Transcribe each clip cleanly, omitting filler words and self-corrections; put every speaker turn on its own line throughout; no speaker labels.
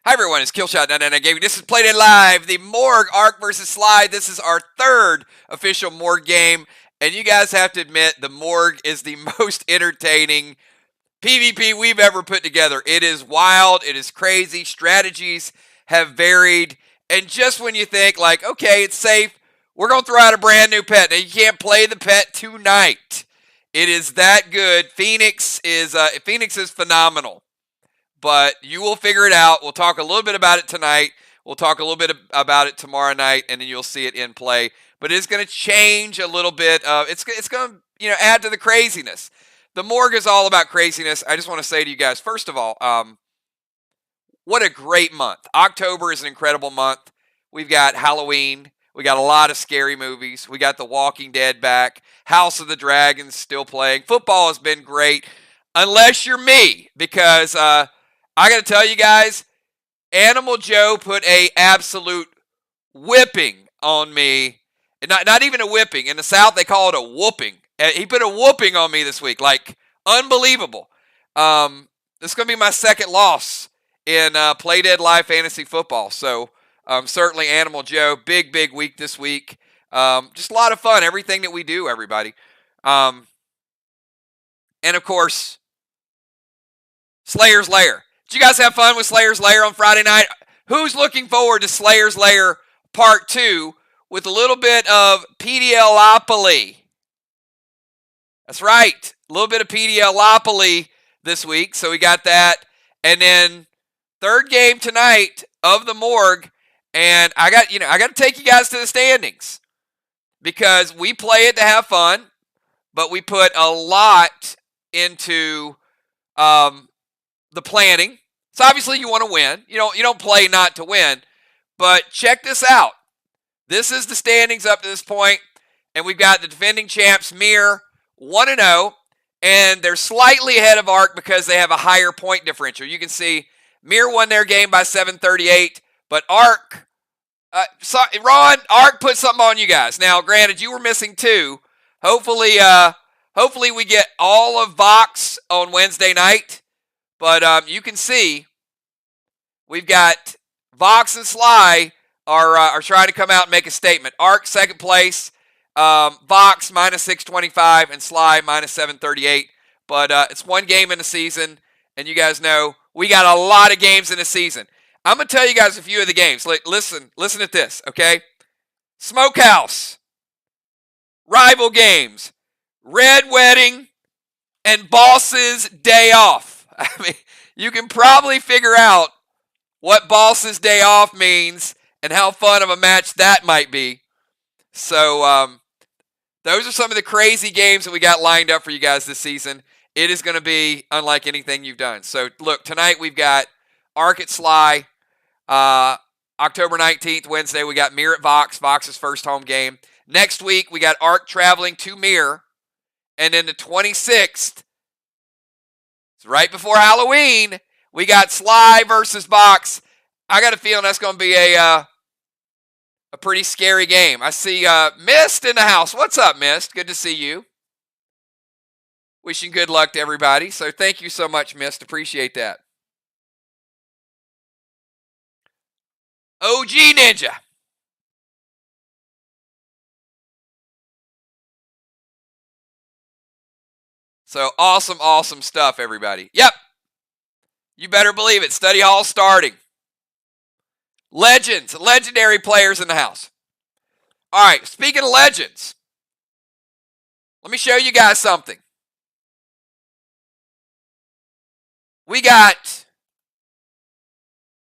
Hi everyone, it's Killshot99 Gaming. This is Playdead Live, the Morgue Arc versus SLY. This is our third official Morgue game, and you guys have to admit the Morgue is the most entertaining PvP we've ever put together. It is wild, it is crazy, strategies have varied, and just when you think like, okay, it's safe, we're going to throw out a brand new pet. Now you can't play the pet tonight. It is that good. Phoenix is phenomenal. But you will figure it out. We'll talk a little bit about it tonight. We'll talk a little bit about it tomorrow night, and then you'll see it in play. But it's going to change a little bit. It's going to add to the craziness. The Morgue is all about craziness. I just want to say to you guys, first of all, what a great month. October is an incredible month. We've got Halloween. We got a lot of scary movies. We got The Walking Dead back. House of the Dragons still playing. Football has been great, unless you're me, because I got to tell you guys, Animal Joe put a absolute whipping on me. Not even a whipping. In the South, they call it a whooping. He put a whooping on me this week. Like, unbelievable. This is going to be my second loss in Playdead Live Fantasy Football. So, certainly Animal Joe, big week this week. Just a lot of fun. Everything that we do, everybody. And, of course, Slayer's Lair. Did you guys have fun with Slayer's Lair on Friday night? Who's looking forward to Slayer's Lair Part 2 with a little bit of PDLopoly? That's right. A little bit of PDLopoly this week. So we got that. And then third game tonight of the Morgue. And I got to take you guys to the standings. Because we play it to have fun. But we put a lot into the planning. So obviously you want to win. You don't play not to win. But check this out. This is the standings up to this point, and we've got the defending champs Mir 1-0, and they're slightly ahead of Arc because they have a higher point differential. You can see Mir won their game by 738, but Arc Ron, Arc put something on you guys. Now, granted, you were missing 2. Hopefully we get all of Vox on Wednesday night. But you can see we've got Vox and SLY are trying to come out and make a statement. Arc, second place. Vox, minus 625. And SLY, minus 738. But it's one game in the season. And you guys know we got a lot of games in the season. I'm going to tell you guys a few of the games. Listen at this, okay? Smokehouse. Rival games. Red Wedding. And Boss's Day Off. I mean, you can probably figure out what Boss's Day Off means and how fun of a match that might be. So, those are some of the crazy games that we got lined up for you guys this season. It is going to be unlike anything you've done. So, look, tonight we've got Arc at SLY. October 19th, Wednesday, we got Mir at Vox. Vox's first home game. Next week, we got Arc traveling to Mir. And then the 26th, right before Halloween, we got SLY versus Vox. I got a feeling that's going to be a pretty scary game. I see Mist in the house. What's up, Mist? Good to see you. Wishing good luck to everybody. So thank you so much, Mist. Appreciate that. OG Ninja. So awesome stuff, everybody. Yep. You better believe it. Study hall starting. Legends. Legendary players in the house. All right. Speaking of legends, let me show you guys something. We got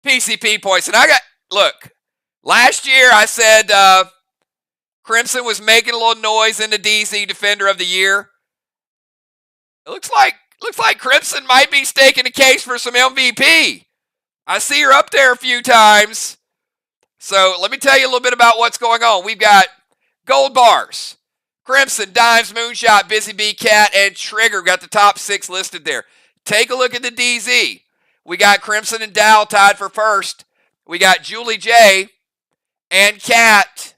PCP points. And look, last year I said Crimson was making a little noise in the DZ Defender of the Year. It looks like Crimson might be staking a case for some MVP. I see her up there a few times. So let me tell you a little bit about what's going on. We've got gold bars. Crimson, Dimes, Moonshot, Busy Bee, Cat, and Trigger. Got the top 6 listed there. Take a look at the DZ. We got Crimson and Dow tied for first. We got Julie J and Cat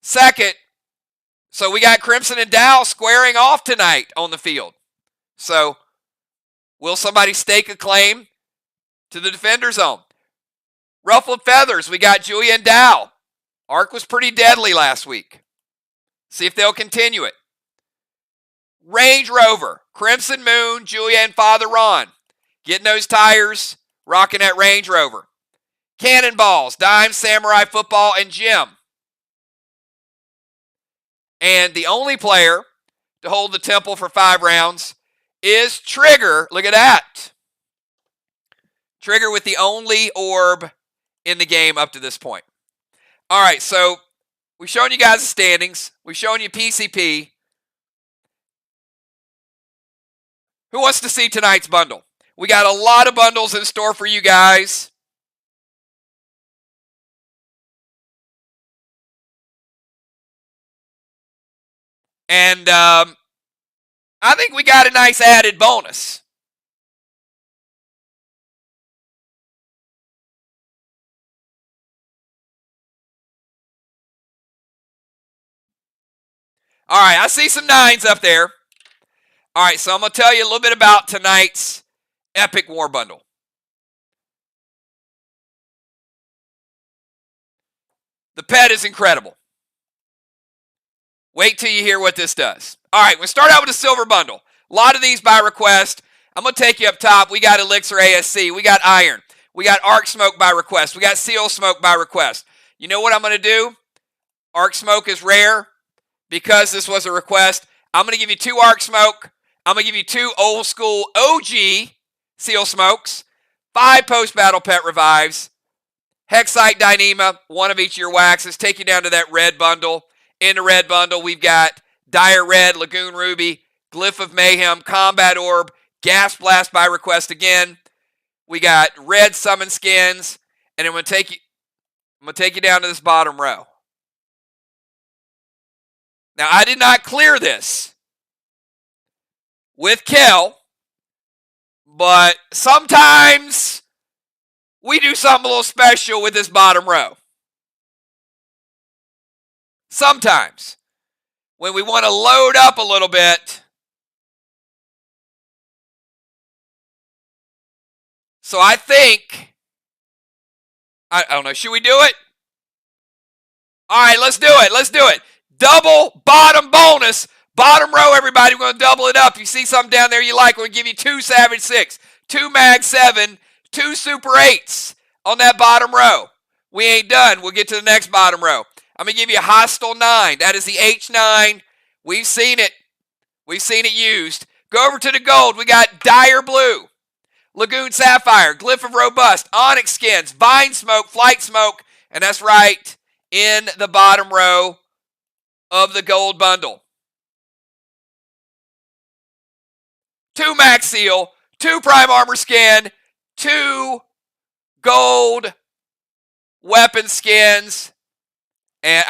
second. So we got Crimson and Dow squaring off tonight on the field. So will somebody stake a claim to the defender zone. Ruffled feathers, we got Julian Dow. Arc was pretty deadly last week. See if they'll continue it. Range Rover, Crimson Moon, Julia and Father Ron. Getting those tires, rocking that Range Rover. Cannonballs, Dime, Samurai Football, and Jim. And the only player to hold the temple for 5 rounds is Trigger. Look at that. Trigger with the only orb in the game up to this point. All right, so we've shown you guys the standings. We've shown you PCP. Who wants to see tonight's bundle? We got a lot of bundles in store for you guys. And I think we got a nice added bonus. All right, I see some 9s up there. All right, so I'm going to tell you a little bit about tonight's Epic War Bundle. The pet is incredible. Wait till you hear what this does. All right, we'll start out with a silver bundle. A lot of these by request. I'm going to take you up top. We got Elixir ASC. We got Iron. We got Arc Smoke by request. We got Seal Smoke by request. You know what I'm going to do? Arc Smoke is rare because this was a request. I'm going to give you 2 Arc Smoke. I'm going to give you 2 old school OG Seal Smokes, 5 post-battle pet revives, Hexite Dyneema, 1 of each of your waxes. Take you down to that red bundle. In the red bundle, we've got Dire Red, Lagoon Ruby, Glyph of Mayhem, Combat Orb, Gas Blast by request again. We got red summon skins, and I'm going to take you down to this bottom row. Now, I did not clear this with Kel, but sometimes we do something a little special with this bottom row. Sometimes, when we want to load up a little bit. So I think, I don't know, should we do it? All right, let's do it. Let's do it. Double bottom bonus. Bottom row, everybody. We're going to double it up. If you see something down there you like, we're going to give you 2 Savage 6, 2 Mag 7, 2 Super 8s on that bottom row. We ain't done. We'll get to the next bottom row. I'm going to give you a Hostile 9. That is the H9. We've seen it. We've seen it used. Go over to the gold. We got Dire Blue, Lagoon Sapphire, Glyph of Robust, Onyx Skins, Vine Smoke, Flight Smoke, and that's right in the bottom row of the gold bundle. 2 Max Seal, 2 Prime Armor Skin, 2 gold weapon skins, and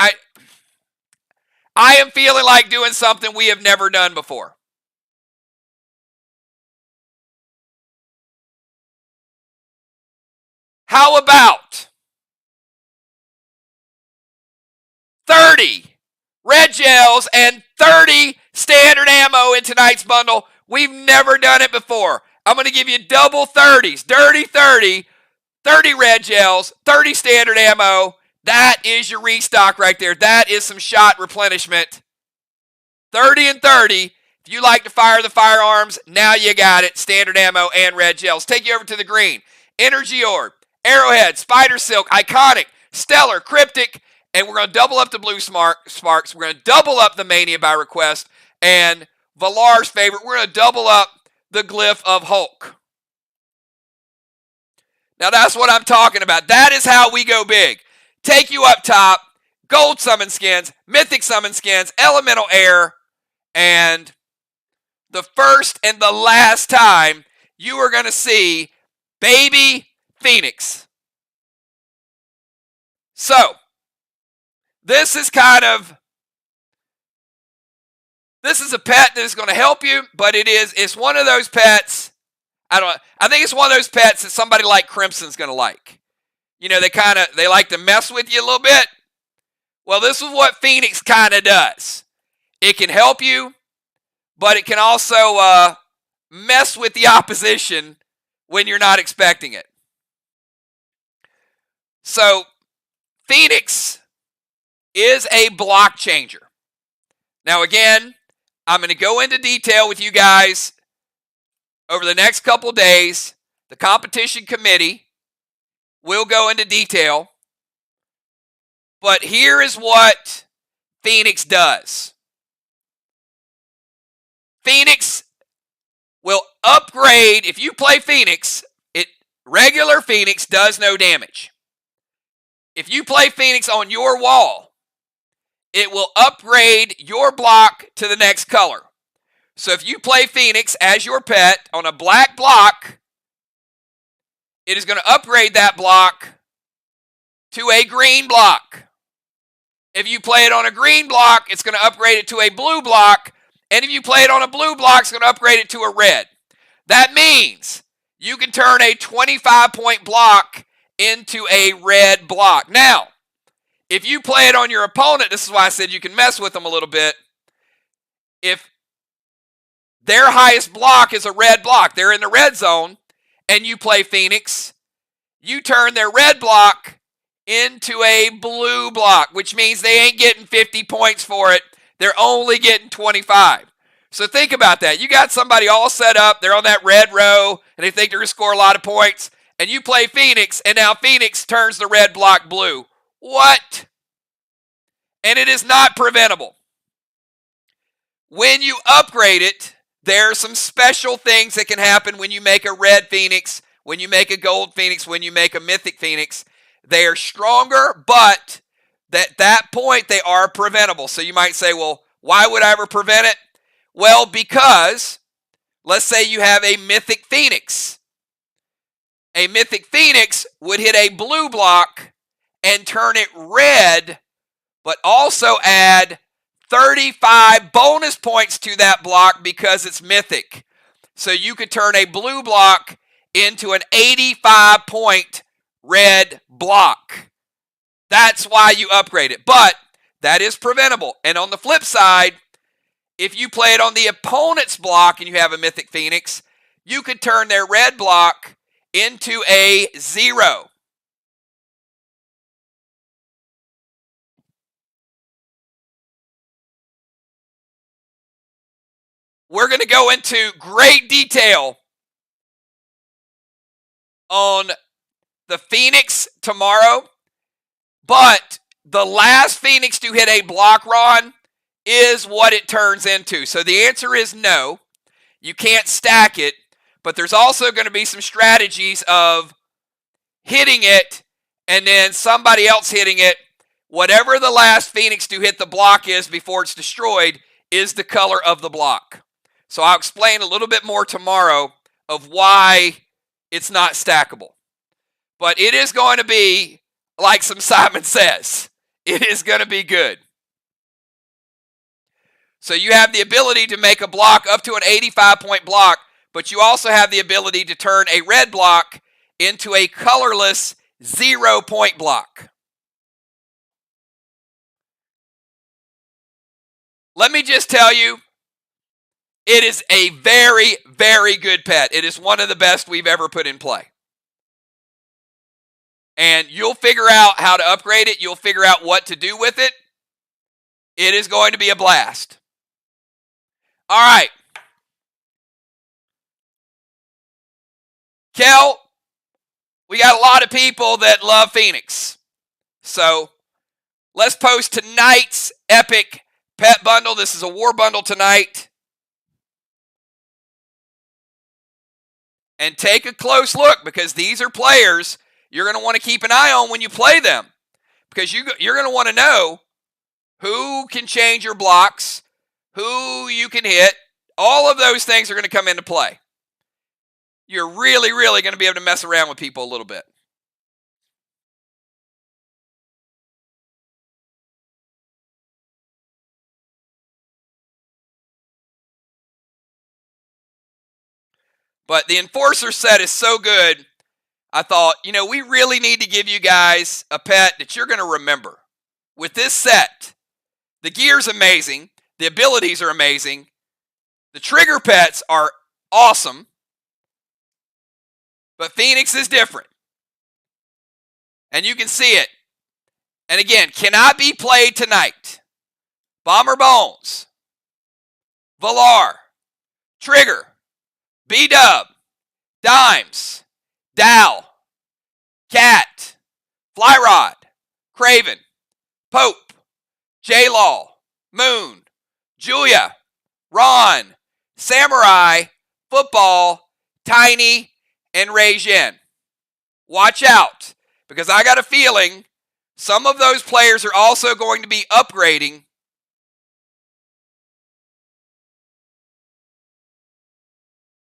I am feeling like doing something we have never done before. How about 30 red gels and 30 standard ammo in tonight's bundle? We've never done it before. I'm going to give you double 30s, dirty 30, 30 red gels, 30 standard ammo. That is your restock right there. That is some shot replenishment. 30 and 30. If you like to fire the firearms, now you got it. Standard ammo and red gels. Take you over to the green. Energy Orb, Arrowhead, Spider Silk, Iconic, Stellar, Cryptic, and we're going to double up the blue sparks. We're going to double up the Mania by request. And Valar's favorite, we're going to double up the Glyph of Hulk. Now that's what I'm talking about. That is how we go big. Take you up top, gold summon skins, mythic summon skins, elemental air, and the first and the last time you are going to see Baby Phoenix. So, this is a pet that is going to help you, but it's one of those pets. I think it's one of those pets that somebody like Crimson's going to like. You know, they like to mess with you a little bit. Well, this is what Phoenix kind of does. It can help you, but it can also mess with the opposition when you're not expecting it. So Phoenix is a block changer. Now again, I'm going to go into detail with you guys over the next couple days. The competition committee will go into detail. But here is what Phoenix does. Phoenix will upgrade. If you play Phoenix, regular Phoenix does no damage. If you play Phoenix on your wall, it will upgrade your block to the next color. So if you play Phoenix as your pet on a black block, it is going to upgrade that block to a green block. If you play it on a green block, it's going to upgrade it to a blue block. And if you play it on a blue block, it's going to upgrade it to a red. That means you can turn a 25-point block into a red block. Now, if you play it on your opponent, this is why I said you can mess with them a little bit. If their highest block is a red block, they're in the red zone, and you play Phoenix, you turn their red block into a blue block, which means they ain't getting 50 points for it. They're only getting 25. So think about that. You got somebody all set up. They're on that red row, and they think they're going to score a lot of points. And you play Phoenix, and now Phoenix turns the red block blue. What? And it is not preventable. When you upgrade it, there are some special things that can happen when you make a red Phoenix, when you make a gold Phoenix, when you make a mythic Phoenix. They are stronger, but at that point, they are preventable. So you might say, well, why would I ever prevent it? Well, because let's say you have a mythic Phoenix. A mythic Phoenix would hit a blue block and turn it red, but also add 35 bonus points to that block because it's mythic. So you could turn a blue block into an 85-point red block. That's why you upgrade it. But that is preventable. And on the flip side, if you play it on the opponent's block and you have a mythic Phoenix, you could turn their red block into a 0. We're going to go into great detail on the Phoenix tomorrow, but the last Phoenix to hit a block, Ron, is what it turns into. So the answer is no. You can't stack it, but there's also going to be some strategies of hitting it and then somebody else hitting it. Whatever the last Phoenix to hit the block is before it's destroyed is the color of the block. So I'll explain a little bit more tomorrow of why it's not stackable. But it is going to be, like some Simon says, it is going to be good. So you have the ability to make a block up to an 85-point block, but you also have the ability to turn a red block into a colorless 0-point block. Let me just tell you, it is a very, very good pet. It is one of the best we've ever put in play. And you'll figure out how to upgrade it. You'll figure out what to do with it. It is going to be a blast. All right. Kel, we got a lot of people that love Phoenix. So let's post tonight's epic pet bundle. This is a war bundle tonight. And take a close look, because these are players you're going to want to keep an eye on when you play them. Because you're going to want to know who can change your blocks, who you can hit. All of those things are going to come into play. You're really, really going to be able to mess around with people a little bit. But the Enforcer set is so good, I thought, we really need to give you guys a pet that you're going to remember. With this set, the gear's amazing. The abilities are amazing. The trigger pets are awesome. But Phoenix is different. And you can see it. And again, cannot be played tonight. Bomber Bones, Villar, Trigger, B-Dub, Dimes, Dow, Cat, Flyrod, Craven, Pope, J-Law, Moon, Julia, Ron, Samurai, Football, Tiny, and Ray-Jin. Watch out, because I got a feeling some of those players are also going to be upgrading.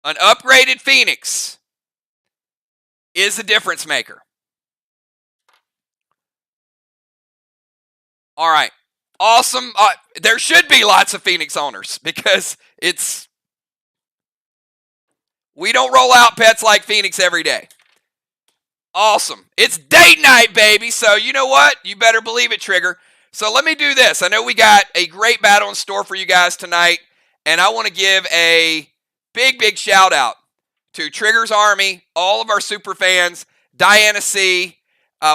An upgraded Phoenix is the difference maker. All right. Awesome. There should be lots of Phoenix owners because we don't roll out pets like Phoenix every day. Awesome. It's date night, baby. So you know what? You better believe it, Trigger. So let me do this. I know we got a great battle in store for you guys tonight, and I want to give a big shout out to Trigger's Army, all of our super fans, Diana C.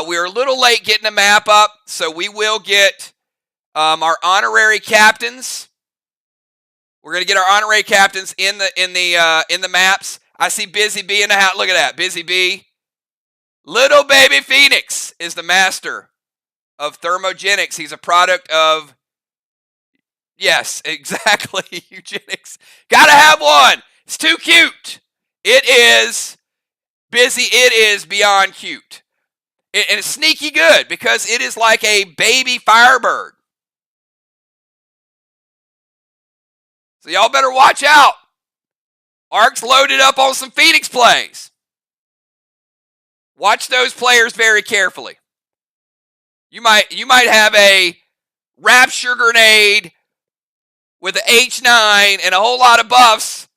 We are a little late getting the map up, so we will get our honorary captains. We're going to get our honorary captains in the maps. I see Busy Bee in the house. Look at that, Busy Bee. Little baby Phoenix is the master of thermogenics. He's a product of, yes, exactly, eugenics. Gotta have one. It's too cute. It is busy. It is beyond cute. And it's sneaky good because it is like a baby Firebird. So y'all better watch out. Ark's loaded up on some Phoenix plays. Watch those players very carefully. You might have a Rapture Grenade with an H9 and a whole lot of buffs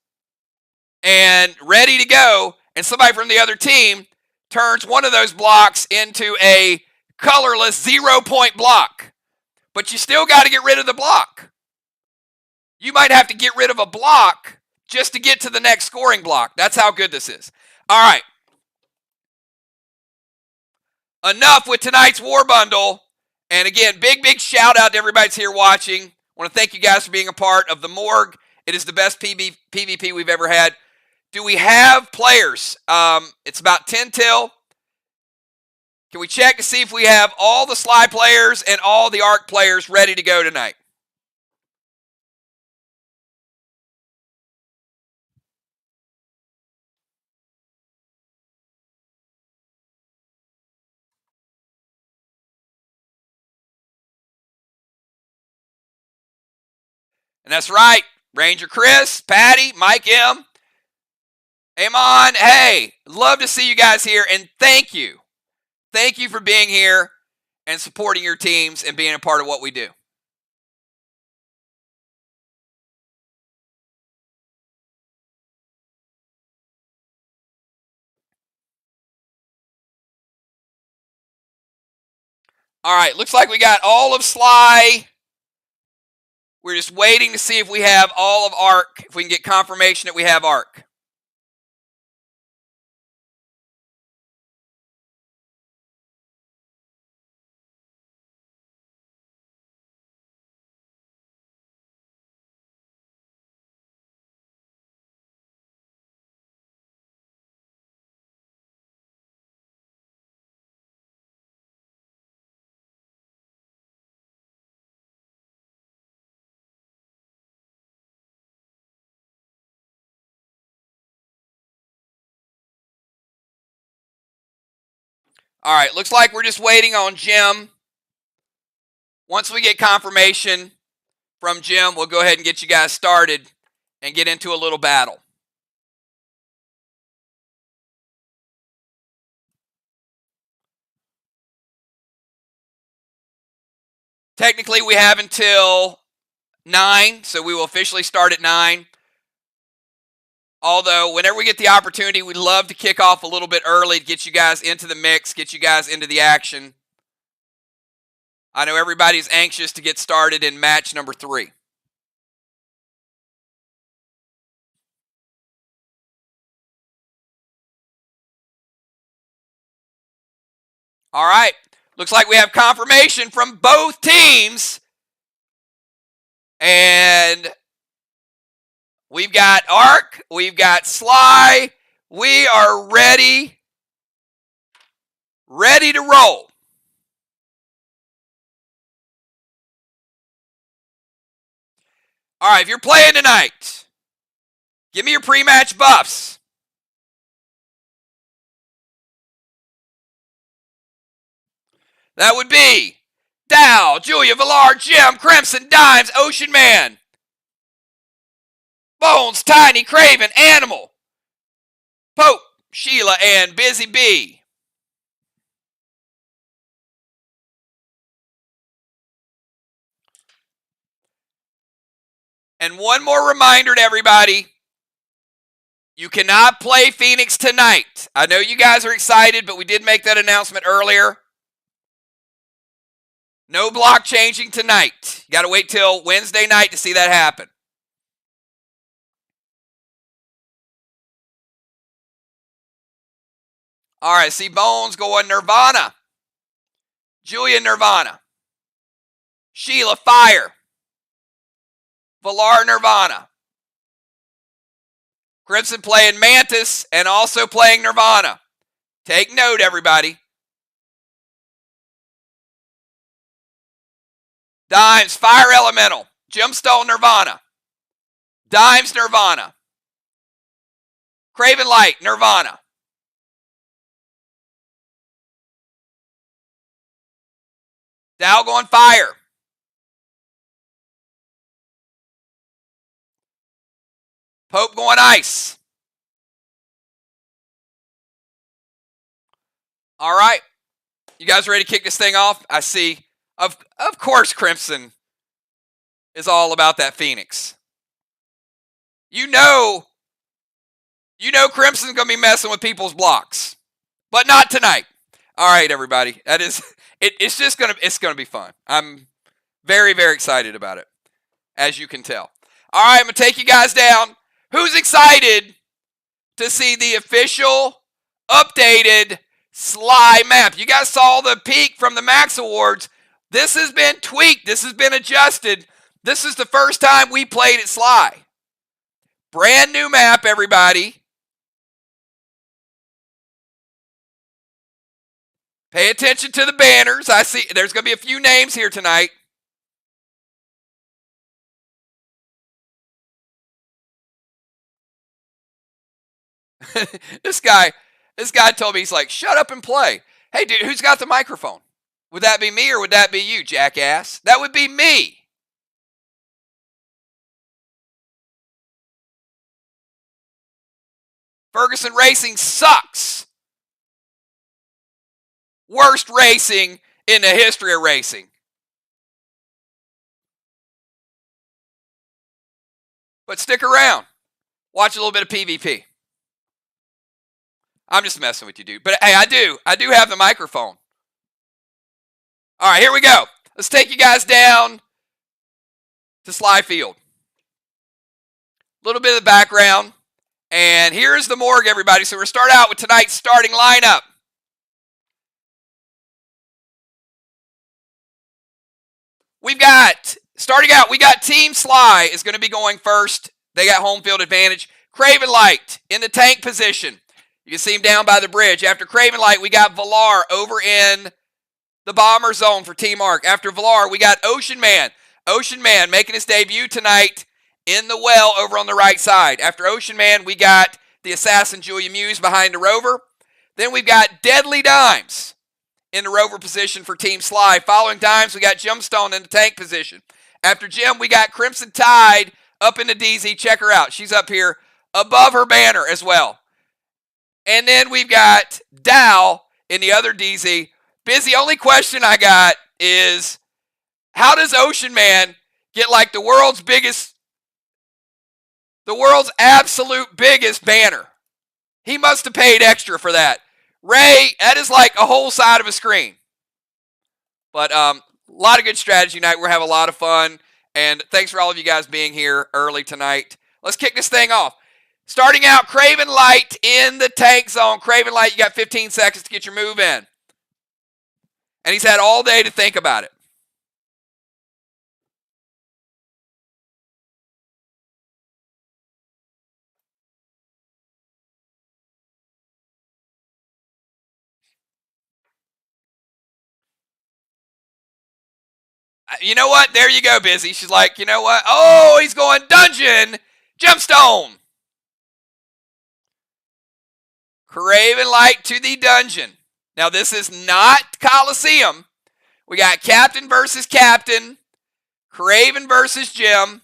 and ready to go, and somebody from the other team turns one of those blocks into a colorless 0-point block. But you still got to get rid of the block. You might have to get rid of a block just to get to the next scoring block. That's how good this is. All right. Enough with tonight's War Bundle. And again, big shout out to everybody that's here watching. I want to thank you guys for being a part of the Morgue. It is the best PvP we've ever had. Do we have players? It's about 10 till. Can we check to see if we have all the SLY players and all the ARC players ready to go tonight? And that's right. Ranger Chris, Patty, Mike M, Amon. Hey, love to see you guys here, and thank you. Thank you for being here and supporting your teams and being a part of what we do. All right, looks like we got all of SLY. We're just waiting to see if we have all of ARC, if we can get confirmation that we have ARC. All right, looks like we're just waiting on Jim. Once we get confirmation from Jim, we'll go ahead and get you guys started and get into a little battle. Technically, we have until 9, so we will officially start at 9. Although, whenever we get the opportunity, we'd love to kick off a little bit early to get you guys into the mix, get you guys into the action. I know everybody's anxious to get started in match number 3. All right. Looks like we have confirmation from both teams. And we've got Arc. We've got SLY. We are ready to roll. All right, if you're playing tonight, give me your pre-match buffs. That would be Dow, Julia, Villar, Jim, Crimson, Dimes, Ocean Man, Bones, Tiny, Craven, Animal, Pope, Sheila, and Busy Bee. And one more reminder to everybody. You cannot play Phoenix tonight. I know you guys are excited, but we did make that announcement earlier. No block changing tonight. You got to wait till Wednesday night to see that happen. All right, see Bones going Nirvana. Julia Nirvana. Sheila Fire. Villar Nirvana. Crimson playing Mantis and also playing Nirvana. Take note, everybody. Dimes, Fire Elemental. Gemstone Nirvana. Dimes Nirvana. Craven Light Nirvana. Dow going Fire. Pope going Ice. All right. You guys ready to kick this thing off? I see. Of course Crimson is all about that Phoenix. You know Crimson's going to be messing with people's blocks. But not tonight. All right, everybody. That is it's just going to be fun. I'm very, very excited about it, as you can tell. All right, I'm going to take you guys down. Who's excited to see the official updated SLY map? You guys saw the peak from the Max Awards. This has been tweaked. This has been adjusted. This is the first time we played at SLY. Brand new map, everybody. Pay attention to the banners. I see there's going to be a few names here tonight. This guy told me, he's like, shut up and play. Hey, dude, who's got the microphone? Would that be me or would that be you, jackass? That would be me. Ferguson Racing sucks. Worst racing in the history of racing. But stick around. Watch a little bit of PvP. I'm just messing with you, dude. But hey, I do have the microphone. All right, here we go. Let's take you guys down to SLY Field. A little bit of the background. And here's the morgue, everybody. So we're going to start out with tonight's starting lineup. We've got, starting out, we got Team SLY is going to be going first. They got home field advantage. Craven Light in the tank position. You can see him down by the bridge. After Craven Light, we got Villar over in the bomber zone for Team Arc. After Villar, we got Ocean Man. Ocean Man making his debut tonight in the well over on the right side. After Ocean Man, we got the assassin Julia Muse behind the rover. Then we've got Deadly Dimes in the rover position for Team SLY. Following Dimes, we got Gemstone in the tank position. After Gem, we got Crimson Tide up in the DZ. Check her out. She's up here above her banner as well. And then we've got Dow in the other DZ. Busy, only question I got is, how does Ocean Man get like the world's absolute biggest banner? He must have paid extra for that. Ray, that is like a whole side of a screen. But a lot of good strategy tonight. We're going to have a lot of fun. And thanks for all of you guys being here early tonight. Let's kick this thing off. Starting out, Craven Light in the tank zone. Craven Light, you got 15 seconds to get your move in. And he's had all day to think about it. You know what? There you go, Busy. She's like, you know what? Oh, he's going dungeon. Gemstone. Craven Light to the dungeon. Now, this is not Coliseum. We got Captain versus Captain. Craven versus Gem.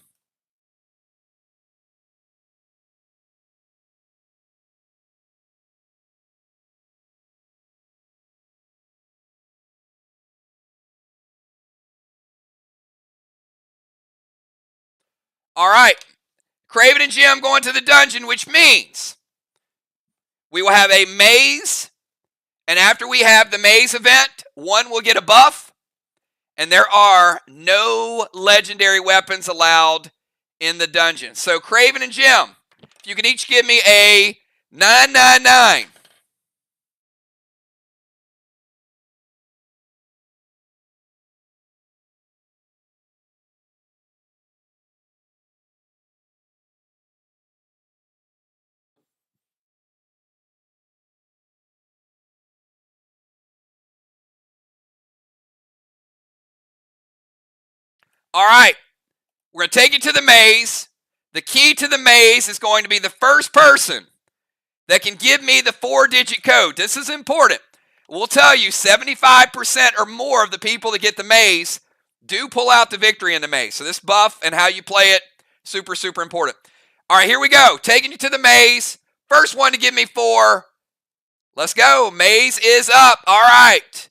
All right. Craven and Gem going to the dungeon, which means we will have a maze. And after we have the maze event, one will get a buff. And there are no legendary weapons allowed in the dungeon. So Craven and Gem, if you can each give me a 999. All right. We're going to take you to the maze. The key to the maze is going to be the first person that can give me the 4-digit code. This is important. We'll tell you 75% or more of the people that get the maze do pull out the victory in the maze. So this buff and how you play it, super, super important. All right, here we go. Taking you to the maze. First one to give me 4. Let's go. Maze is up. All right.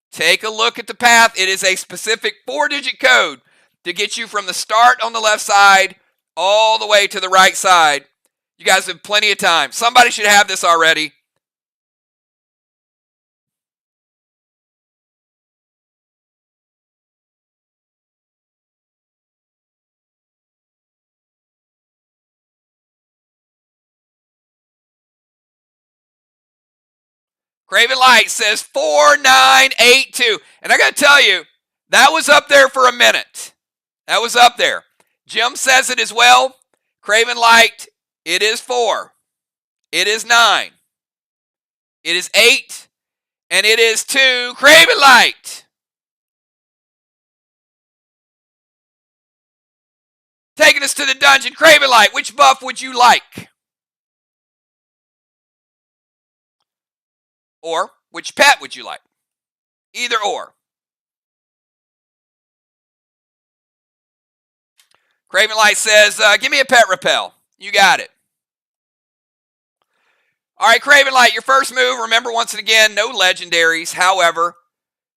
Take a look at the path. It is a specific 4-digit code to get you from the start on the left side all the way to the right side. You guys have plenty of time. Somebody should have this already. Craven Light says 4982. And I got to tell you, that was up there for a minute. That was up there. Jim says it as well. Craven Light, it is 4. It is 9. It is 8. And it is 2. Craven Light. Taking us to the dungeon. Craven Light, which buff would you like? Or which pet would you like? Either or. Craven Light says, give me a pet repel. You got it. All right, Craven Light, your first move. Remember, once again, no legendaries. However,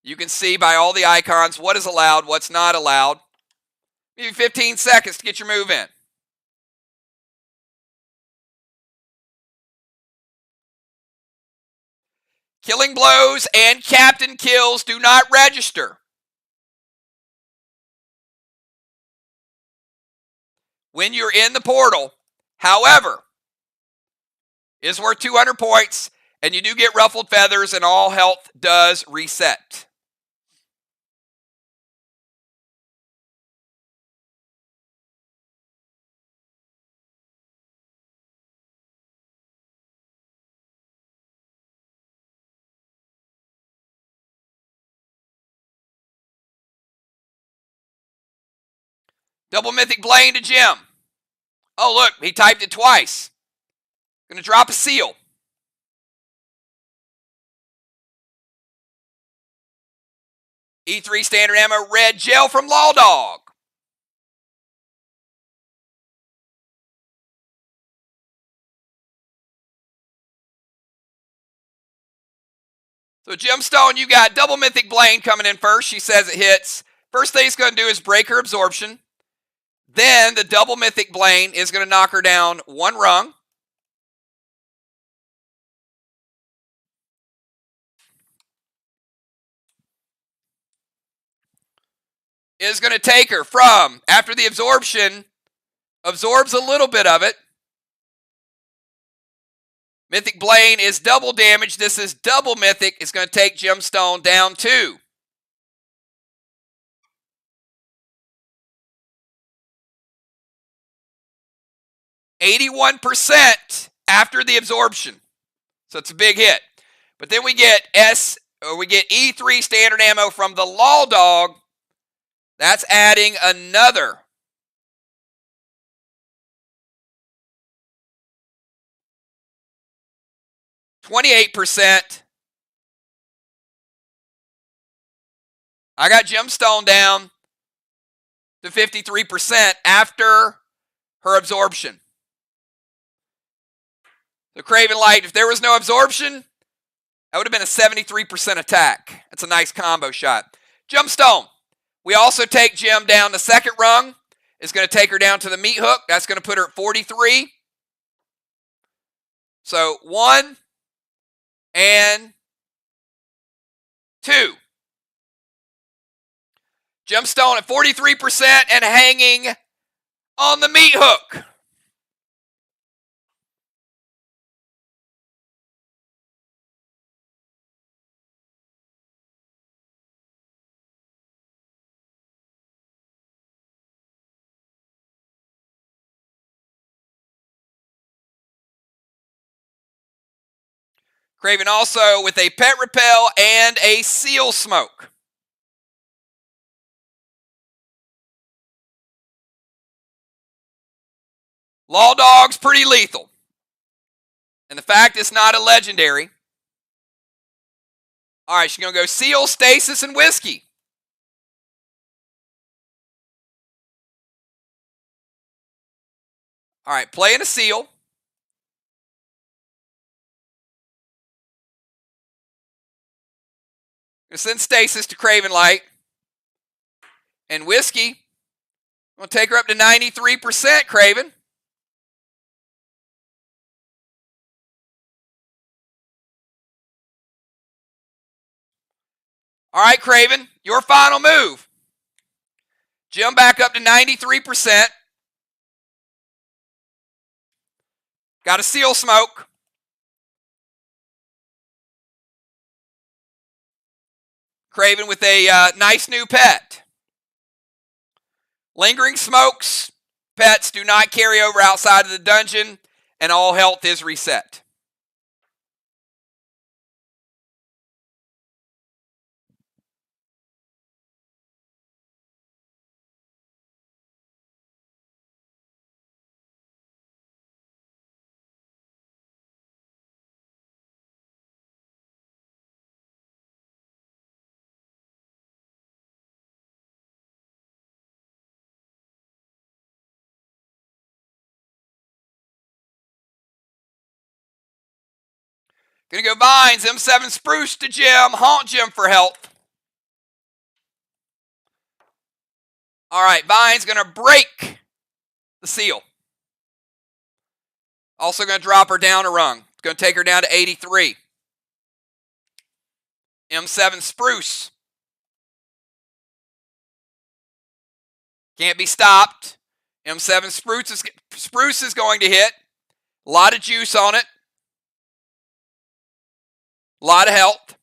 you can see by all the icons what is allowed, what's not allowed. Give you 15 seconds to get your move in. Killing blows and captain kills do not register. When you're in the portal, however, is worth 200 points, and you do get ruffled feathers, and all health does reset. Double Mythic Blaine to Jim. Oh, look, he typed it twice. Going to drop a seal. E3 standard ammo, red gel from Law Dog. So Gemstone, you got Double Mythic Blaine coming in first. She says it hits. First thing it's going to do is break her absorption. Then the Double Mythic Blaine is going to knock her down 1 rung. Is going to take her from, after the absorption, absorbs a little bit of it. Mythic Blaine is double damage. This is double Mythic. It's going to take Gemstone down 2. 81% after the absorption. So it's a big hit. But then we get E3 standard ammo from the Law Dog. That's adding another 28%. I got Gemstone down to 53% after her absorption. The Craven Light, if there was no absorption, that would have been a 73% attack. That's a nice combo shot. Gemstone. We also take Gem down the second rung. It's going to take her down to the meat hook. That's going to put her at 43. So 1 and 2. Gemstone at 43% and hanging on the meat hook. Craven also with a pet repel and a seal smoke. Law Dog's pretty lethal. And the fact it's not a legendary. All right, she's going to go Seal, Stasis, and Whiskey. All right, playing a Seal. Going to send Stasis to Craven Light. And Whiskey. Going to take her up to 93%, Craven. All right, Craven, your final move. Gem back up to 93%. Got a Seal smoke. Craven with a nice new pet. Lingering smokes. Pets do not carry over outside of the dungeon, and all health is reset. Gonna go Vines, M7 Spruce to Gem, Haunt Gem for health. All right, Vine's gonna break the Seal. Also gonna drop her down a rung. It's gonna take her down to 83. M7 Spruce. Can't be stopped. M7 Spruce is going to hit. A lot of juice on it. A lot of health.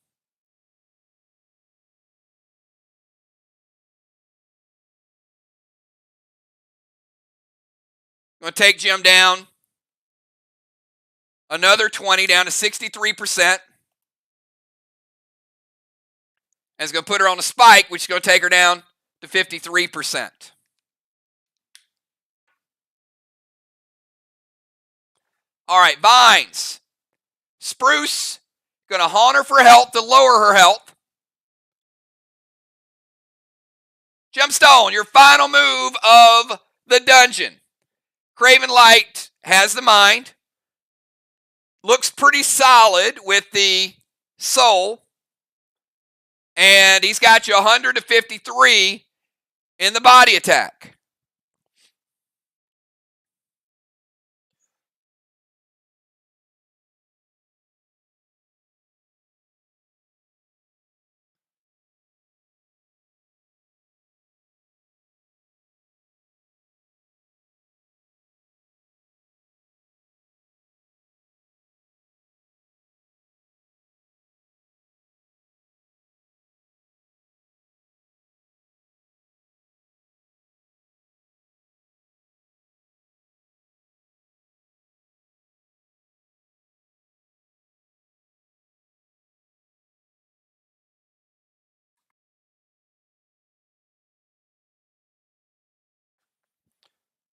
Going to take Gem down another 20, down to 63%. And it's going to put her on a spike, which is going to take her down to 53%. All right, Vines. Spruce, going to haunt her for health to lower her health. Gemstone, your final move of the dungeon. Craven Light has the mind. Looks pretty solid with the soul. And he's got you 100 to 53 in the body attack.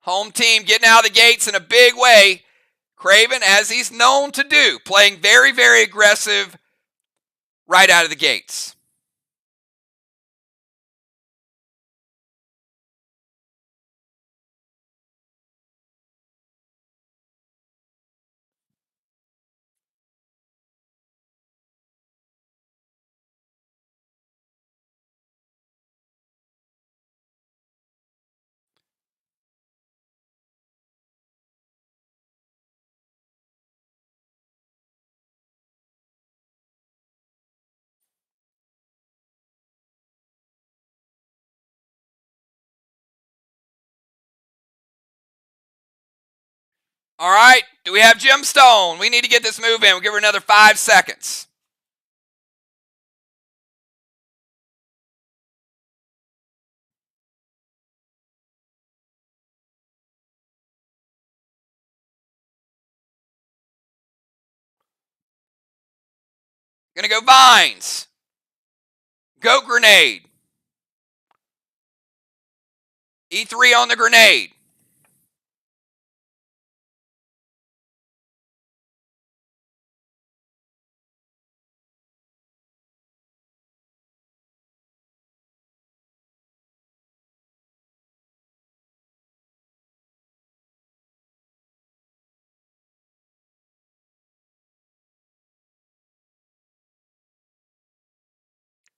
Home team getting out of the gates in a big way. Craven, as he's known to do, playing very, very aggressive right out of the gates. All right, do we have Gemstone? We need to get this move in. We'll give her another 5 seconds. Gonna go Vines. Goat Grenade. E3 on the grenade.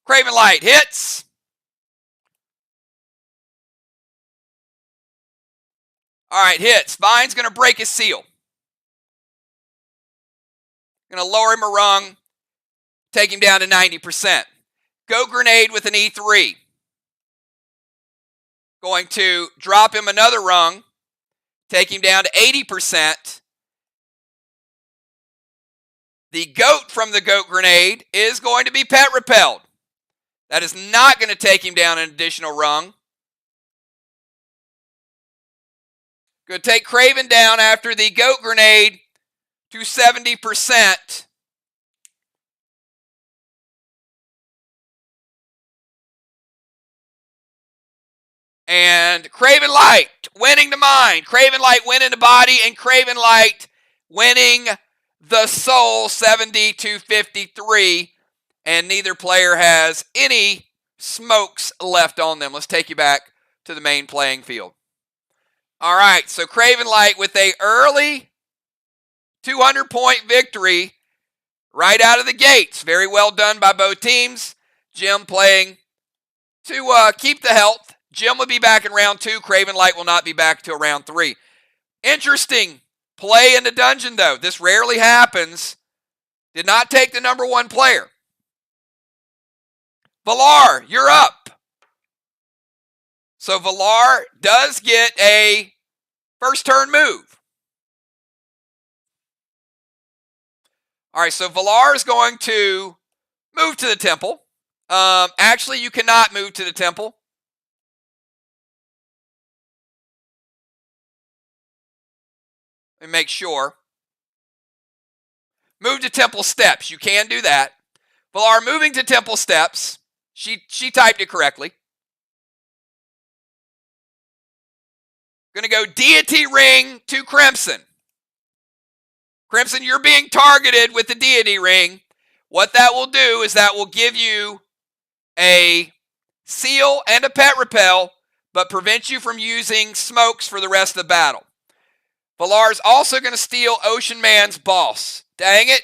Craven Light hits. All right, hits. Vine's going to break his seal. Going to lower him a rung, take him down to 90%. Go Grenade with an E3. Going to drop him another rung, take him down to 80%. The goat from the Goat Grenade is going to be pet repelled. That is not going to take him down an additional rung. Going to take Craven down after the Goat Grenade to 70%. And Craven Light winning the mind. Craven Light winning the body, and Craven Light winning the soul, 70-53. And neither player has any smokes left on them. Let's take you back to the main playing field. All right, so Craven Light with a early 200-point victory right out of the gates. Very well done by both teams. Jim playing to keep the health. Jim will be back in round 2. Craven Light will not be back until round 3. Interesting play in the dungeon, though. This rarely happens. Did not take the number 1 player. Valar, you're up. So Valar does get a first turn move. All right, so Valar is going to move to the temple. Actually, you cannot move to the temple. Let me make sure. Move to temple steps. You can do that. Valar moving to temple steps. She typed it correctly. Going to go deity ring to Crimson. Crimson, you're being targeted with the deity ring. What that will do is that will give you a seal and a pet repel, but prevent you from using smokes for the rest of the battle. Valar's also going to steal Ocean Man's boss. Dang it.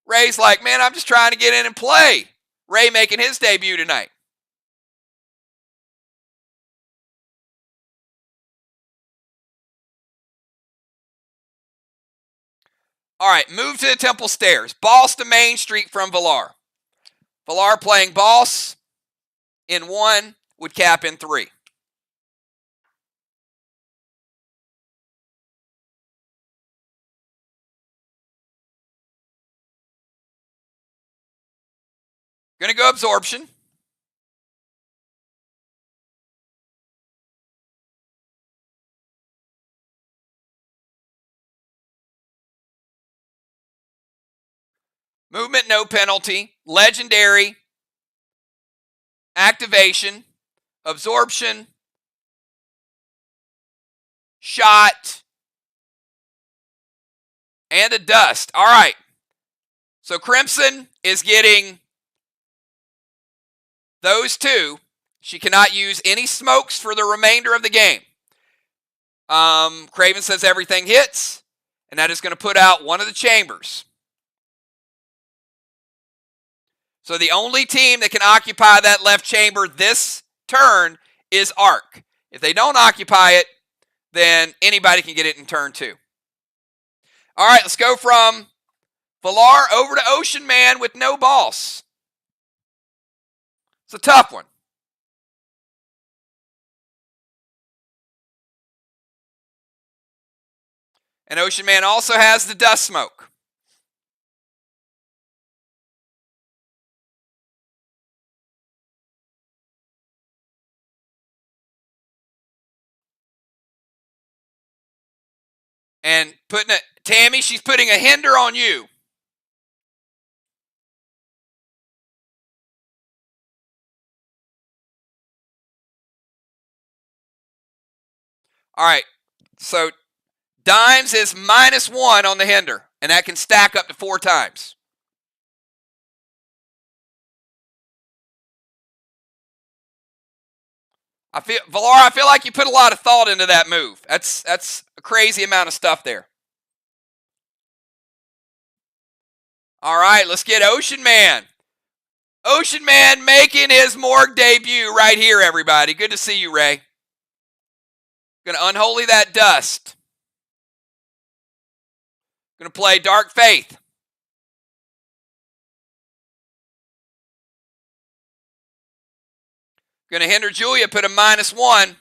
Ray's like, man, I'm just trying to get in and play. Ray making his debut tonight. All right, move to the temple stairs. Boss to Main Street from Valar. Valar playing boss in 1 would cap in 3. Going to go absorption. Movement, no penalty. Legendary. Activation. Absorption. shot, and a dust. All right. So Crimson is getting those two. She cannot use any smokes for the remainder of the game. Craven says everything hits, and that is going to put out one of the chambers. So the only team that can occupy that left chamber this turn is Arc. If they don't occupy it, then anybody can get it in turn 2. All right, let's go from Valar over to Ocean Man with no boss. It's a tough one. And Ocean Man also has the dust smoke. And Tammy, she's putting a hinder on you. All right, so Dimes is -1 on the hinder, and that can stack up to 4 times. Valar, I feel like you put a lot of thought into that move. That's a crazy amount of stuff there. All right, let's get Ocean Man. Ocean Man making his Morgue debut right here, everybody. Good to see you, Ray. Going to unholy that dust. Going to play Dark Faith. Going to hinder Julia, put a -1.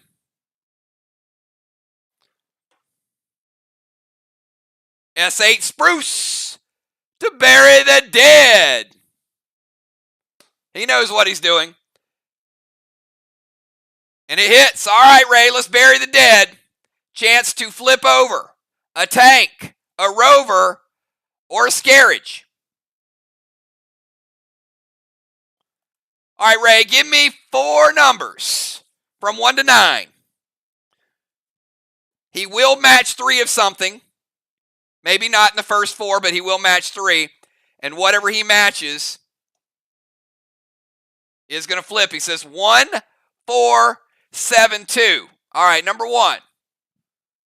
S8 Spruce to bury the dead. He knows what he's doing. And it hits. All right, Ray, let's bury the dead. Chance to flip over a tank, a rover, or a Scarage. All right, Ray, give me 4 numbers from 1 to 9. He will match 3 of something. Maybe not in the first 4, but he will match 3. And whatever he matches is going to flip. He says 1, 4, 7, 2. All right, number 1.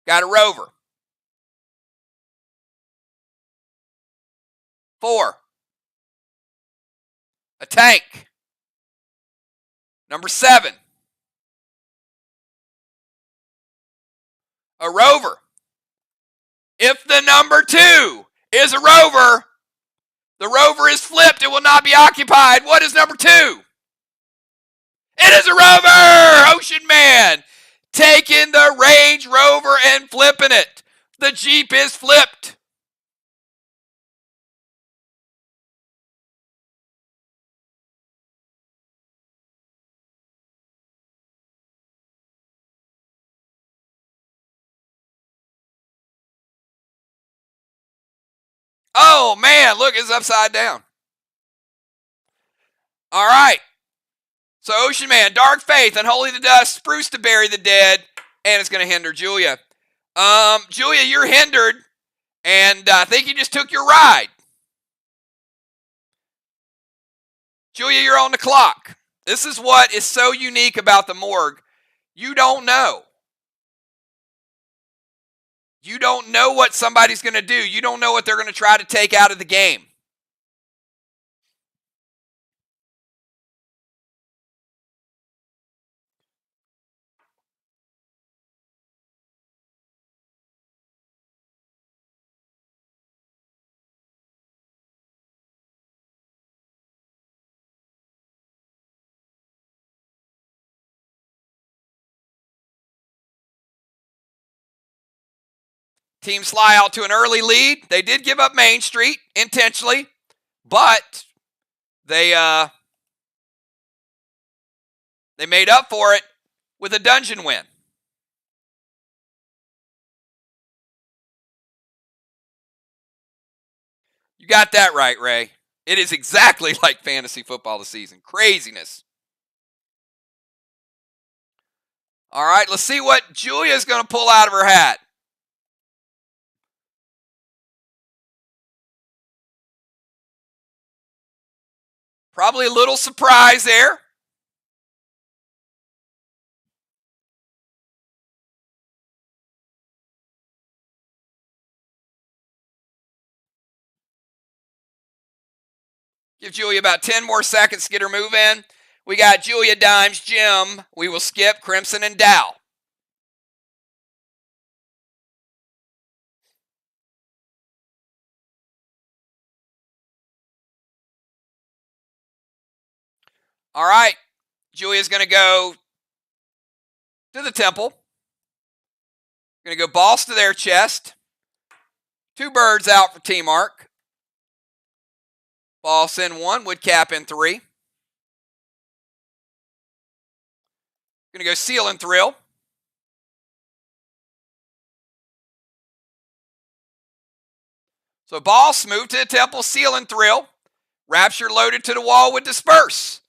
Got a rover. 4. A tank. Number 7. A rover. If the number 2 is a rover, the rover is flipped. It will not be occupied. What is number 2? It is a rover! Ocean Man taking the Range Rover and flipping it. The Jeep is flipped. Oh, man, look, it's upside down. All right. So Ocean Man, Dark Faith, Unholy the Dust, Spruce to bury the dead, and it's going to hinder Julia. Julia, you're hindered, and I think you just took your ride. Julia, you're on the clock. This is what is so unique about the Morgue. You don't know. You don't know what somebody's going to do. You don't know what they're going to try to take out of the game. Team SLY out to an early lead. They did give up Main Street intentionally, but they made up for it with a dungeon win. You got that right, Ray. It is exactly like fantasy football this season. Craziness. All right, let's see what Julia's going to pull out of her hat. Probably a little surprise there. Give Julia about 10 more seconds to get her move in. We got Julia, Dimes, Jim. We will skip Crimson and Dow. All right. Julia's going to go to the temple. Going to go balls to their chest. 2 birds out for T-Mark. Boss in 1, woodcap in 3. Going to go seal and thrill. So boss, move to the temple, seal and thrill. Rapture loaded to the wall with disperse.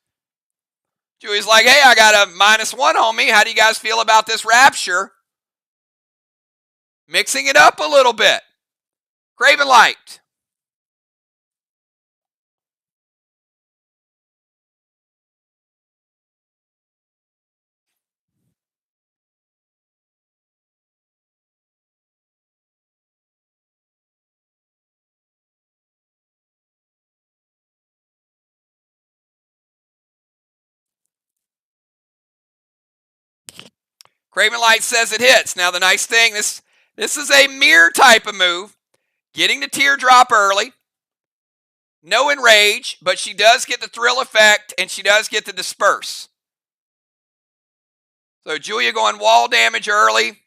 Julia's like, hey, I got a -1 on me. How do you guys feel about this rapture? Mixing it up a little bit. Craven Light. Craven Light says it hits. Now the nice thing, this is a mirror type of move. Getting the teardrop early. No enrage, but she does get the thrill effect and she does get the disperse. So Julia going wall damage early.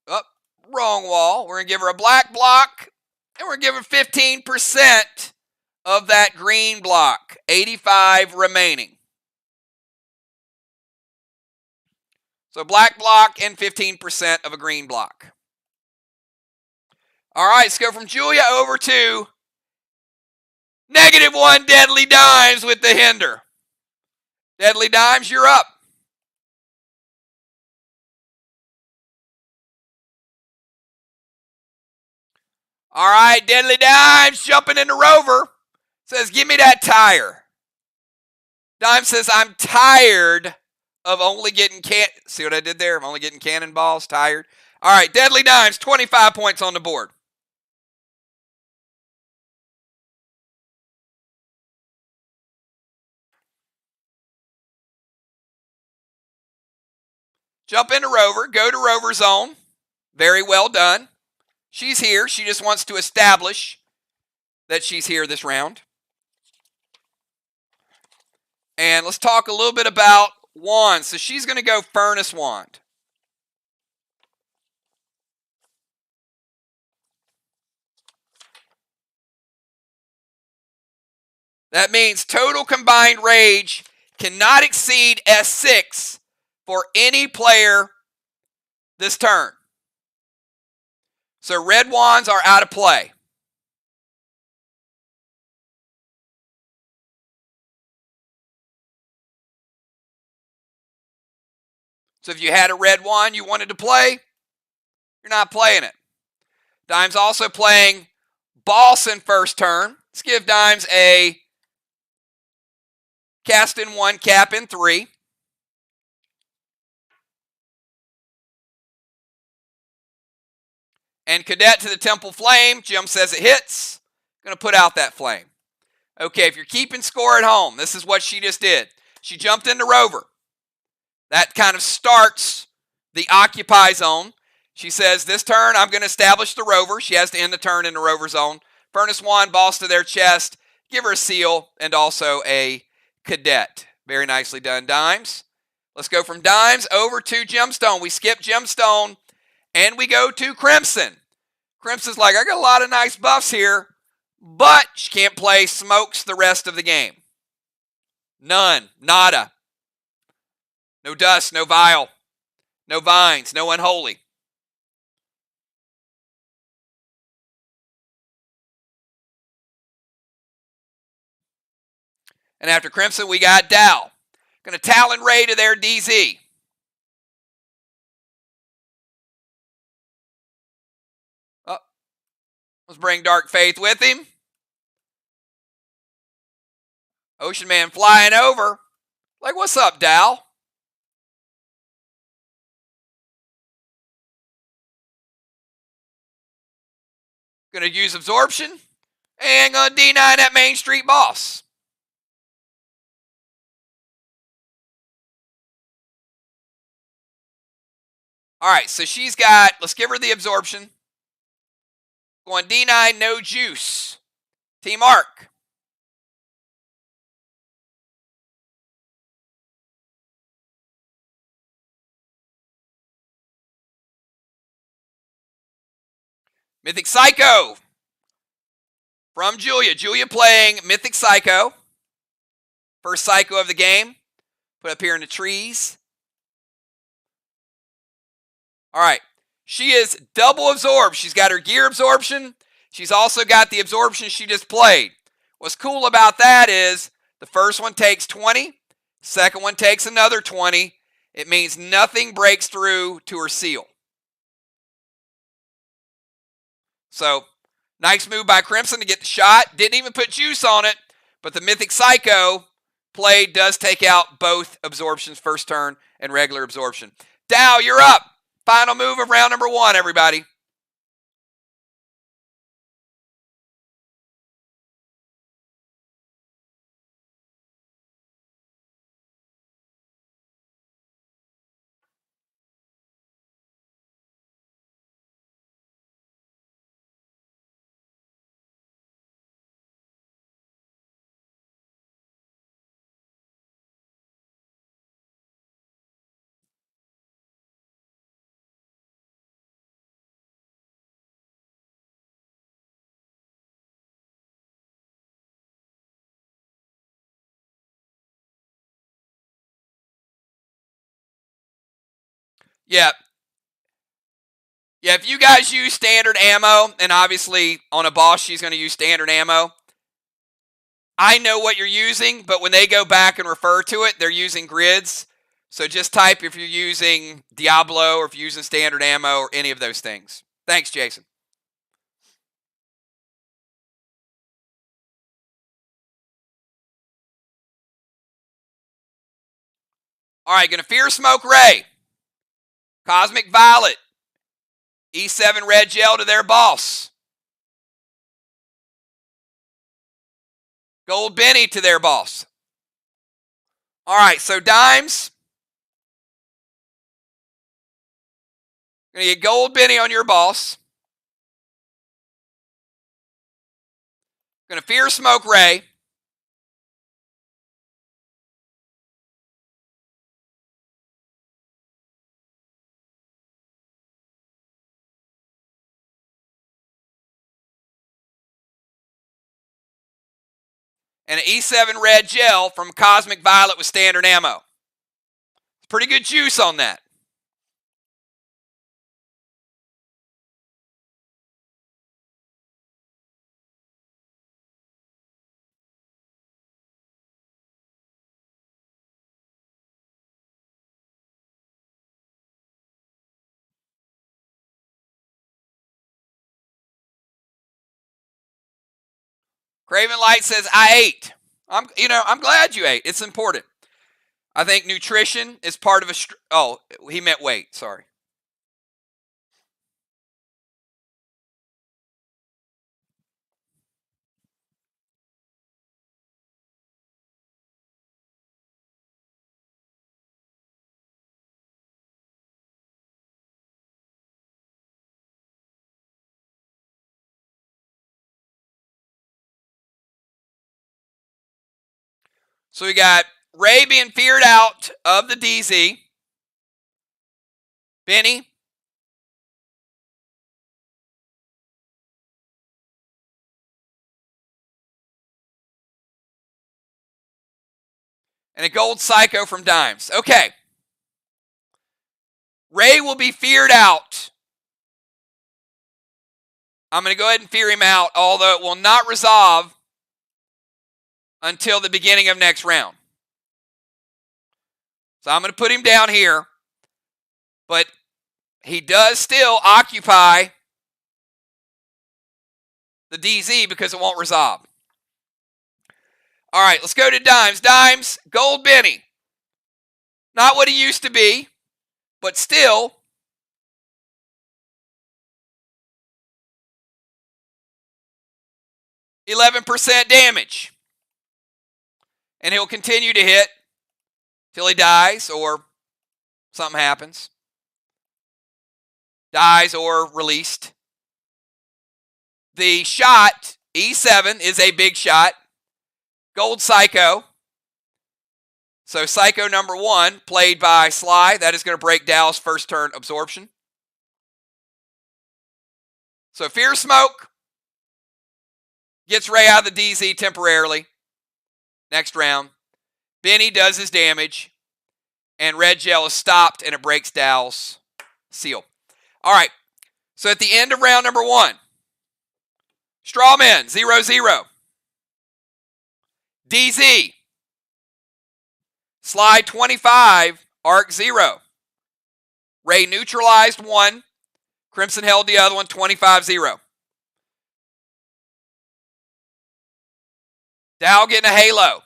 Oh, wrong wall. We're going to give her a black block and we're going to give her 15% of that green block. 85 remaining. So black block and 15% of a green block. All right, let's go from Julia over to -1 Deadly Dimes with the hinder. Deadly Dimes, you're up. All right, Deadly Dimes jumping into Rover. Says, give me that tire. Dime says, I'm tired of only getting see what I did there? I'm only getting cannonballs, tired. All right, Deadly Dimes, 25 points on the board. Jump into Rover, go to Rover zone. Very well done. She's here. She just wants to establish that she's here this round. And let's talk a little bit about wands. So she's going to go Furnace Wand. That means total combined rage cannot exceed S6 for any player this turn. So red wands are out of play. So if you had a red wand you wanted to play, you're not playing it. Dime's also playing Boss in first turn. Let's give Dimes a cast in 1, cap in 3. And Cadet to the Temple Flame. Jim says it hits. Going to put out that flame. Okay, if you're keeping score at home, this is what she just did. She jumped into Rover. That kind of starts the Occupy zone. She says, this turn, I'm going to establish the Rover. She has to end the turn in the Rover zone. Furnace Wand, Boss to their chest. Give her a seal and also a Cadet. Very nicely done, Dimes. Let's go from Dimes over to Gemstone. We skip Gemstone and we go to Crimson. Crimson's like, I got a lot of nice buffs here, but she can't play smokes the rest of the game. None. Nada. No dust, no vial, no vines, no unholy. And after Crimson, we got Dow. Going to Talon Ray to their DZ. Oh, let's bring Dark Faith with him. Ocean Man flying over. Like, what's up, Dal? Going to use Absorption. And going to D9 that Main Street boss. All right, so she's got, let's give her the Absorption. Going D9, no juice. Team Arc. Mythic Psycho. From Julia. Julia playing Mythic Psycho. First Psycho of the game. Put up here in the trees. All right. She is double absorbed. She's got her gear absorption. She's also got the absorption she just played. What's cool about that is the first one takes 20. Second one takes another 20. It means nothing breaks through to her seal. So, nice move by Crimson to get the shot. Didn't even put juice on it, but the Mythic Psycho play does take out both absorptions, first turn and regular absorption. Dow, you're up. Final move of round number 1, everybody. Yeah. Yeah, if you guys use standard ammo, and obviously on a boss she's going to use standard ammo, I know what you're using, but when they go back and refer to it, they're using grids. So just type if you're using Diablo or if you're using standard ammo or any of those things. Thanks, Jason. All right, going to Fear Smoke Ray. Cosmic Violet. E7 Red Gel to their boss. Gold Benny to their boss. All right, so Dimes. Going to get Gold Benny on your boss. Going to Fear Smoke Ray. And an E7 Red Gel from Cosmic Violet with standard ammo. Pretty good juice on that. Craven Light says, I ate. I'm glad you ate. It's important. I think nutrition is part of a... Oh, he meant weight. Sorry. So we got Ray being feared out of the DZ. Benny. And a Gold Psycho from Dimes. Okay. Ray will be feared out. I'm going to go ahead and fear him out, although it will not resolve until the beginning of next round. So I'm going to put him down here. But he does still occupy the DZ because it won't resolve. All right, let's go to dimes. Dimes, Gold Benny. Not what he used to be, but still 11% damage. And he'll continue to hit till he dies or something happens. Dies or released. The shot, E7, is a big shot. Gold Psycho. So Psycho number 1, played by SLY. That is going to break Dow's first turn absorption. So Fear Smoke gets Ray out of the DZ temporarily. Next round. Benny does his damage. And Red Gel is stopped and it breaks Dow's seal. All right. So at the end of round number 1, Strawman, 0-0. DZ, SLY 25, Arc 0. Ray neutralized 1. Crimson held the other one, 25-0. Dow getting a halo.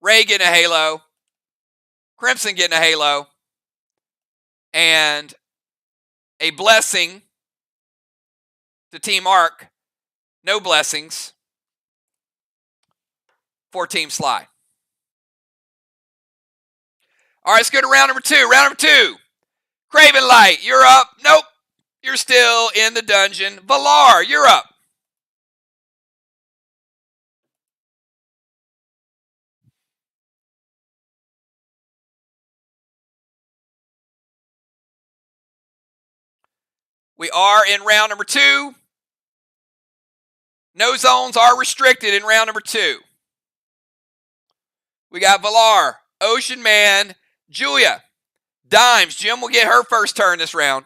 Ray getting a halo. Crimson getting a halo. And a blessing to Team Arc. No blessings for Team SLY. All right, let's go to round number 2. Round number 2. Craven Light, you're up. Nope, you're still in the dungeon. Valar, you're up. We are in round number 2. No zones are restricted in round number 2. We got Valar, Ocean Man, Julia, Dimes. Jim will get her first turn this round.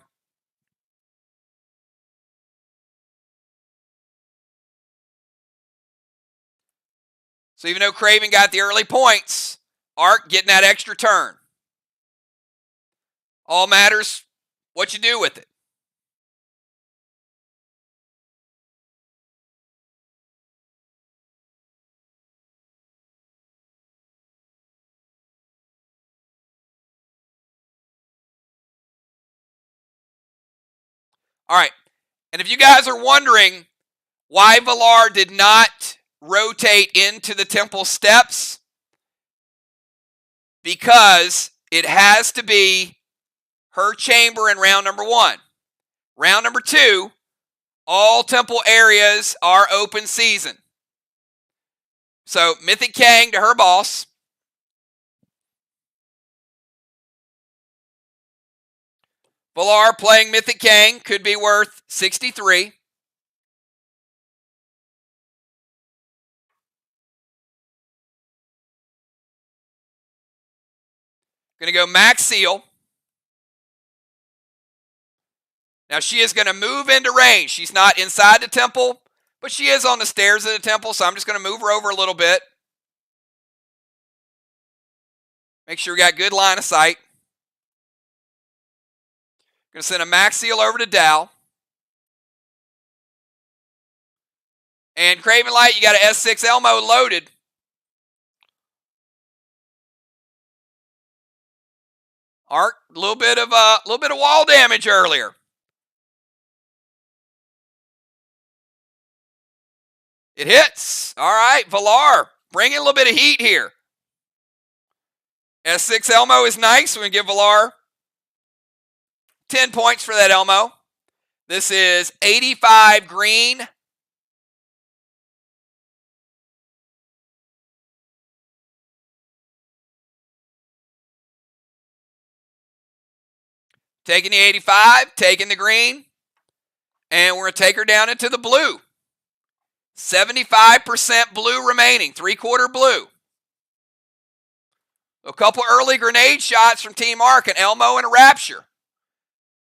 So even though Craven got the early points, Arc getting that extra turn. All matters what you do with it. All right. And if you guys are wondering why Valar did not rotate into the temple steps, because it has to be her chamber in round number 1. Round number 2, all temple areas are open season. So Mythic Kang to her boss. Valar playing Mythic Kang could be worth 63. Going to go Max Seal. Now she is going to move into range. She's not inside the temple, but she is on the stairs of the temple, so I'm just going to move her over a little bit. Make sure we got good line of sight. Going to send a Max Seal over to Dow. And Craven Light, you got an S6 Elmo loaded. Arc, a little bit of wall damage earlier. It hits. All right, Valar, bring in a little bit of heat here. S6 Elmo is nice. We're going to give Valar 10 points for that Elmo. This is 85 green. Taking the 85, taking the green, and we're going to take her down into the blue. 75% blue remaining, 3/4 blue. A couple early grenade shots from Team Arc, an Elmo and a Rapture.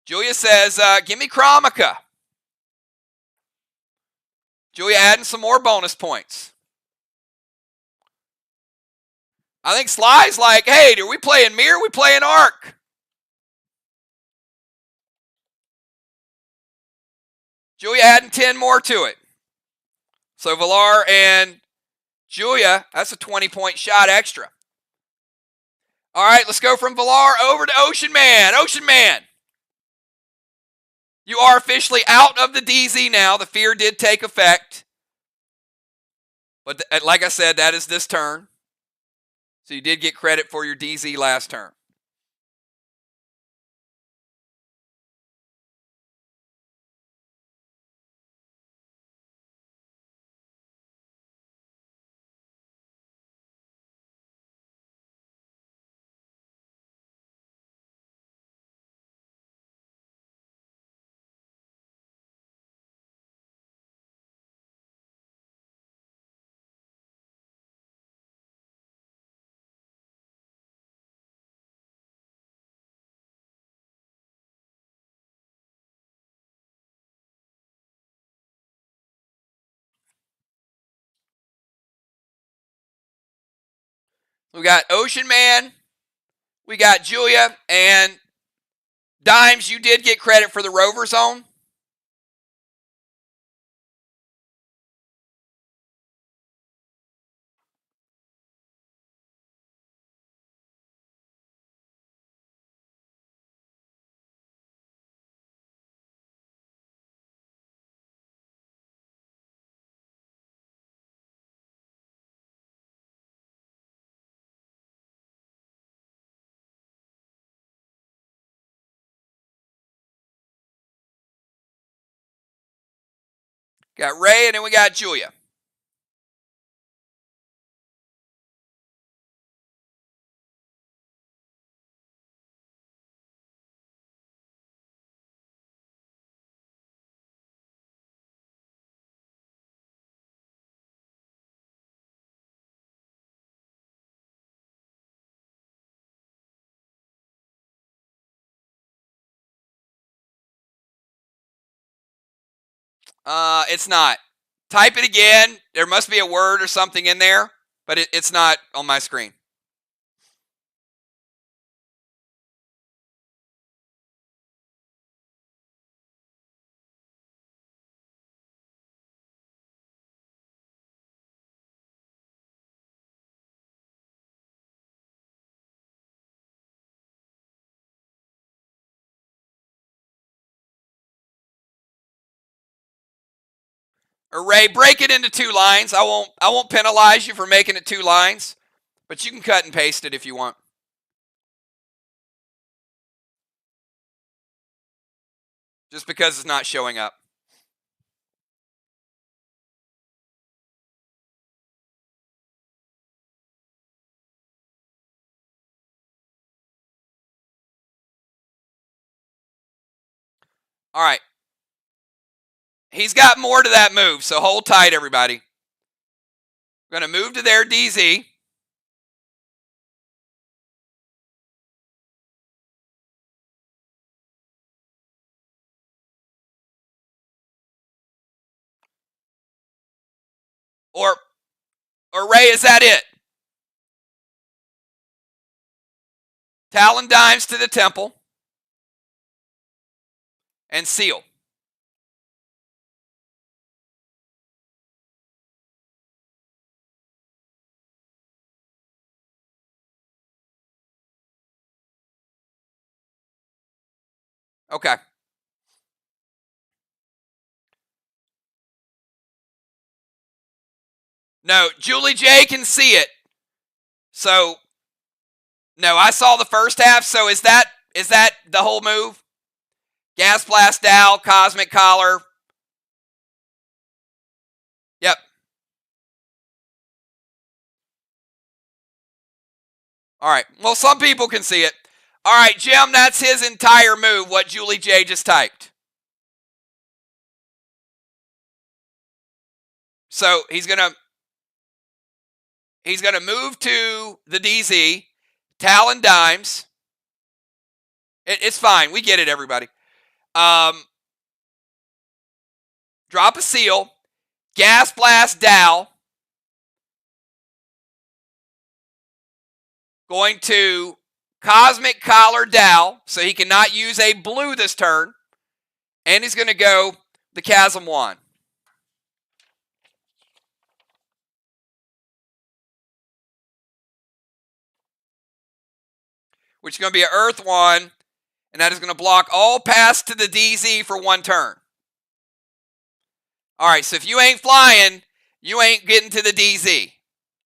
Julia says, give me Chromica. Julia adding some more bonus points. I think SLY's like, hey, are we playing Mirror? We playing Arc? Julia adding 10 more to it. So Villar and Julia, that's a 20-point shot extra. All right, let's go from Villar over to Ocean Man. Ocean Man, you are officially out of the DZ now. The fear did take effect. But like I said, that is this turn. So you did get credit for your DZ last turn. We got Ocean Man, we got Julia, and Dimes, you did get credit for the Rover Zone. Got Ray, and then we got Julia. It's not. Type it again. There must be a word or something in there, but it's not on my screen. Or Ray, break it into 2 lines. I won't penalize you for making it 2 lines, but you can cut and paste it if you want. Just because it's not showing up. All right. He's got more to that move, so hold tight, everybody. We're going to move to their DZ. Or Ray, is that it? Talon Dimes to the temple. And seal. Okay. No, Julie J can see it. So, no, I saw the first half. So is that the whole move? Gas Blast Dow, Cosmic Collar. Yep. All right. Well, some people can see it. All right, Jim, that's his entire move, what Julie J just typed. So he's gonna move to the DZ, Talon Dimes. It's fine. We get it, everybody. Drop a seal, Gas Blast Dow, Going to Cosmic Collar Dow, so he cannot use a blue this turn. And he's going to go the Chasm Wand. Which is going to be an Earth Wand, and that is going to block all paths to the DZ for 1 turn. All right, so if you ain't flying, you ain't getting to the DZ.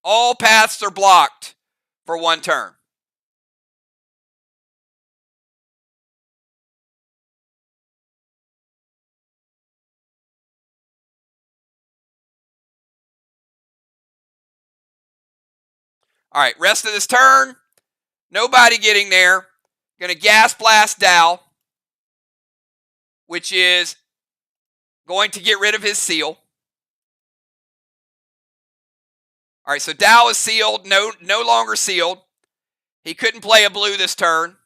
All paths are blocked for 1 turn. All right, rest of this turn, nobody getting there. Going to Gas Blast Dow, which is going to get rid of his seal. All right, so Dow is sealed, no longer sealed. He couldn't play a blue this turn.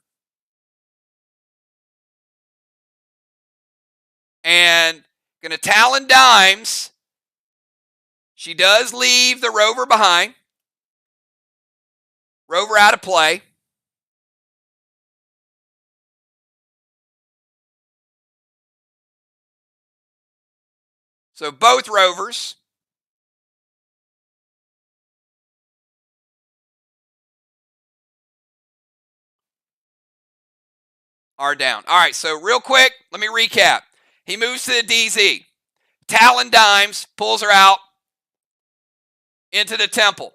And going to Talon Dimes. She does leave the Rover behind. Rover out of play. So both Rovers are down. All right, so real quick, let me recap. He moves to the DZ. Talon Dimes pulls her out into the Temple.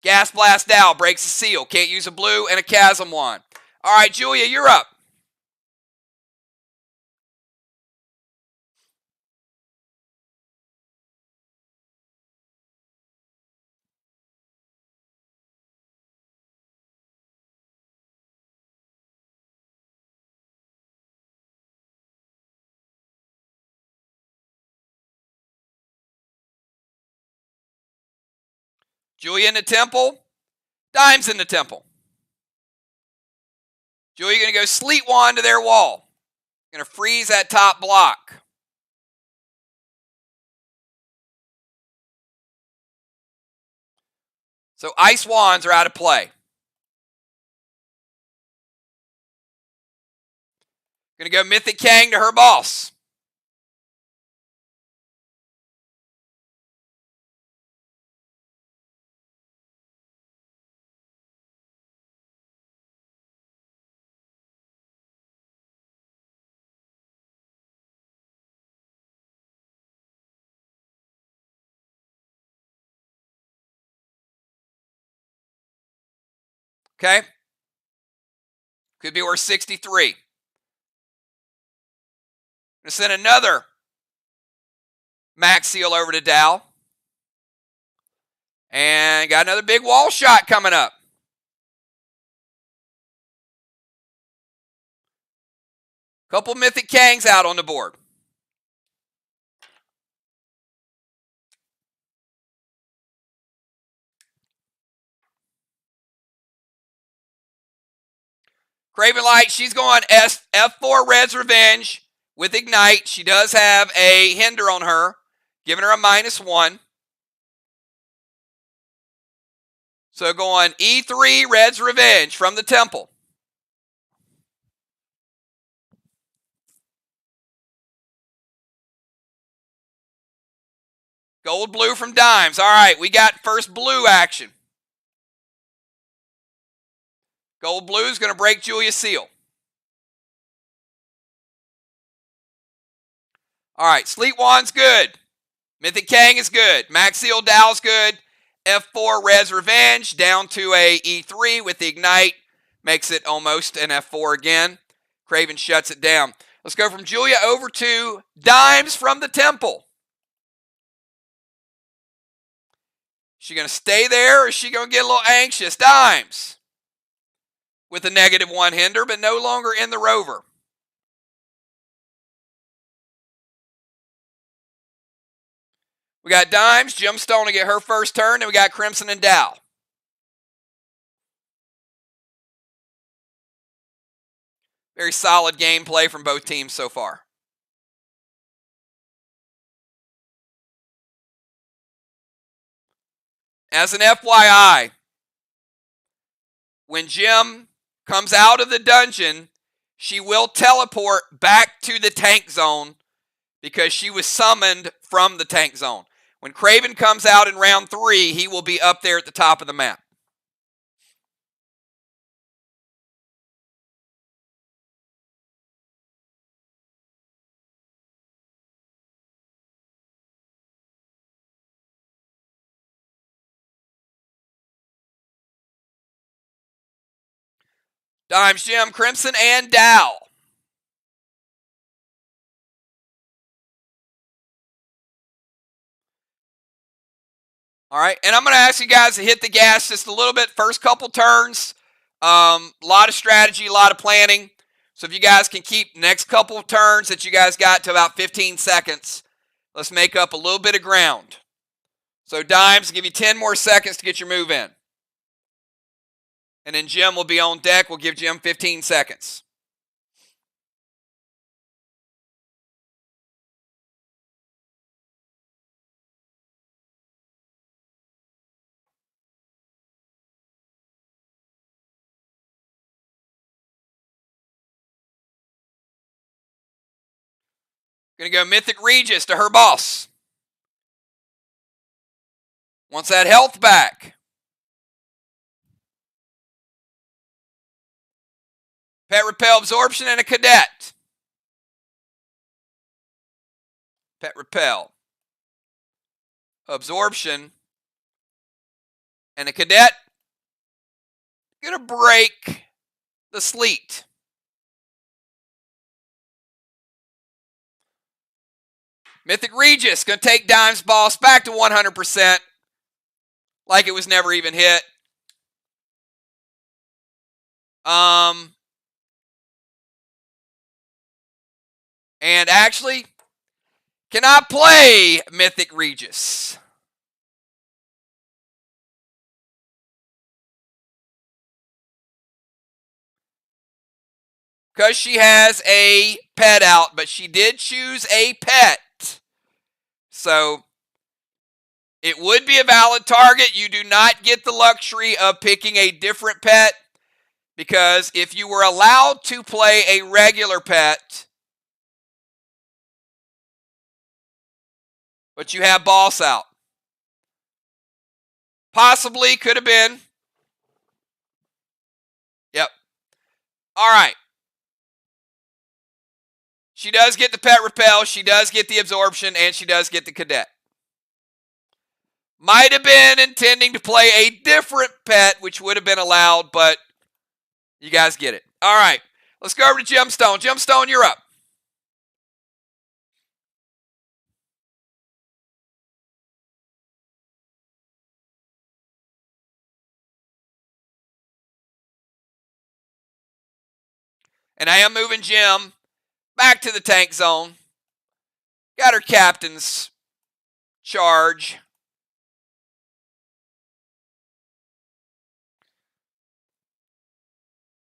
Gas Blast Dow breaks the seal. Can't use a blue and a Chasm Wand. All right, Julia, you're up. Julia in the Temple. Dimes in the Temple. Julia going to go Sleet Wand to their wall. Going to freeze that top block. So Ice Wands are out of play. Going to go Mythic Kang to her boss. Okay? Could be worth 63. Going to send another Max Seal over to Dow. And got another big wall shot coming up. Couple Mythic Kangs out on the board. Craven Light, she's going F4 Red's Revenge with Ignite. She does have a hinder on her, giving her a -1. So going E3 Red's Revenge from the Temple. Gold blue from Dimes. All right, we got first blue action. Gold blue is going to break Julia's seal. All right, Sleet Wand's good. Mythic Kang is good. Max Seal Dow's good. F4 Red's Revenge down to a E3 with the Ignite. Makes it almost an F4 again. Craven shuts it down. Let's go from Julia over to Dimes from the Temple. Is she going to stay there or is she going to get a little anxious? Dimes with a -1 hinder, but no longer in the Rover. We got Dimes, Gemstone to get her first turn, and we got Crimson and Dow. Very solid gameplay from both teams so far. As an FYI, when Jim comes out of the dungeon, she will teleport back to the tank zone because she was summoned from the tank zone. When Craven comes out in round 3, he will be up there at the top of the map. Dimes, Jim, Crimson, and Dow. All right, and I'm going to ask you guys to hit the gas just a little bit. First couple turns, a lot of strategy, a lot of planning. So if you guys can keep next couple of turns that you guys got to about 15 seconds, let's make up a little bit of ground. So Dimes, give you 10 more seconds to get your move in. And then Jim will be on deck. We'll give Jim 15 seconds. Going to go Mythic Regis to her boss. Wants that health back. Pet Repel, Absorption, and a Cadet. Pet Repel, Absorption, and a Cadet. Going to break the Sleet. Mythic Regis going to take Dime's boss back to 100%, like it was never even hit. And actually, cannot play Mythic Regis. Because she has a pet out, but she did choose a pet. So it would be a valid target. You do not get the luxury of picking a different pet, because if you were allowed to play a regular pet, but you have boss out, possibly could have been. Yep. All right. She does get the Pet Repel, she does get the Absorption, and she does get the Cadet. Might have been intending to play a different pet, which would have been allowed, but you guys get it. All right, let's go over to Gemstone. Gemstone, you're up. And I am moving Jim back to the tank zone. Got her captain's charge.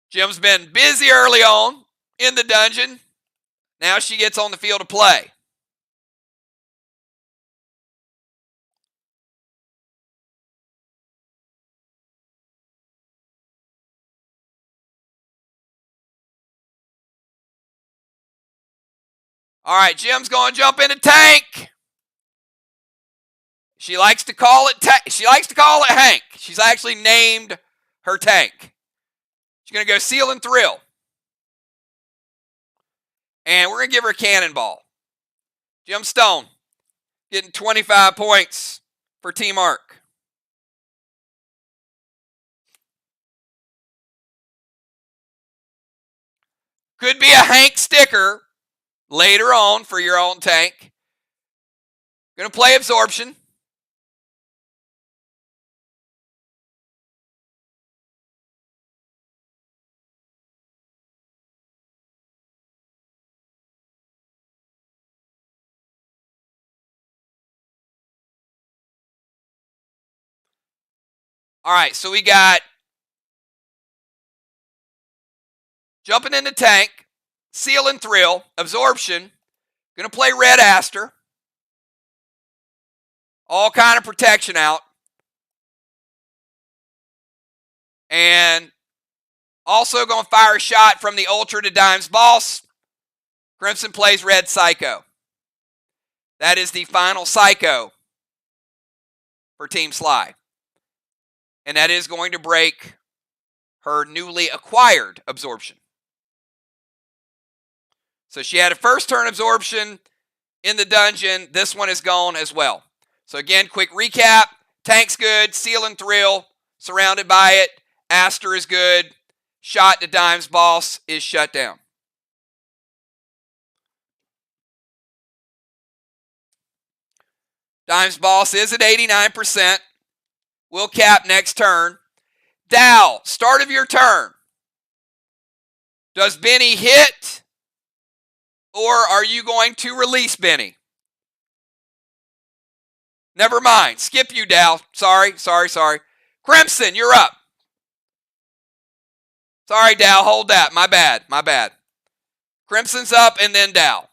Jim's been busy early on in the dungeon. Now she gets on the field of play. All right, Jim's going to jump in a tank. She likes to call it Hank. She's actually named her tank. She's going to go Seal and Thrill. And we're going to give her a Cannonball. Gemstone getting 25 points for Team Arc. Could be a Hank sticker later on for your own tank. Going to play Absorption. All right, so we got jumping in the tank, Seal and Thrill, Absorption. Going to play Red Aster. All kind of protection out. And Also going to fire a shot from the Ultra to Dimes Boss. Crimson plays Red Psycho. That is the final Psycho for Team SLY. And that is going to break her newly acquired absorption. So she had a first turn absorption in the dungeon. This one is gone as well. So again, quick recap. Tank's good. Seal and Thrill. Surrounded by it. Aster is good. Shot to Dimes Boss is shut down. Dimes Boss is at 89%. We'll cap next turn. Dow, start of your turn. Does Benny hit? Or are you going to release Benny? Never mind. Skip you, Dow. Sorry. Crimson, you're up. Sorry, Dow. Hold that. My bad. Crimson's up and then Dow.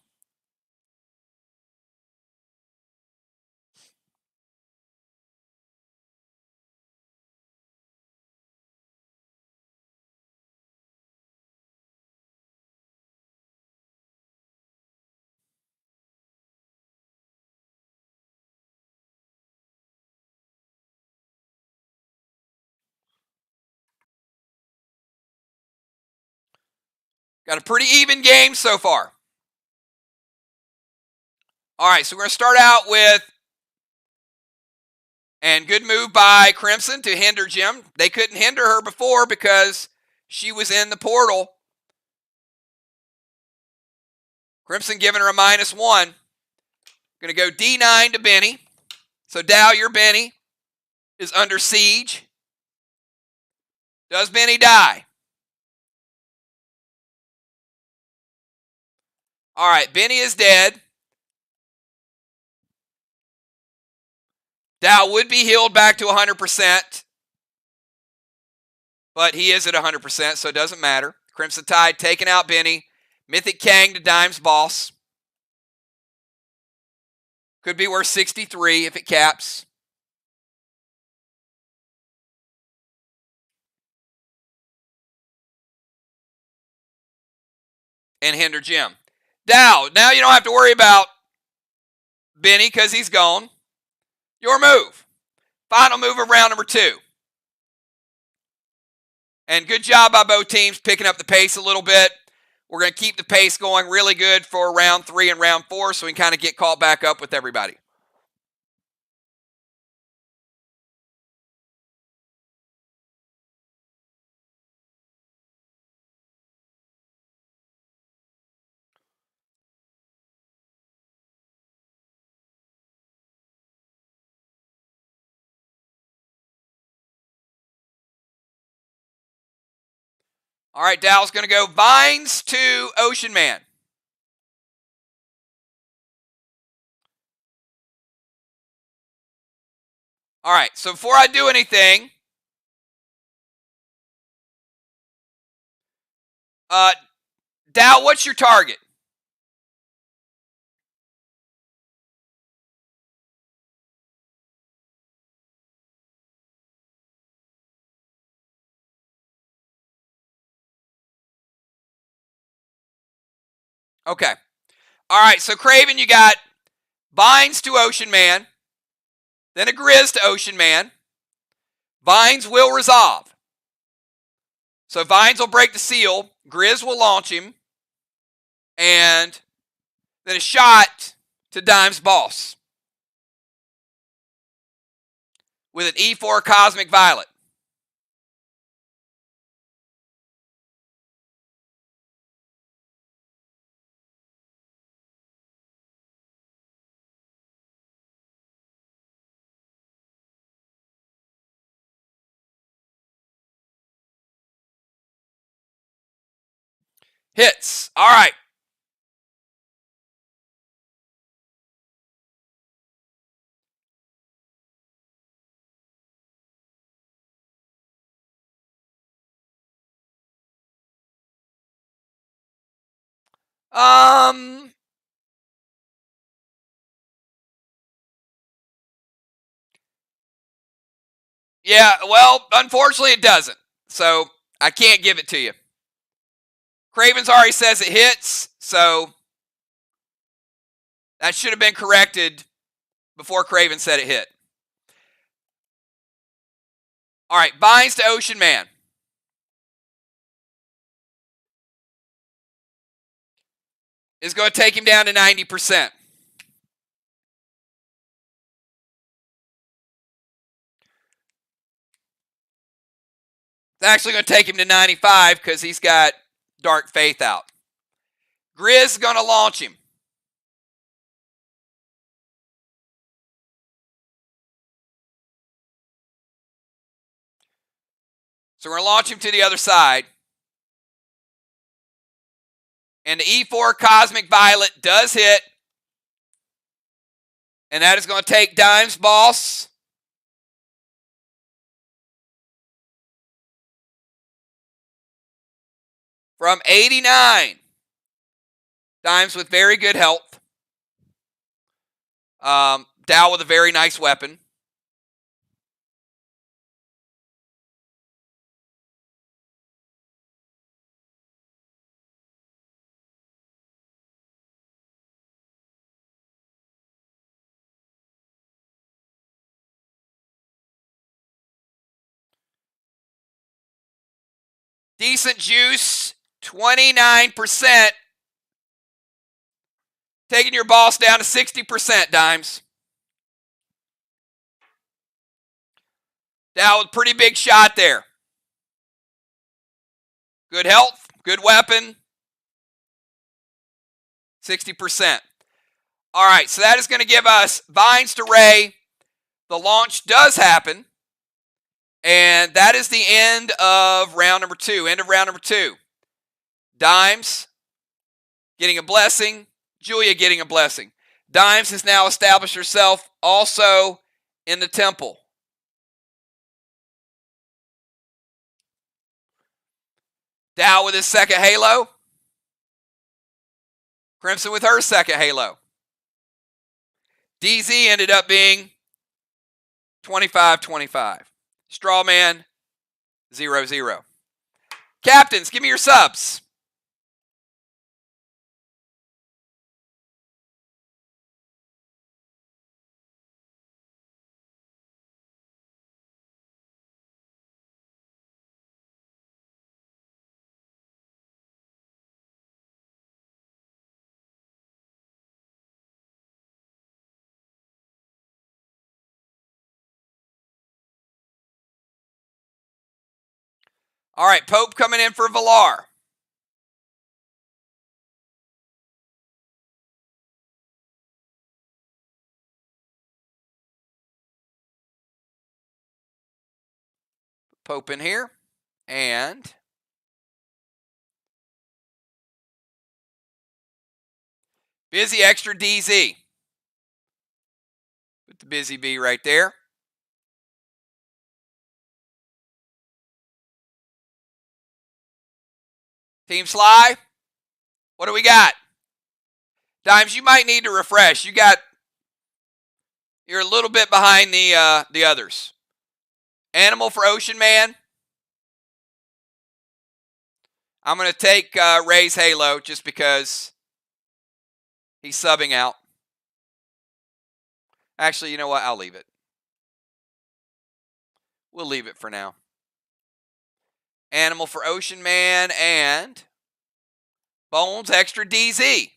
Got a pretty even game so far. All right, so we're going to start out with, and good move by Crimson to hinder Jim. They couldn't hinder her before because she was in the portal. Crimson giving her a -1. Going to go D9 to Benny. So Dow, your Benny is under siege. Does Benny die? All right, Benny is dead. Dow would be healed back to 100%. But he is at 100%, so it doesn't matter. Crimson Tide taking out Benny. Mythic Kang to Dimes Boss. Could be worth 63 if it caps. And hinder Jim. Dow, now you don't have to worry about Benny because he's gone. Your move. Final move of round number 2. And good job by both teams picking up the pace a little bit. We're going to keep the pace going really good for round 3 and round 4 so we can kind of get caught back up with everybody. All right, Dow's going to go Vines to Ocean Man. All right, so before I do anything, Dow, what's your target? Okay. All right, so Craven, you got Vines to Ocean Man, then a Grizz to Ocean Man. Vines will resolve. So Vines will break the seal, Grizz will launch him, and then a shot to Dimes Boss with an E4 Cosmic Violet. Hits. All right. Yeah, well, unfortunately it doesn't. So I can't give it to you. Craven's already says it hits, so that should have been corrected before Craven said it hit. All right, binds to Ocean Man. Is going to take him down to 90%. It's actually going to take him to 95 because he's got Dark Faith out. Grizz is going to launch him. So we're going to launch him to the other side. And the E4 Cosmic Violet does hit. And that is going to take Dimes Boss from 89. Dimes with very good health. Dow with a very nice weapon. Decent juice, 29%. Taking your boss down to 60%, Dimes. Dow with a pretty big shot there. Good health, good weapon. 60%. All right, so that is going to give us Vines to Ray. The launch does happen. And that is the end of round number 2. End of round number 2. Dimes getting a blessing. Julia getting a blessing. Dimes has now established herself also in the temple. Dow with his second halo. Crimson with her second halo. DZ ended up being 25-25. Strawman, 0-0. Captains, give me your subs. All right, Pope coming in for Valar. Pope in here. And Busy extra DZ. Put the Busy B right there. Team SLY, what do we got? Dimes, you might need to refresh. You're a little bit behind the others. Animal for Ocean Man. I'm going to take Ray's Halo just because he's subbing out. Actually, you know what? I'll leave it. We'll leave it for now. Animal for Ocean Man and Bones extra DZ. I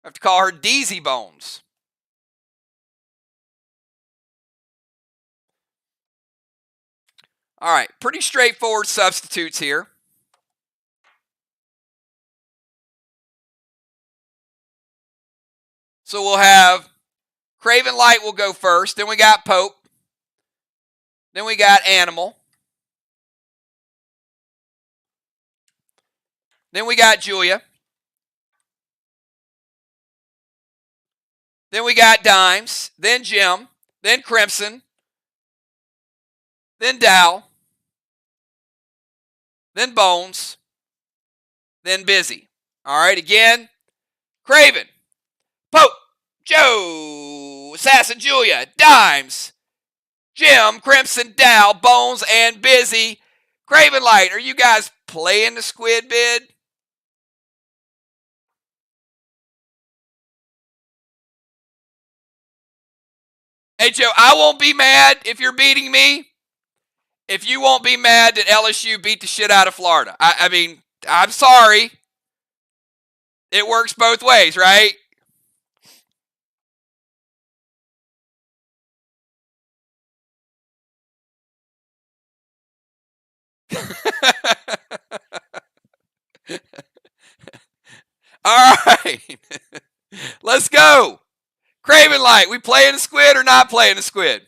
have to call her DZ Bones. All right, pretty straightforward substitutes here. So we'll have Craven Light will go first. Then we got Pope. Then we got Animal. Then we got Julia. Then we got Dimes. Then Jim. Then Crimson. Then Dow. Then Bones. Then Busy. All right, again. Craven. Pope. Joe. Assassin Julia. Dimes. Jim. Crimson. Dow. Bones. And Busy. Craven Light, are you guys playing the squid bid? Hey, Joe, I won't be mad if you're beating me. If you won't be mad that LSU beat the shit out of Florida. I mean, I'm sorry. It works both ways, right? All right. Let's go. Craven Light, we playing the squid or not playing the squid?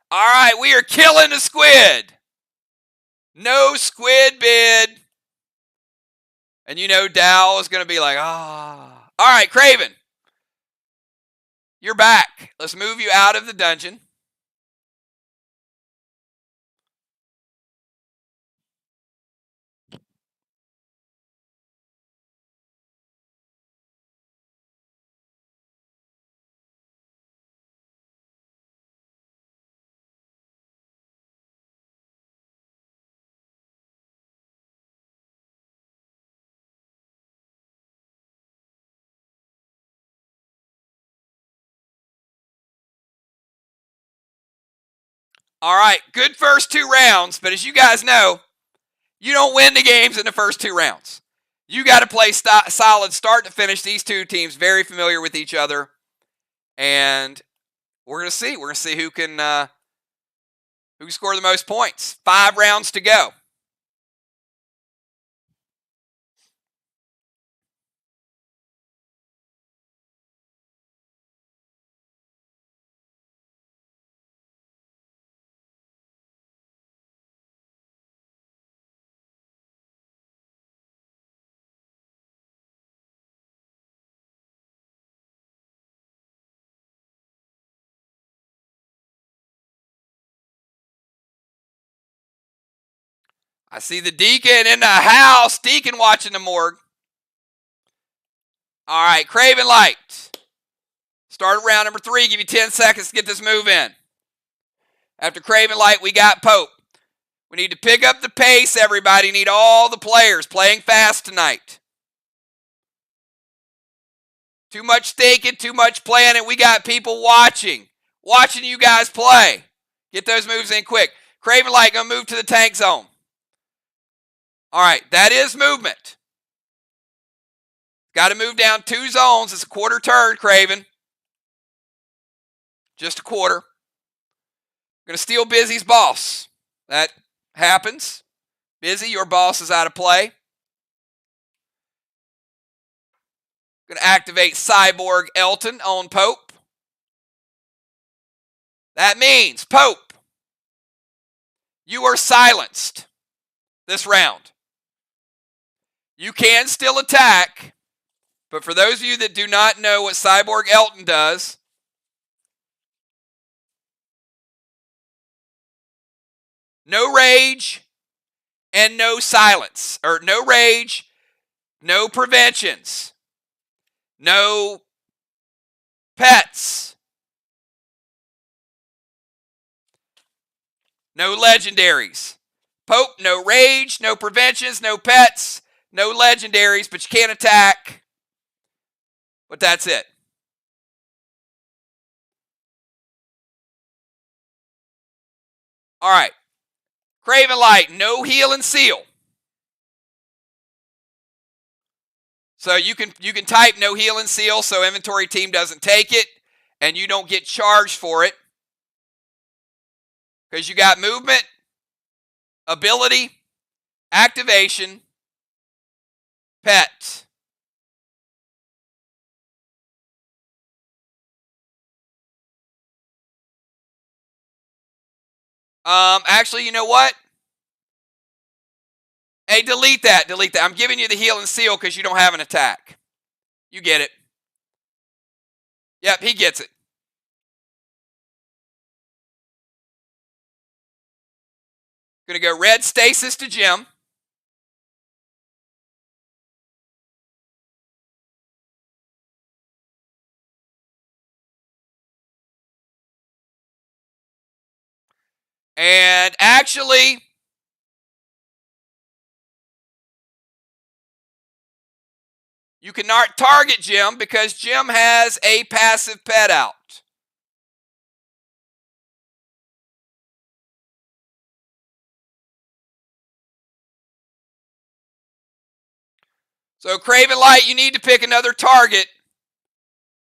All right, we are killing the squid. No squid bid. And you know Dow is going to be like, ah. All right, Craven. You're back. Let's move you out of the dungeon. All right, good first 2 rounds, but as you guys know, you don't win the games in the first 2 rounds. You got to play solid start to finish. These two teams very familiar with each other, and we're going to see. We're going to see who can score the most points. 5 rounds to go. I see the Deacon in the house. Deacon watching the Morgue. All right, Craven Light. Start round number 3. Give you 10 seconds to get this move in. After Craven Light, we got Pope. We need to pick up the pace, everybody. Need all the players playing fast tonight. Too much thinking, too much planning. We got people watching you guys play. Get those moves in quick. Craven Light going to move to the tank zone. All right, that is movement. Got to move down 2 zones. It's a quarter turn, Craven. Just a quarter. Going to steal Busy's boss. That happens. Busy, your boss is out of play. Going to activate Cyborg Elton on Pope. That means, Pope, you are silenced this round. You can still attack, but for those of you that do not know what Cyborg Elton does, no rage and no silence. Or no rage, no preventions, no pets, no legendaries. Pope, no rage, no preventions, no pets, no legendaries, but you can't attack. But that's it. All right. Craven Light, no heal and seal. So you can type no heal and seal so inventory team doesn't take it and you don't get charged for it. Because you got movement, ability, activation, pet. Actually, you know what? Hey, delete that. I'm giving you the heal and seal because you don't have an attack. You get it. Yep, he gets it. Going to go red stasis to Jim. And actually, you cannot target Jim because Jim has a passive pet out. So Craven Light, you need to pick another target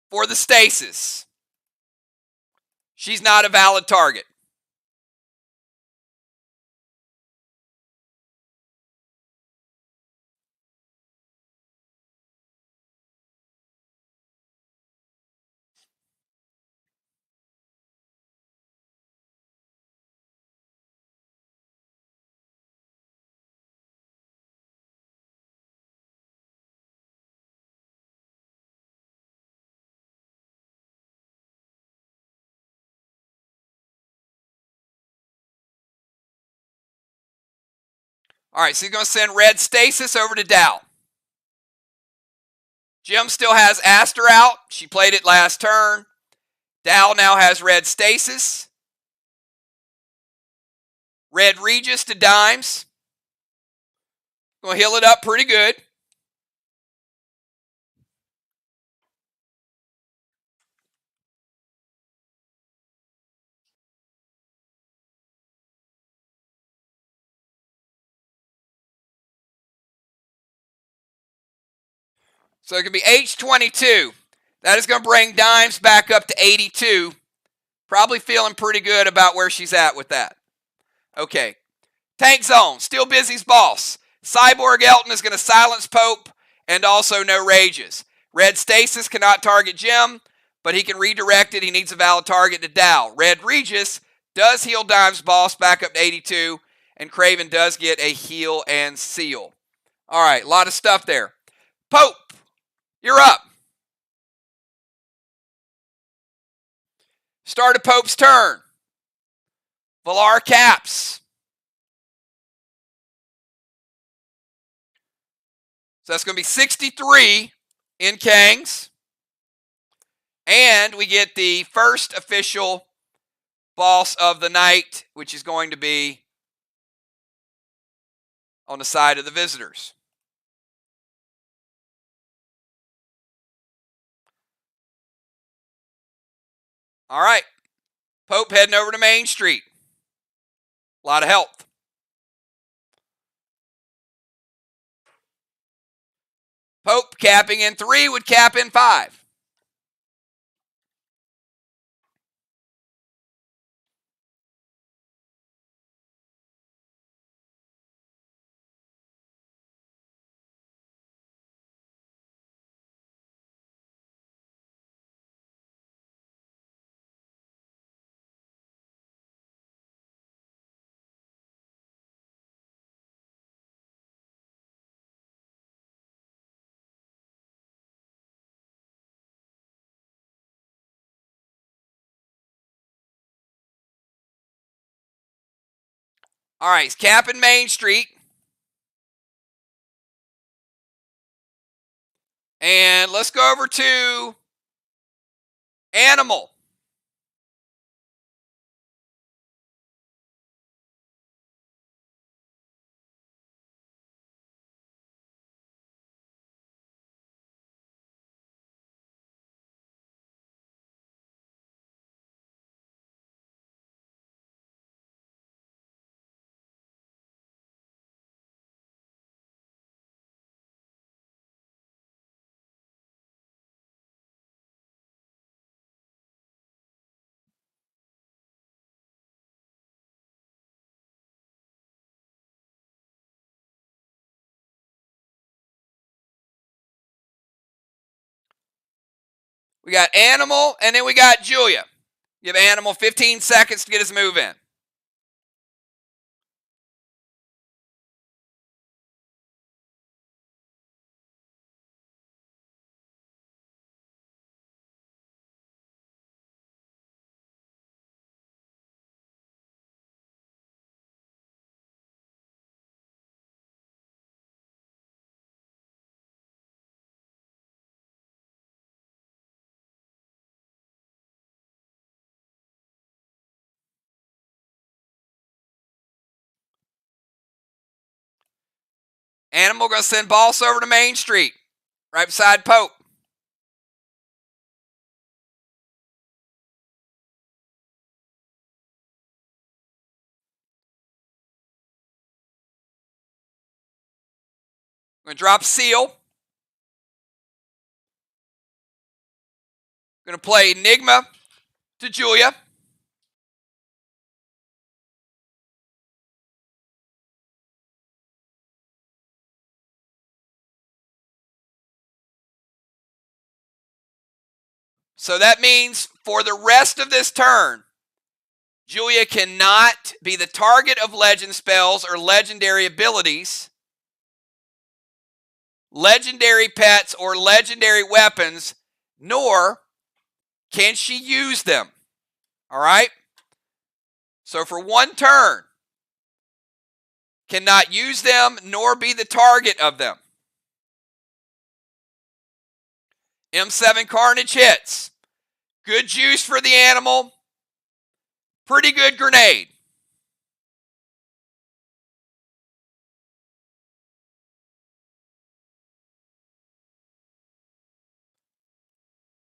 for the stasis. She's not a valid target. All right, so he's going to send red stasis over to Dow. Jim still has Aster out. She played it last turn. Dow now has red stasis. Red Regis to Dimes. Going to heal it up pretty good. So it can be H22. That is going to bring Dimes back up to 82. Probably feeling pretty good about where she's at with that. Okay. Tank Zone. Still Busy's boss. Cyborg Elton is going to silence Pope and also no rages. Red Stasis cannot target Jim, but he can redirect it. He needs a valid target to Dow. Red Regis does heal Dimes' boss back up to 82, and Craven does get a heal and seal. All right, a lot of stuff there. Pope, you're up. Start of Pope's turn. Valar Caps. So that's going to be 63 in Kangs. And we get the first official boss of the night, which is going to be on the side of the visitors. All right. Pope heading over to Main Street. A lot of health. Pope capping in 3 would cap in 5. All right, he's capping Main Street. And let's go over to Animal. We got Animal, and then we got Julia. Give Animal 15 seconds to get his move in. Animal going to send Boss over to Main Street, right beside Pope. I'm going to drop Seal. Going to play Enigma to Julia. So that means for the rest of this turn, Julia cannot be the target of legend spells or legendary abilities, legendary pets, or legendary weapons, nor can she use them. All right? So for one turn, cannot use them nor be the target of them. M7 Carnage hits. Good juice for the animal. Pretty good grenade.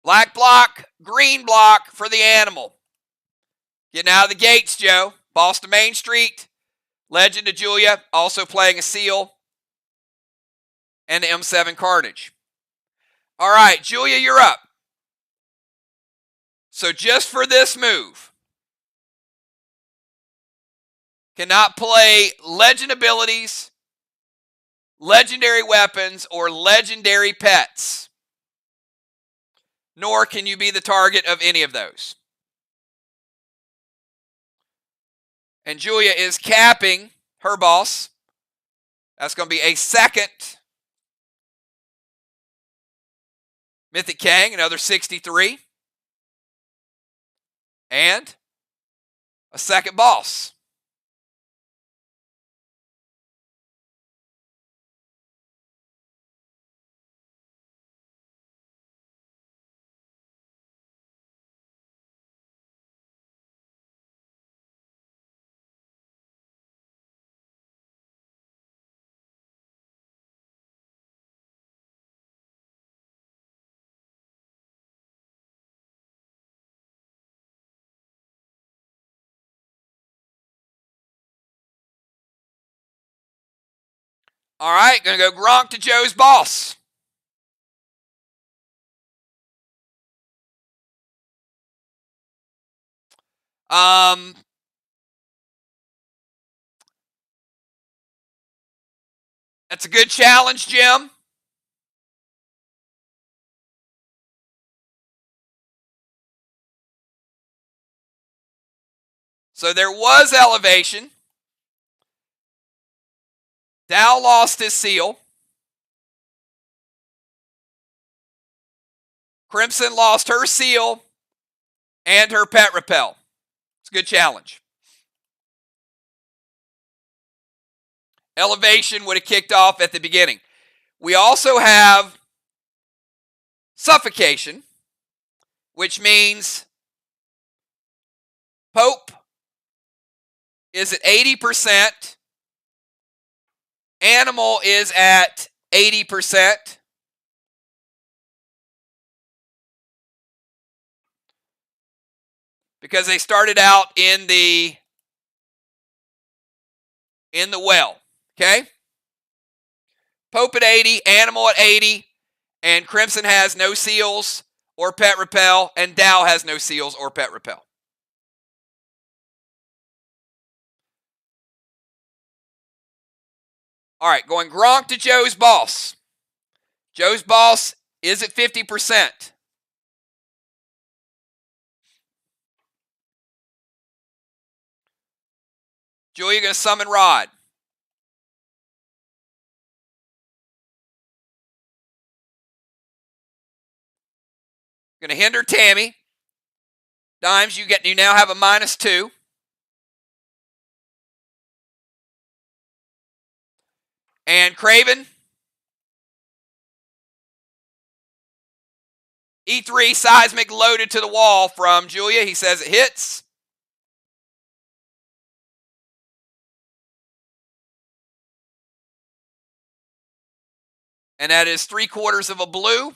Black block, green block for the animal. Getting out of the gates, Joe. Boss to Main Street. Legend to Julia, also playing a Seal. And the M7 Carnage. All right, Julia, you're up. So just for this move, cannot play legend abilities, legendary weapons, or legendary pets. Nor can you be the target of any of those. And Julia is capping her boss. That's going to be a second Mythic Kang, another 63. And a second boss. All right, going to go Gronk to Joe's boss. That's a good challenge, Jim. So there was elevation. Dow lost his seal. Crimson lost her seal and her pet repel. It's a good challenge. Elevation would have kicked off at the beginning. We also have suffocation, which means Pope is at 80%. Animal is at 80%. Because they started out in the well. Okay? Pope at 80, Animal at 80, and Crimson has no seals or pet repel, and Dow has no seals or pet repel. All right, going Gronk to Joe's boss. Joe's boss is at 50%. Julia going to summon Rod. Going to hinder Tammy. Dimes, you now have a -2. And Craven. E3 seismic loaded to the wall from Julia. He says it hits. And that is 3/4 of a blue.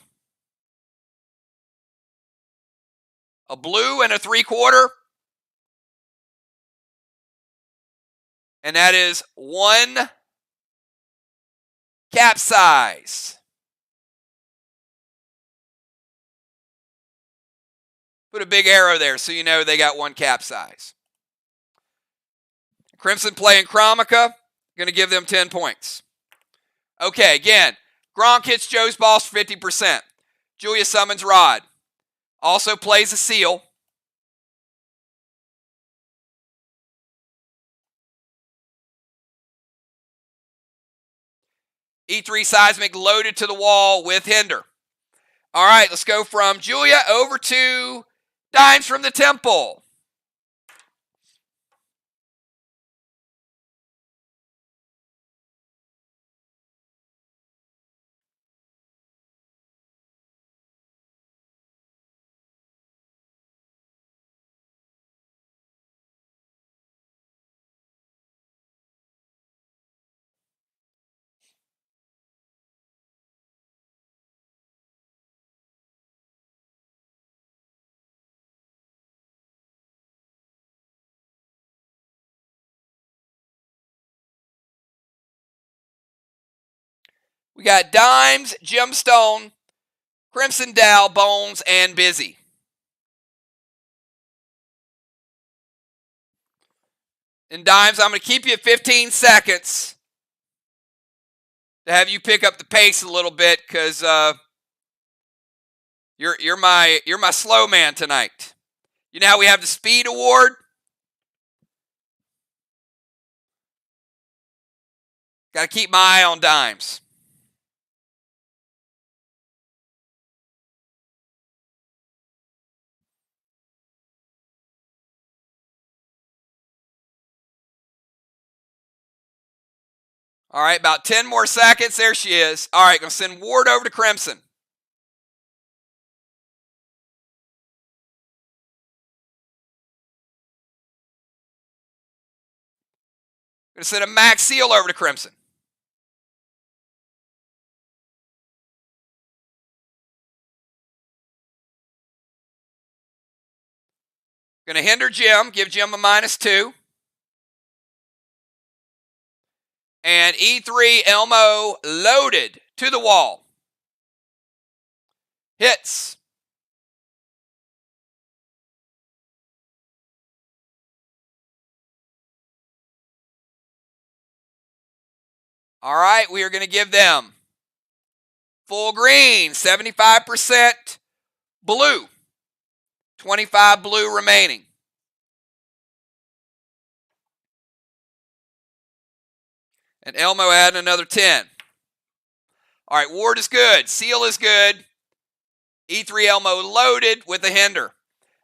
A blue and a 3/4. And that is 1 capsize. Put a big arrow there so you know they got 1 capsize. Crimson playing Chromica. Going to give them 10 points. Okay, again, Gronk hits Joe's boss for 50%. Julia summons Rod. Also plays a seal. E3 Seismic loaded to the wall with Hinder. All right, let's go from Julia over to Dimes from the Temple. We got Dimes, Gemstone, Crimson Dow, Bones, and Busy. And Dimes, I'm going to keep you at 15 seconds to have you pick up the pace a little bit because you're my slow man tonight. You know how we have the speed award? Got to keep my eye on Dimes. All right, about 10 more seconds. There she is. All right, going to send Ward over to Crimson. Going to send a Max Seal over to Crimson. Going to hinder Jim, give Jim a -2. And E3 Elmo loaded to the wall. Hits. All right, we are going to give them full green, 75% blue, 25 blue remaining. And Elmo adding another 10. All right, Ward is good. Seal is good. E3 Elmo loaded with a hinder.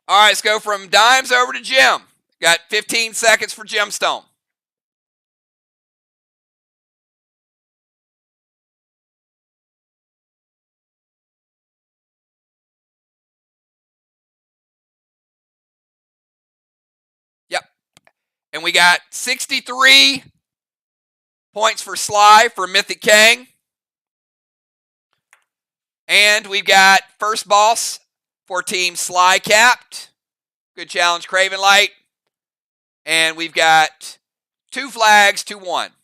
All right, let's go from Dimes over to Jim. Got 15 seconds for Gemstone. Yep. And we got 63 points for SLY for Mythic Kang. And we've got first boss for Team SLY capped. Good challenge, Craven Light. And we've got 2 flags to 1.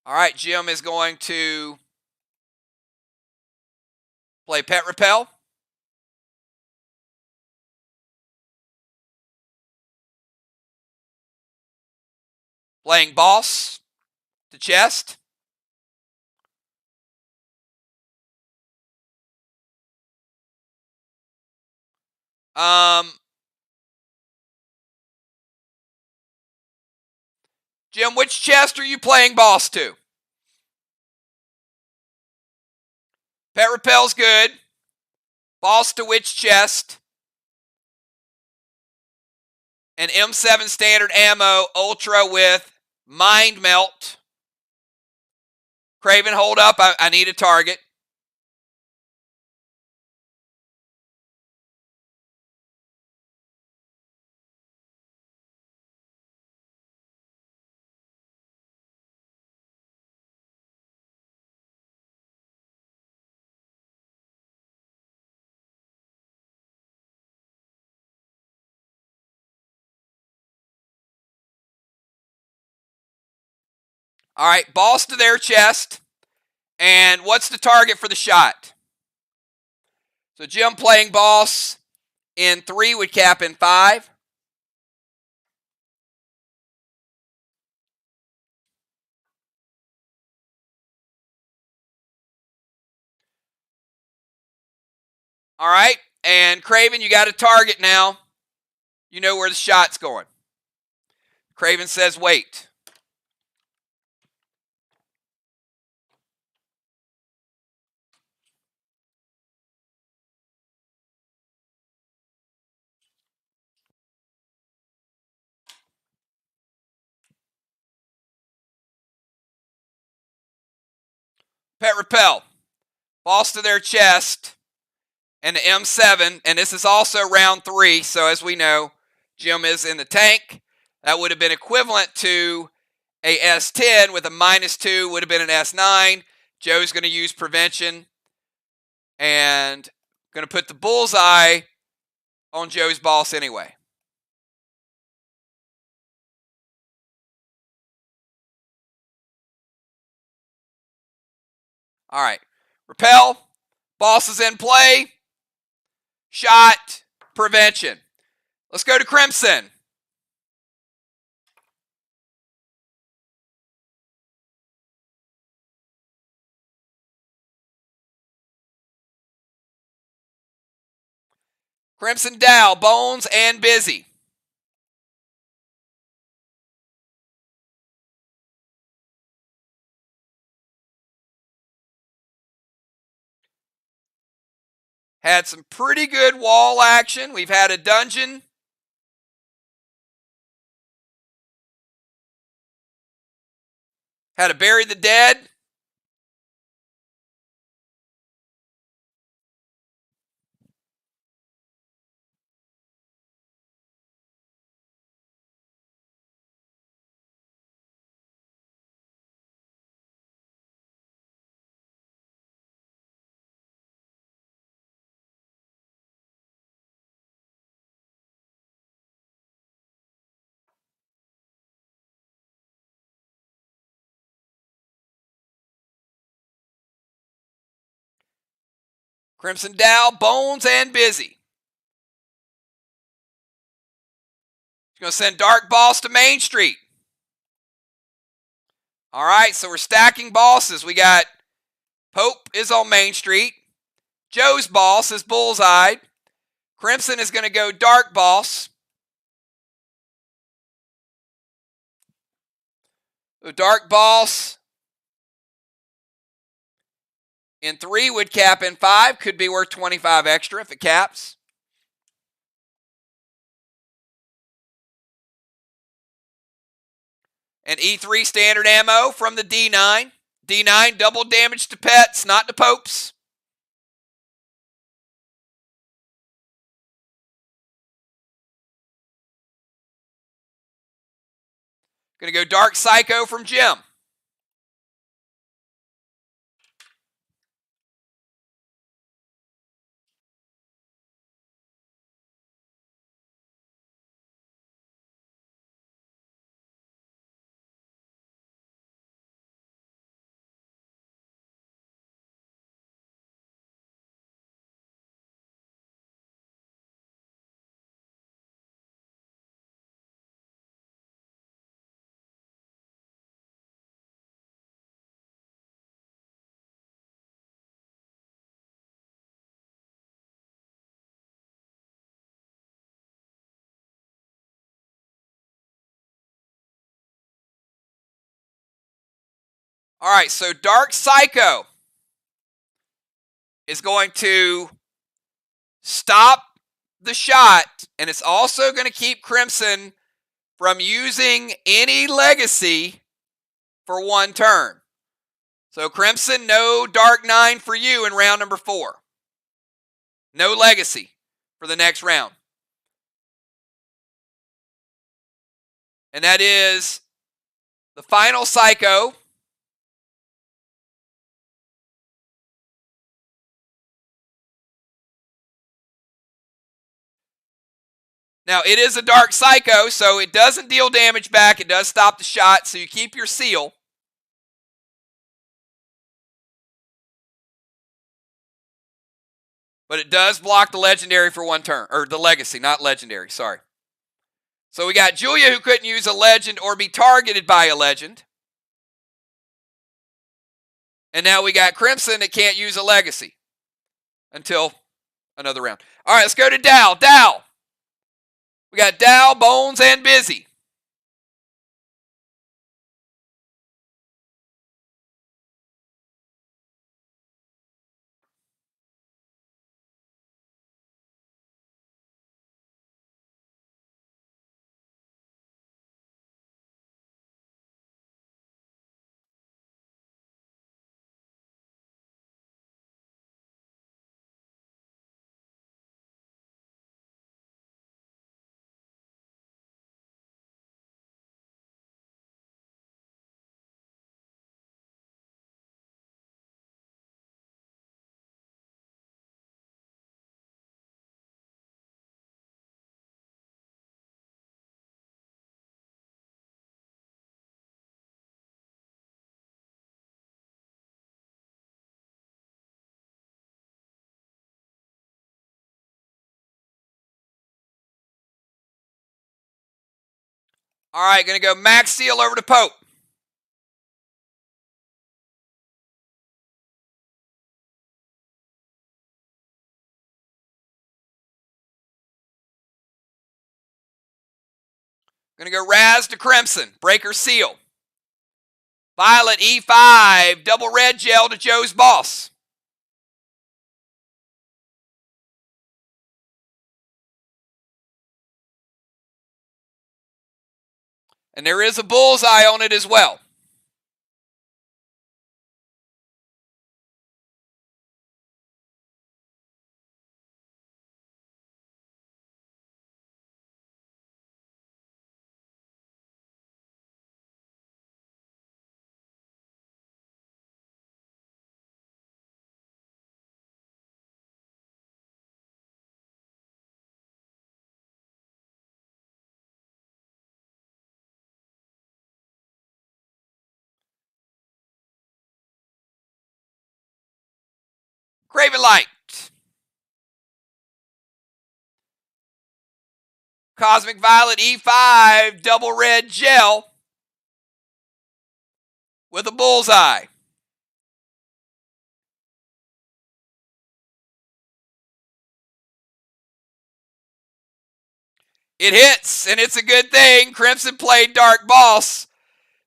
All right, Jim is going to play Pet Repel. Playing Boss to chest. Jim, which chest are you playing Boss to? Pet Repel's good. Boss to which chest? And M7 standard ammo, Ultra with Mind Melt. Craven, hold up. I need a target. All right, balls to their chest. And what's the target for the shot? So Jim playing boss in 3 would cap in 5. All right, and Craven, you got a target now. You know where the shot's going. Craven says wait. Pet repel. Balls to their chest. And the M7. And this is also round 3. So as we know, Jim is in the tank. That would have been equivalent to a S10 with a -2. Would have been an S9. Joe's going to use prevention. And going to put the bullseye on Joe's boss anyway. All right. Repel. Boss is in play. Shot. Prevention. Let's go to Crimson. Crimson Dow, Bones, and Busy. Had some pretty good wall action. We've had a dungeon. Had a Bury the Dead. Crimson Dow, Bones, and Busy. He's going to send Dark Boss to Main Street. All right, so we're stacking bosses. We got Pope is on Main Street. Joe's boss is bullseyed. Crimson is going to go Dark Boss. So Dark Boss in 3 would cap in 5. Could be worth 25 extra if it caps. And E3 standard ammo from the D9. D9 double damage to pets, not to popes. Going to go Dark Psycho from Jim. All right, so Dark Psycho is going to stop the shot, and it's also going to keep Crimson from using any legacy for 1 turn. So Crimson, no Dark 9 for you in round number 4. No legacy for the next round. And that is the final Psycho. Now, it is a Dark Psycho, so it doesn't deal damage back. It does stop the shot, so you keep your seal. But it does block the legendary for 1 turn. Or the legacy, not legendary. Sorry. So we got Julia, who couldn't use a legend or be targeted by a legend. And now we got Crimson that can't use a legacy until another round. All right, let's go to Dow. Dow. We got Dow, Bones, and Busy. All right, going to go Max Seal over to Pope. Going to go Raz to Crimson. Breaker Seal. Violet E5. Double red gel to Joe's Boss. And there is a bullseye on it as well. Craven Light. Cosmic Violet E5. Double red gel with a bullseye. It hits, and it's a good thing Crimson played Dark Boss,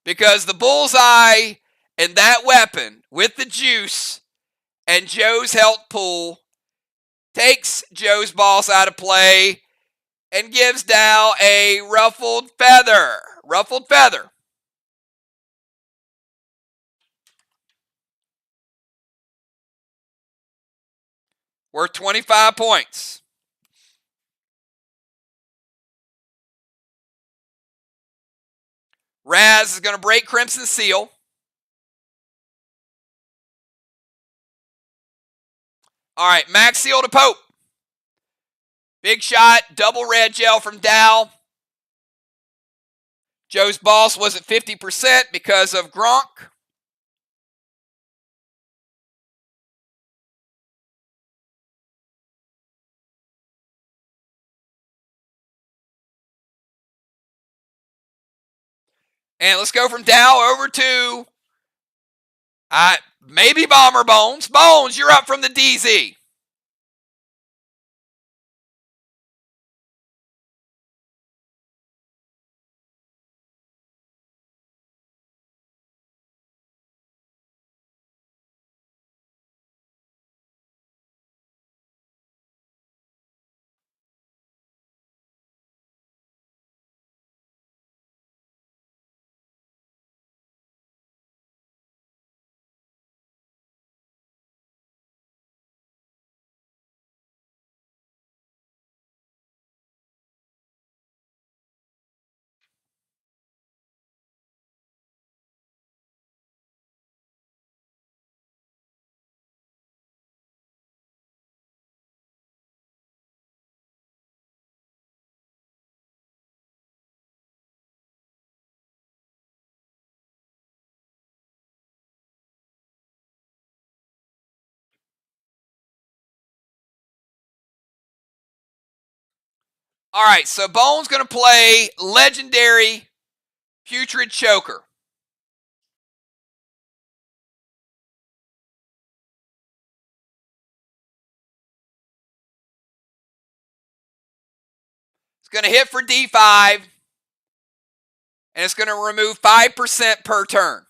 because the bullseye and that weapon with the juice and Joe's health pool takes Joe's Boss out of play and gives Dow a ruffled feather. Ruffled feather. Worth 25 points. Raz is going to break Crimson Seal. All right, Max Seal to Pope. Big shot, double red gel from Dow. Joe's Boss was at 50% because of Gronk. And let's go from Dow over to maybe Bomber Bones. Bones, you're up from the DZ. All right, so Bone's going to play Legendary Putrid Choker. It's going to hit for D5, and it's going to remove 5% per turn.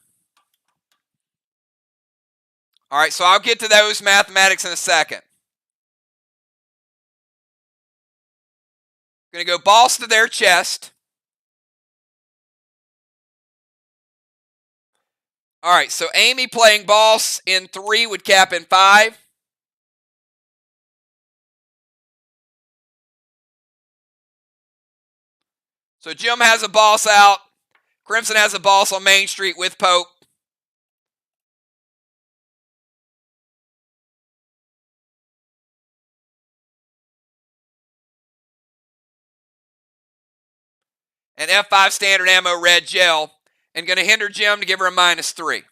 All right, so I'll get to those mathematics in a second. Going to go balls to their chest. All right, so Amy playing boss in 3 would cap in 5. So Jim has a boss out. Crimson has a boss on Main Street with Pope. And F5 standard ammo red gel. And going to hinder Jim to give her a -3.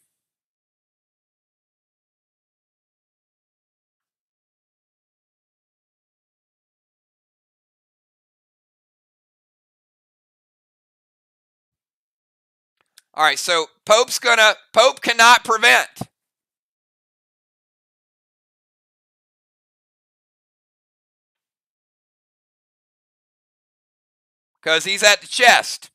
All right, so Pope cannot prevent. Because he's at the chest.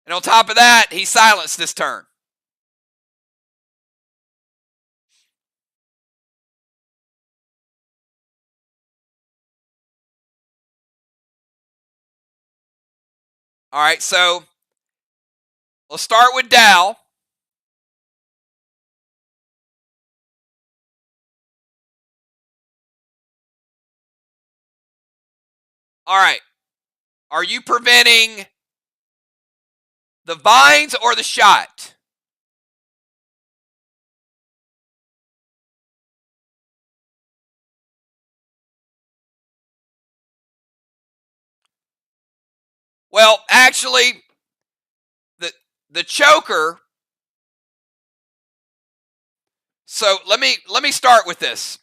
And on top of that, he silenced this turn. All right, so let's start with Dow. All right, are you preventing the vines or the shot? Well, actually, the choker. So let me start with this.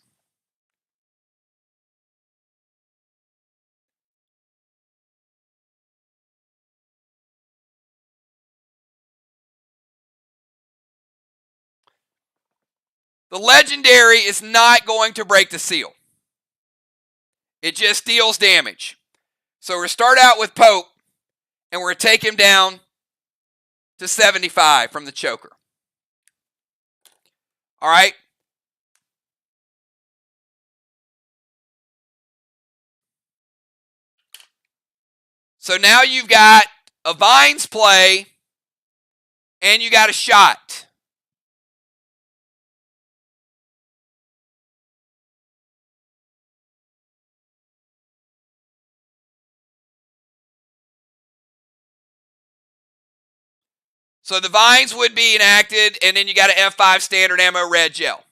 The legendary is not going to break the seal. It just deals damage. So we're going to start out with Pope, and we're going to take him down to 75 from the choker. All right. So now you've got a vines play, and you got a shot. So the vines would be enacted, and then you got an F5 standard ammo red gel.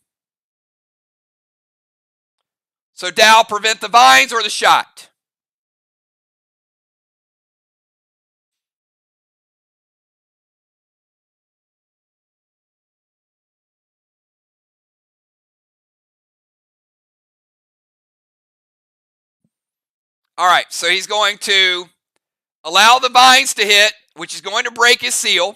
So Dow, prevent the vines or the shot? All right, so he's going to allow the vines to hit, which is going to break his seal.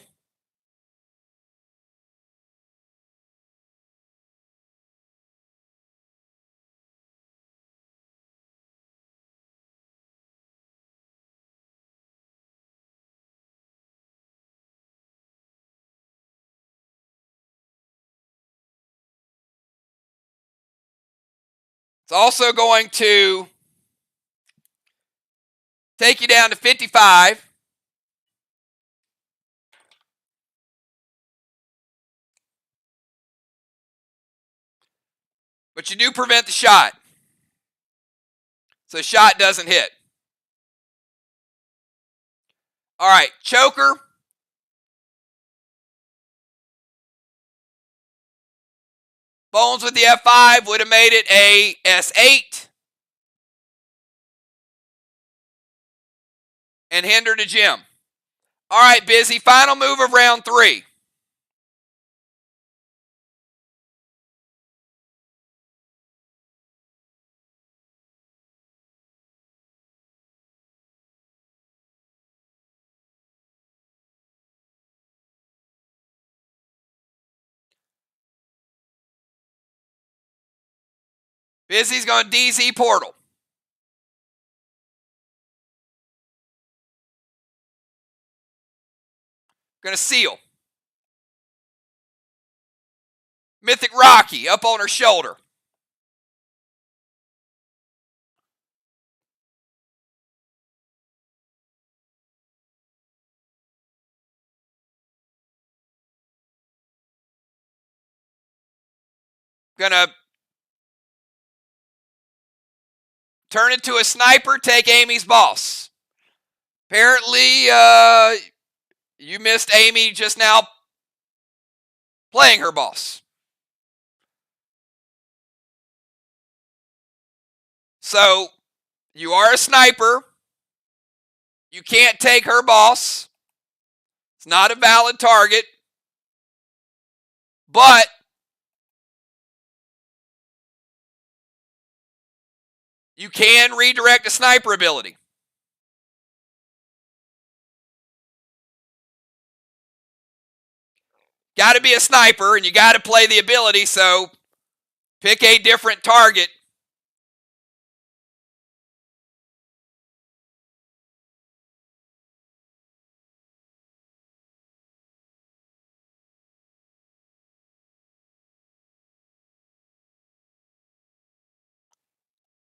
It's also going to take you down to 55. But you do prevent the shot. So the shot doesn't hit. All right, choker. Bones with the F5 would have made it a S8. And hinder to Jim. All right, Busy. Final move of round 3. Busy's going to DZ Portal. Going to seal. Mythic Rocky up on her shoulder. Going to turn into a sniper, take Amy's boss. Apparently, you missed Amy just now playing her boss. So, you are a sniper. You can't take her boss. It's not a valid target. But you can redirect a sniper ability. Got to be a sniper, and you got to play the ability, so pick a different target.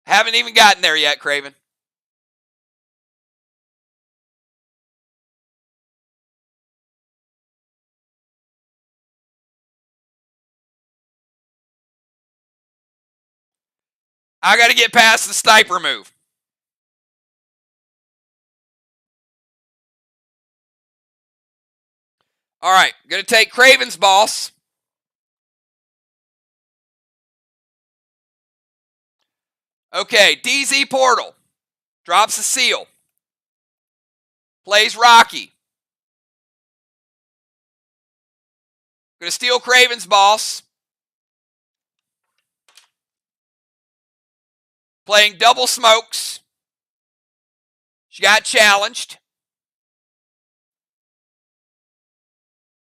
Haven't even gotten there yet, Craven. I got to get past the sniper move. All right, going to take Craven's boss. Okay, DZ Portal. Drops a seal. Plays Rocky. Going to steal Craven's boss. Playing double smokes. She got challenged.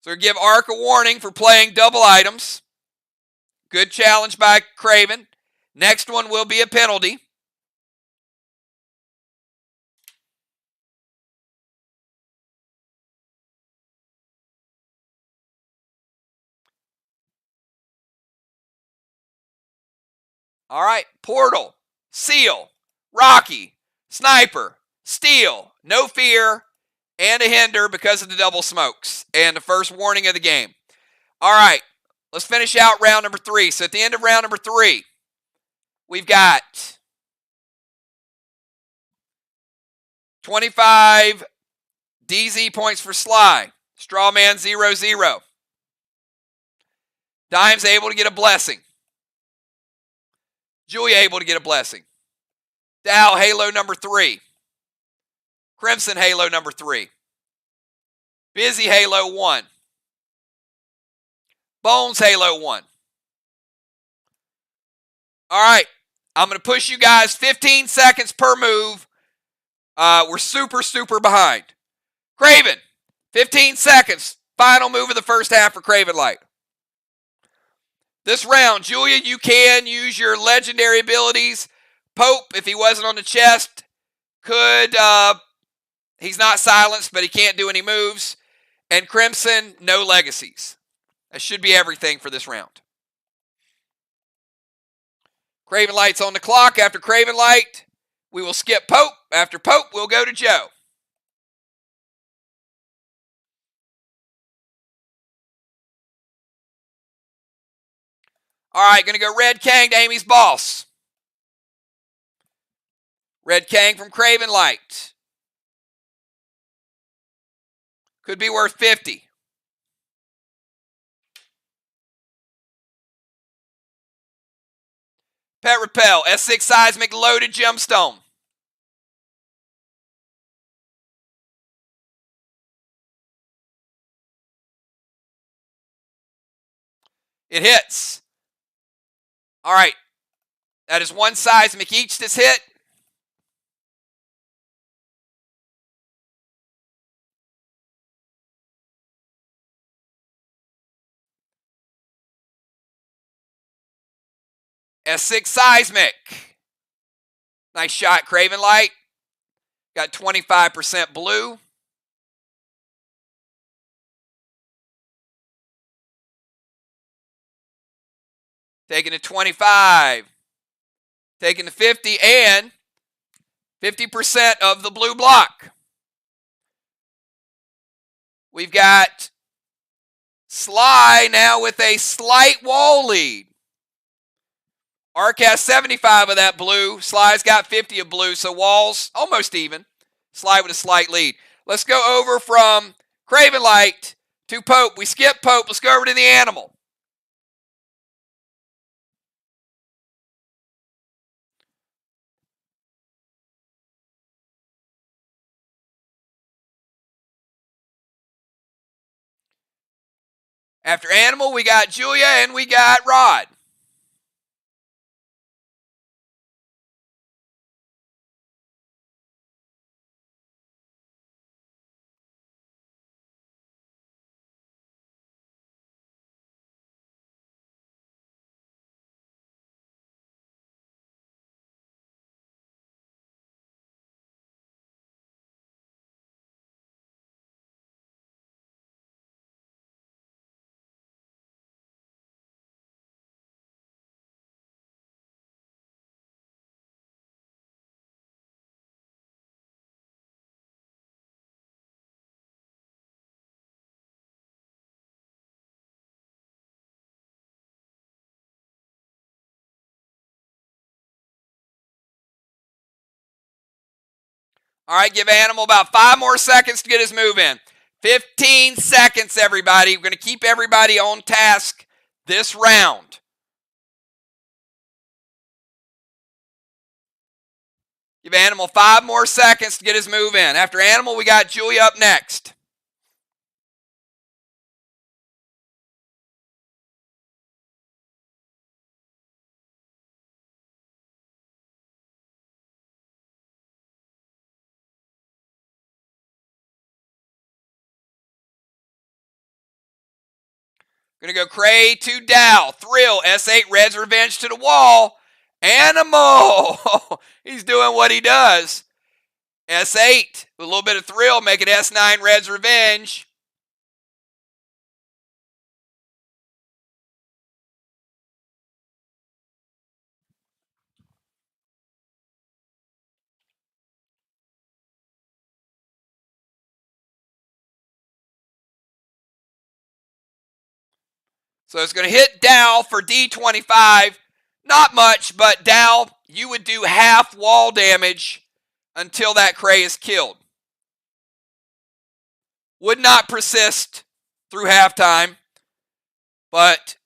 So give Ark a warning for playing double items. Good challenge by Craven. Next one will be a penalty. All right, Portal, Seal, Rocky, Sniper, Steal, No Fear, and a Hinder because of the double smokes and the first warning of the game. All right, let's finish out round number 3. So at the end of round number 3, we've got 25 DZ points for SLY. Strawman 0-0. Dime's able to get a blessing. Julia able to get a blessing. Dow Halo number 3. Crimson Halo number 3. Busy Halo 1. Bones Halo 1. All right, I'm going to push you guys 15 seconds per move. We're super behind. Craven, 15 seconds. Final move of the first half for Craven Light. This round, Julia, you can use your legendary abilities. Pope, if he wasn't on the chest, could, he's not silenced, but he can't do any moves. And Crimson, no legacies. That should be everything for this round. Craven Light's on the clock. After Craven Light, we will skip Pope. After Pope, we'll go to Joe. All right, going to go Red Kang to Amy's boss. Red Kang from Craven Light. Could be worth 50. Pet Repel, S6 Seismic Loaded Gemstone. It hits. All right. That is one Seismic each that's hit. S6 Seismic. Nice shot, Craven Light. Got 25% blue. Taking to 25. Taking to 50 and 50% of the blue block. We've got SLY now with a slight wall lead. Arc has 75 of that blue. SLY's got 50 of blue, so Wall's almost even. SLY with a slight lead. Let's go over from Craven Light to Pope. We skip Pope. Let's go over to the Animal. After Animal, we got Julia and we got Rod. All right, give Animal about 5 more seconds to get his move in. 15 seconds, everybody. We're going to keep everybody on task this round. Give Animal 5 more seconds to get his move in. After Animal, we got Julia up next. Going to go Cray to Dow. Thrill. S8 Red's Revenge to the wall. Animal. He's doing what he does. S8 with a little bit of Thrill. Make it S9 Red's Revenge. So it's going to hit Dow for D25. Not much, but Dow, you would do half wall damage until that Cray is killed. Would not persist through halftime, but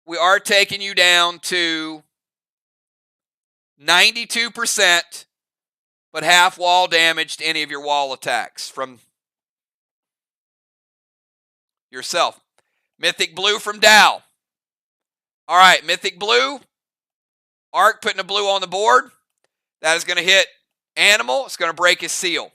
we are taking you down to 92%, but half wall damage to any of your wall attacks from yourself. Mythic Blue from Dow. All right, Mythic Blue. Arc putting a blue on the board. That is going to hit Animal. It's going to break his seal.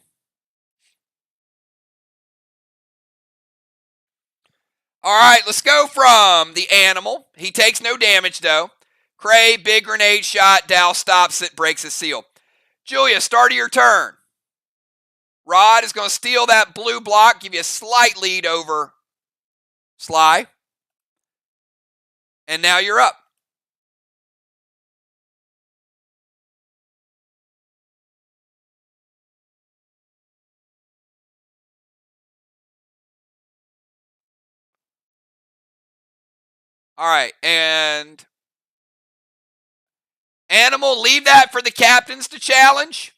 All right, let's go from the Animal. He takes no damage, though. Cray, big grenade shot. Dow stops it, breaks his seal. Julia, start of your turn. Rod is going to steal that blue block, give you a slight lead over SLY. And now you're up. All right, and Animal, leave that for the captains to challenge.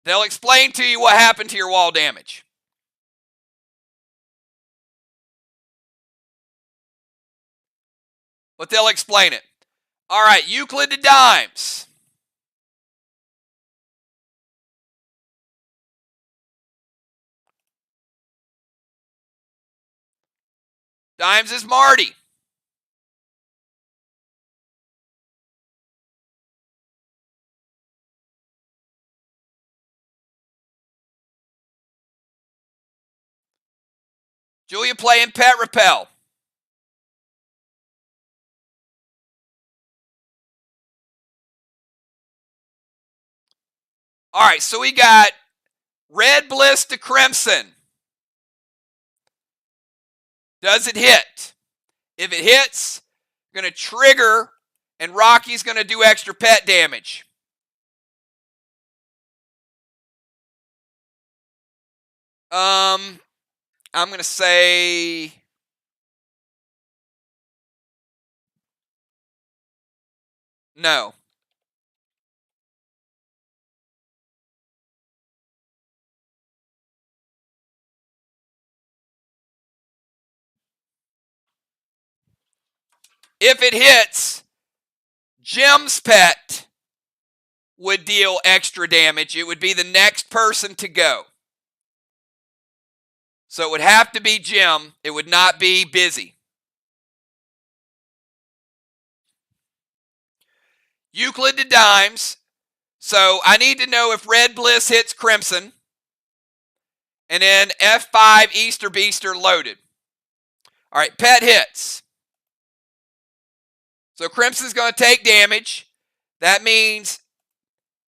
They'll explain to you what happened to your wall damage. But they'll explain it. All right, Euclid to Dimes. Dimes is Marty. Julia playing Pet Repel. All right, so we got Red Bliss to Crimson. Does it hit? If it hits, going to trigger, and Rocky's going to do extra pet damage. I'm going to say no. If it hits, Jim's pet would deal extra damage. It would be the next person to go. So it would have to be Jim. It would not be Busy. Euclid to Dimes. So I need to know if Red Bliss hits Crimson. And then F5 Easter Beaster loaded. All right, pet hits. So Crimson's going to take damage. That means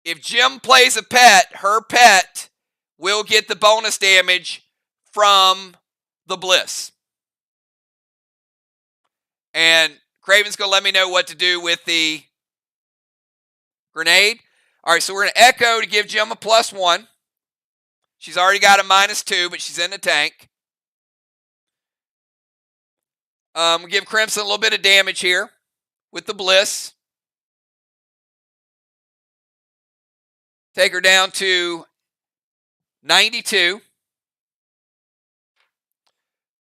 if Jim plays a pet, her pet will get the bonus damage from the Bliss. And Craven's going to let me know what to do with the grenade. All right, so we're going to Echo to give Jim a +1. She's already got a -2, but she's in the tank. We'll give Crimson a little bit of damage here with the Bliss. Take her down to 92.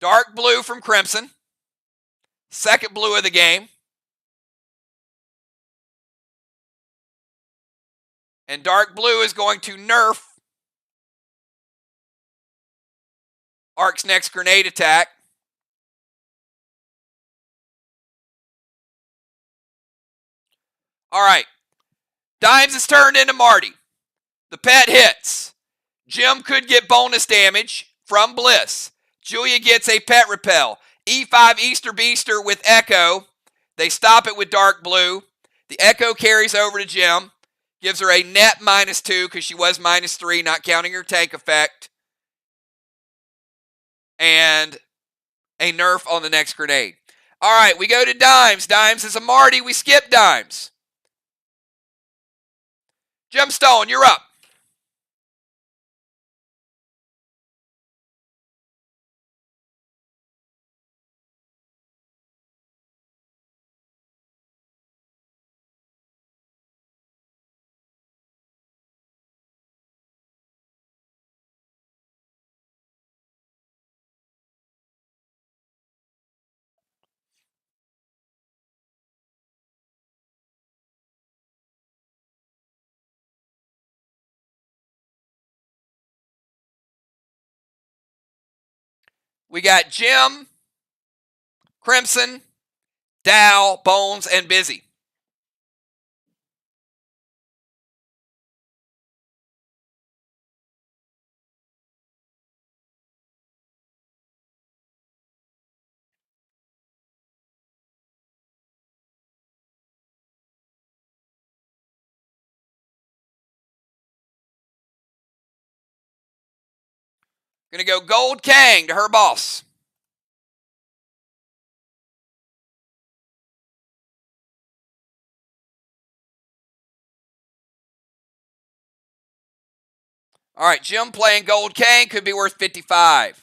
Dark blue from Crimson. Second blue of the game. And dark blue is going to nerf Ark's next grenade attack. All right. Dimes is turned into Marty. The pet hits. Jim could get bonus damage from Bliss. Julia gets a pet repel. E5 Easter Beaster with Echo. They stop it with dark blue. The Echo carries over to Jim. Gives her a net -2 because she was -3, not counting her tank effect. And a nerf on the next grenade. All right, we go to Dimes. Dimes is a Marty. We skip Dimes. Gemstone, you're up. We got Jim, Crimson, Dow, Bones, and Busy. Going to go Gold Kang to her boss. All right, Jim playing Gold Kang could be worth 55.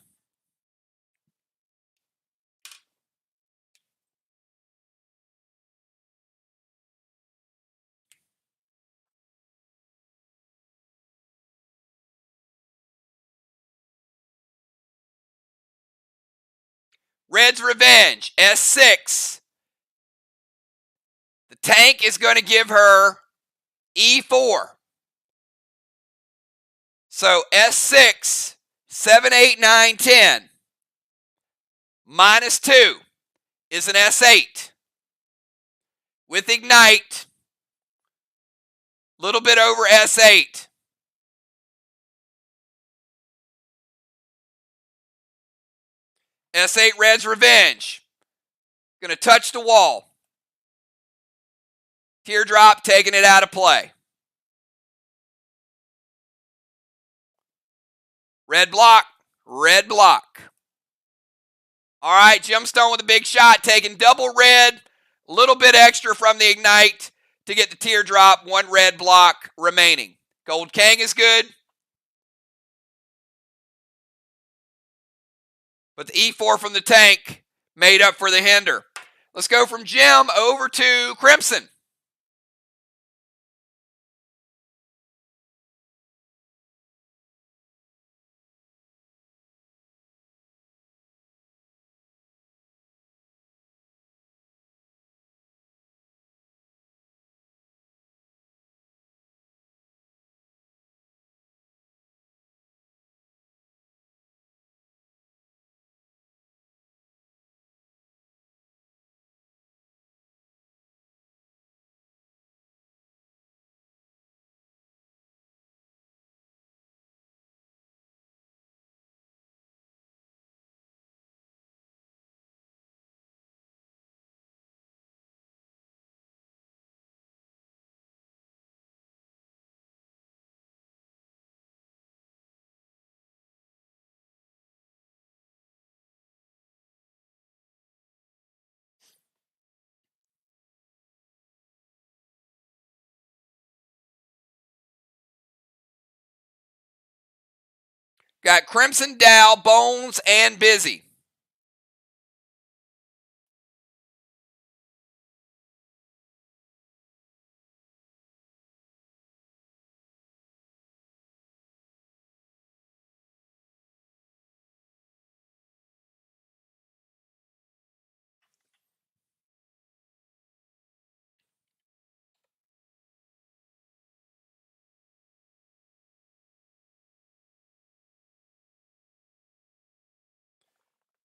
Red's Revenge, S6. The tank is going to give her E4. So S6, 7, 8, 9, 10. -2 is an S8. With Ignite, a little bit over S8. S8 Red's Revenge. Going to touch the wall. Teardrop taking it out of play. Red block. Red block. All right, Gemstone with a big shot, taking double red, a little bit extra from the Ignite to get the teardrop, 1 red block remaining. Gold Kang is good. But the E4 from the tank made up for the hinder. Let's go from Gem over to Crimson. Got Crimson, Dow, Bones, and Busy.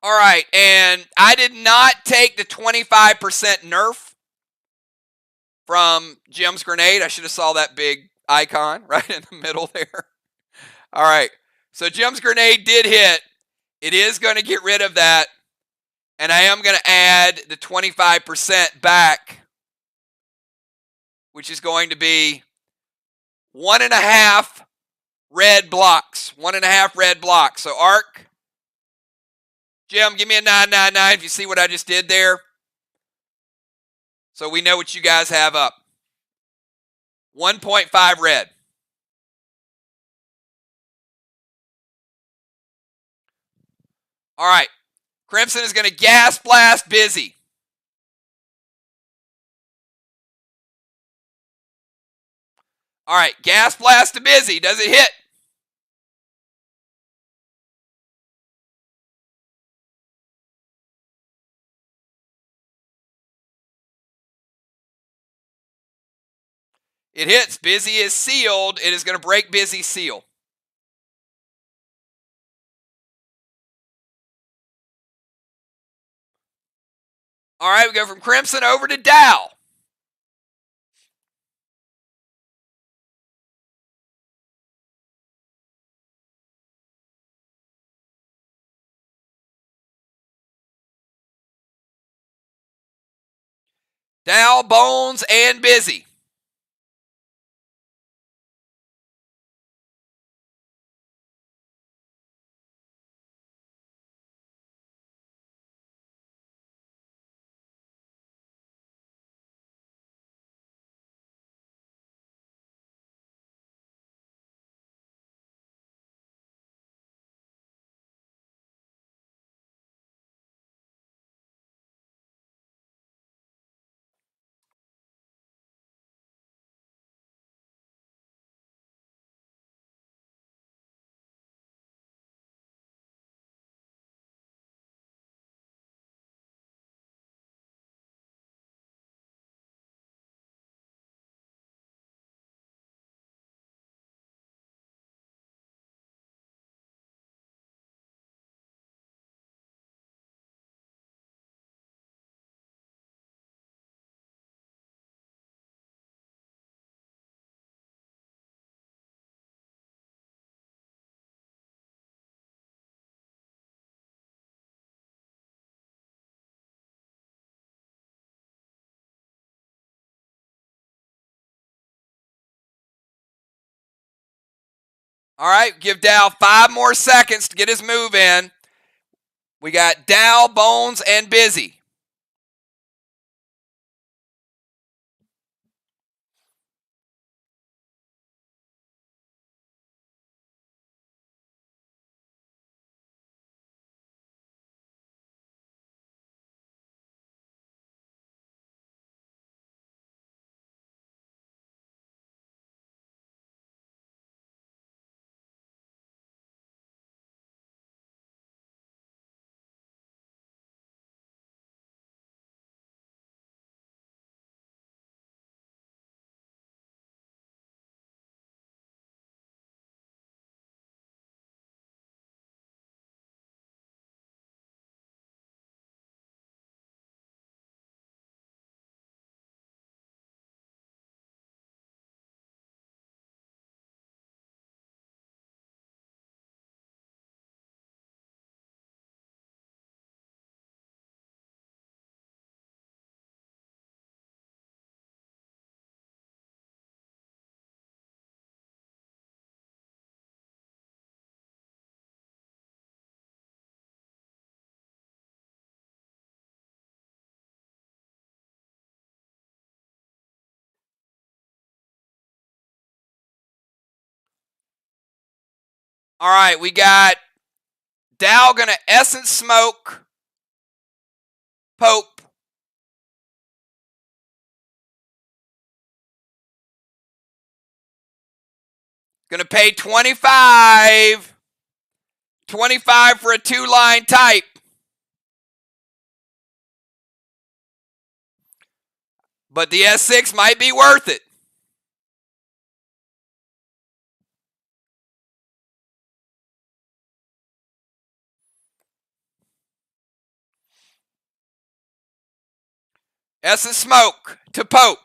All right, and I did not take the 25% nerf from Gem's grenade. I should have saw that big icon right in the middle there. All right, so Gem's grenade did hit. It is going to get rid of that, and I am going to add the 25% back, which is going to be 1.5 red blocks. 1.5 red blocks. So Arc, Gem, give me a 999 if you see what I just did there. So we know what you guys have up. 1.5 red. All right. Crimson is going to gas blast Busy. All right. Gas blast to Busy. Does it hit? It hits. Busy is sealed. It is going to break Busy's seal. All right. We go from Crimson over to Dow. Dow, Bones, and Busy. All right, give Dow 5 more seconds to get his move in. We got Dow, Bones, and Busy. All right, we got Dow going to Essence Smoke Pope. Going to pay 25. 25 for a 2-line type. But the S6 might be worth it. Essence Smoke to Pope.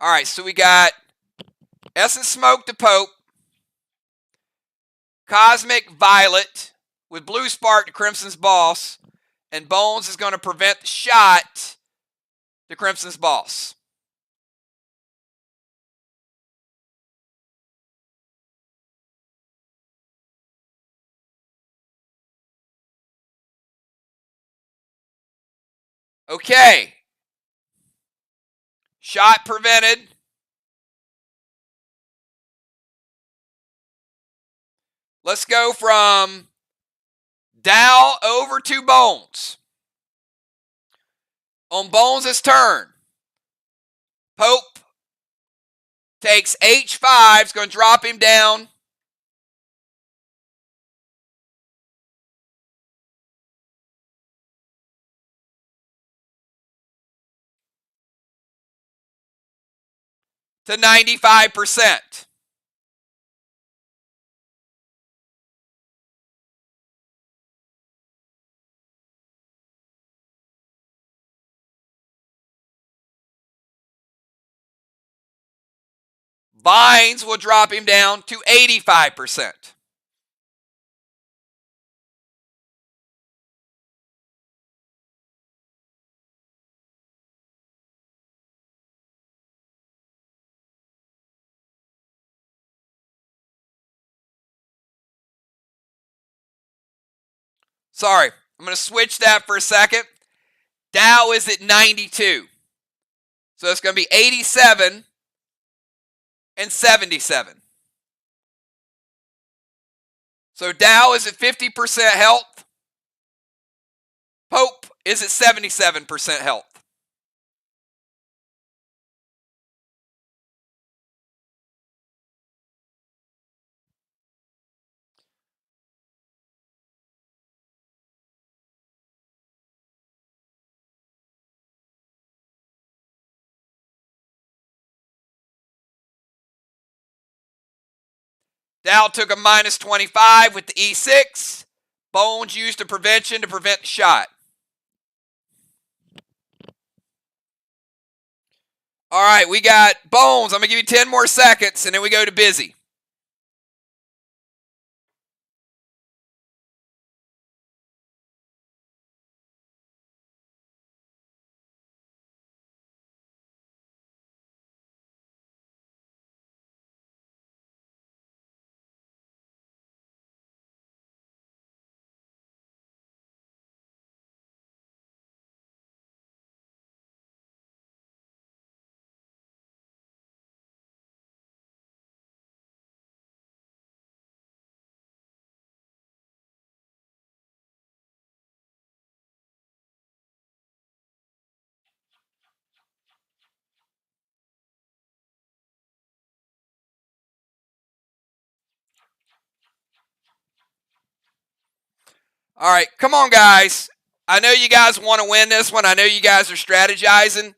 All right, so we got Essence Smoke to Pope, Cosmic Violet with Blue Spark to Crimson's Boss, and Bones is going to prevent the shot to Crimson's Boss. Okay. Shot prevented. Let's go from Dow over to Bones. On Bones' turn, Pope takes H5. It's going to drop him down to 95%. Vines will drop him down to 85%. Sorry, I'm going to switch that for a second. Dow is at 92. So it's going to be 87 and 77. So Dow is at 50% health. Pope is at 77% health. Dow took a minus 25 with the E6. Bones used a prevention to prevent the shot. All right, we got Bones. I'm going to give you 10 more seconds, and then we go to Busy. All right, come on, guys. I know you guys want to win this one. I know you guys are strategizing,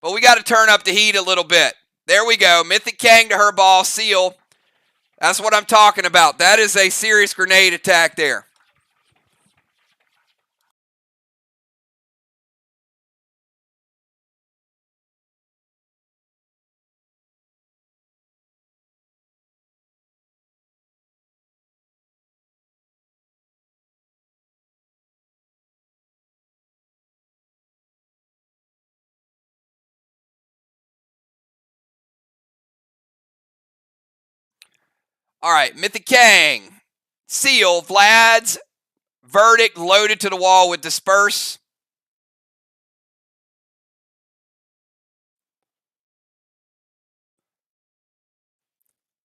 but we got to turn up the heat a little bit. There we go. Mythic Kang to her ball, seal. That's what I'm talking about. That is a serious grenade attack there. All right, Mythic Kang. Seal, Vlad's verdict loaded to the wall with disperse.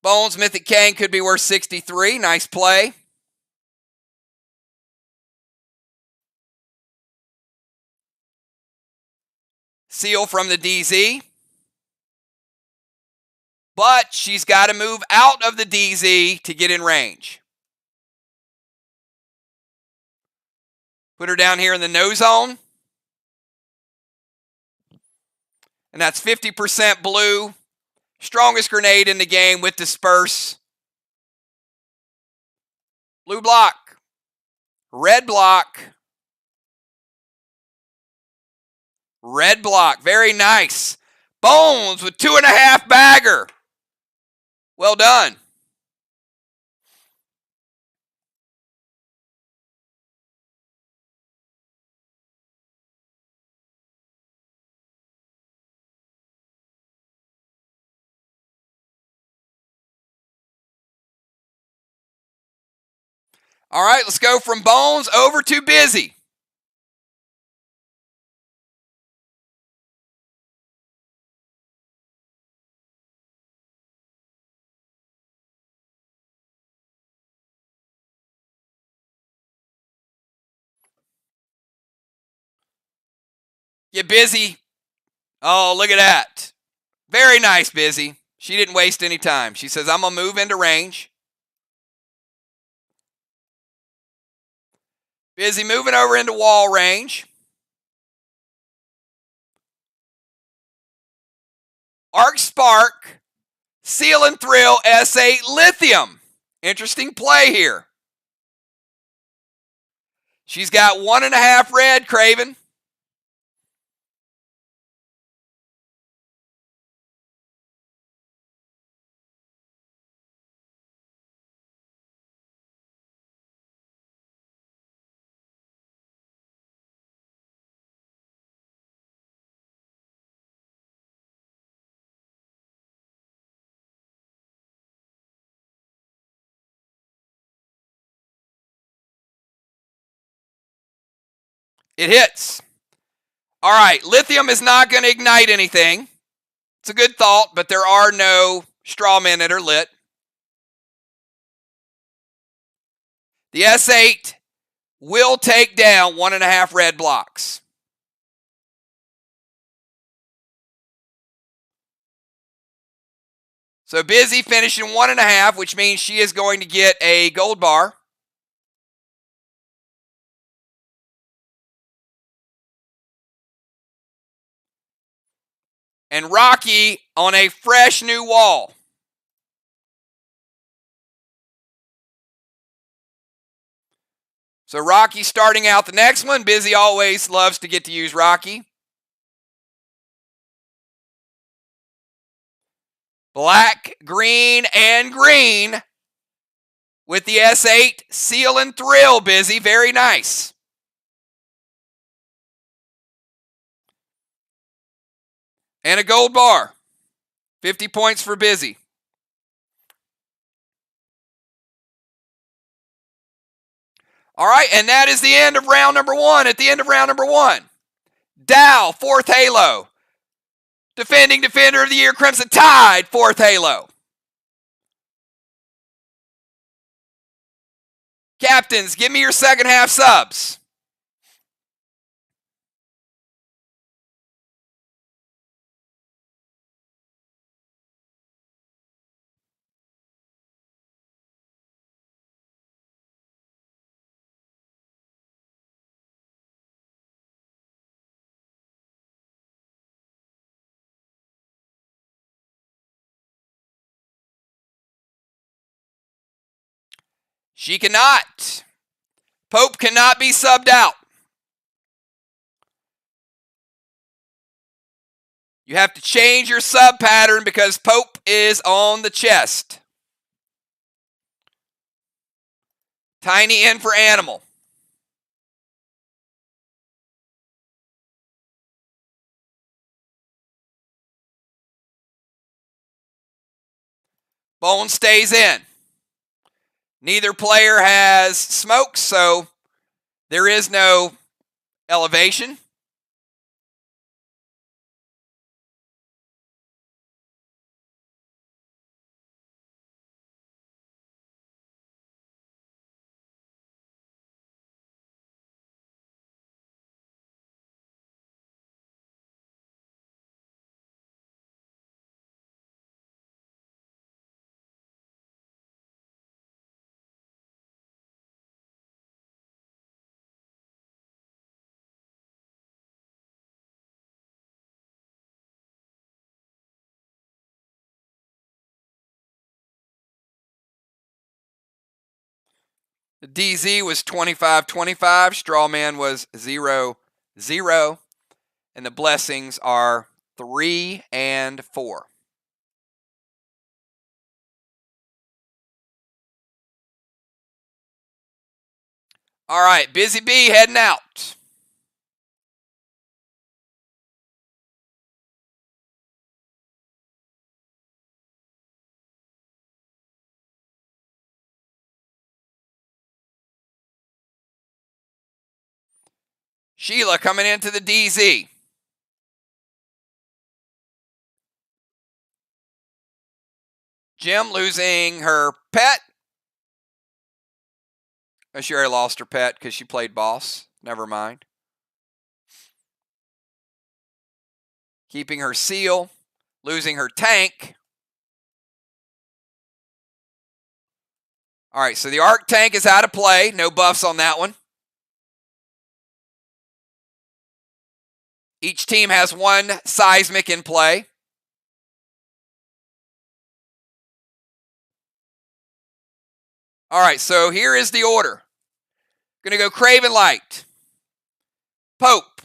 Bones, Mythic Kang could be worth 63. Nice play. Seal from the DZ. But she's got to move out of the DZ to get in range. Put her down here in the no zone. And that's 50% blue. Strongest grenade in the game with disperse. Blue block. Red block. Red block. Very nice. Bones with 2.5 bagger. Well done. All right, let's go from Bones over to Busy. Get Busy. Oh, look at that. Very nice, Busy. She didn't waste any time. She says, I'm going to move into range. Busy moving over into wall range. Arc Spark, Seal and Thrill, S8 Lithium. Interesting play here. She's got 1.5 red, Craven. It hits. All right, Lithium is not going to ignite anything. It's a good thought, but there are no straw men that are lit. The S8 will take down 1.5 red blocks. So Busy finishing 1.5, which means she is going to get a gold bar. And Rocky on a fresh new wall. So Rocky starting out the next one. Busy always loves to get to use Rocky. Black, green, and green with the S8 Seal and Thrill, Busy. Very nice. And a gold bar. 50 points for Busy. All right, and that is the end of round number one. At the end of round number one, Dow, 4th Halo. Defending Defender of the Year, Crimson Tide, 4th Halo. Captains, give me your second half subs. She cannot. Pope cannot be subbed out. You have to change your sub pattern because Pope is on the chest. Tiny in for Animal. Bone stays in. Neither player has smoke, so there is no elevation. The DZ was 25-25. Strawman was 0-0. And the blessings are 3 and 4. All right, Busy Bee heading out. Sheila coming into the DZ. Jim losing her pet. Oh, she already lost her pet because she played boss. Never mind. Keeping her seal. Losing her tank. All right, so the Arc tank is out of play. No buffs on that one. Each team has one seismic in play. All right, so here is the order. Going to go Craven Light. Pope.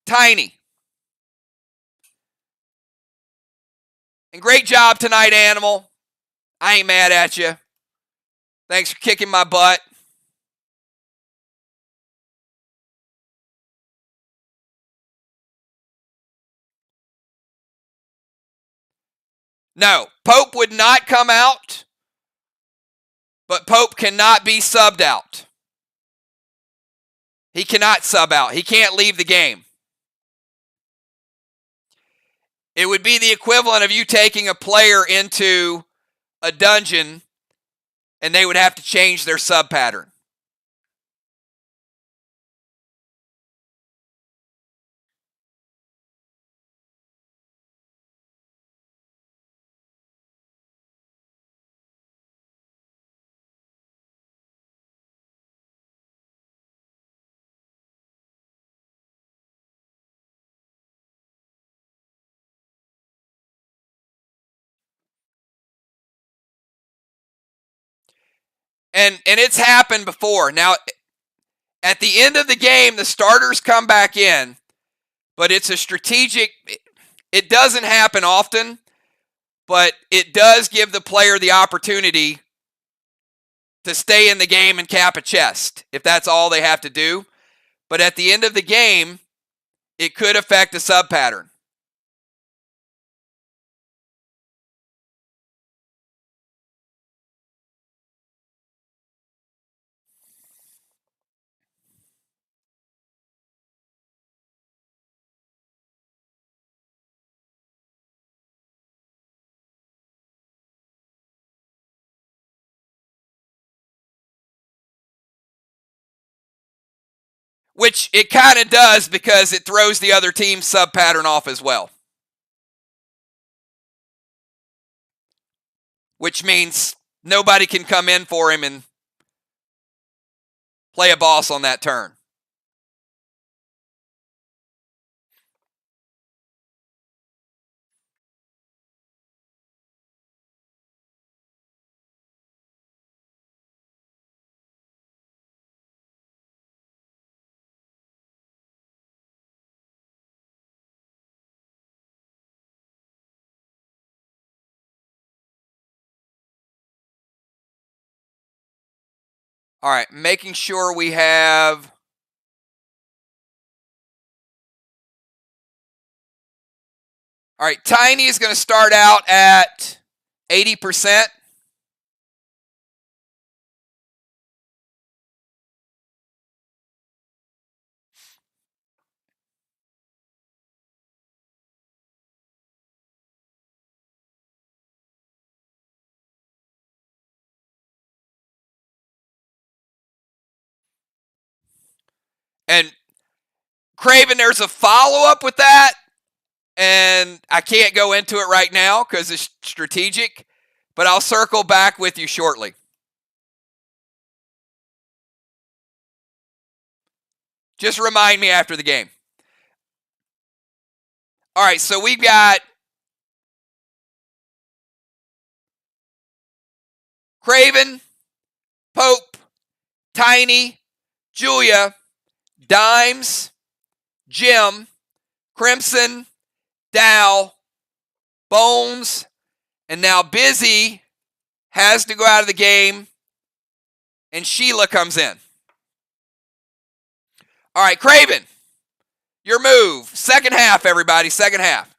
Tiny. And great job tonight, Animal. I ain't mad at you. Thanks for kicking my butt. No, Pope would not come out, but Pope cannot be subbed out. He cannot sub out. He can't leave the game. It would be the equivalent of you taking a player into a dungeon and they would have to change their sub pattern. And it's happened before. Now, at the end of the game, the starters come back in, but it's a strategic. It doesn't happen often, but it does give the player the opportunity to stay in the game and cap a chest if that's all they have to do. But at the end of the game, it could affect a sub pattern. Which it kind of does because it throws the other team's sub pattern off as well. Which means nobody can come in for him and play a boss on that turn. All right, making sure we have. All right, Tiny is going to start out at 80%. And Craven, there's a follow-up with that, and I can't go into it right now because it's strategic, but I'll circle back with you shortly. Just remind me after the game. All right, so we've got Craven, Pope, Tiny, Julia, Dimes, Jim, Crimson, Dow, Bones, and now Busy has to go out of the game, and Sheila comes in. All right, Craven, your move. Second half, everybody, second half.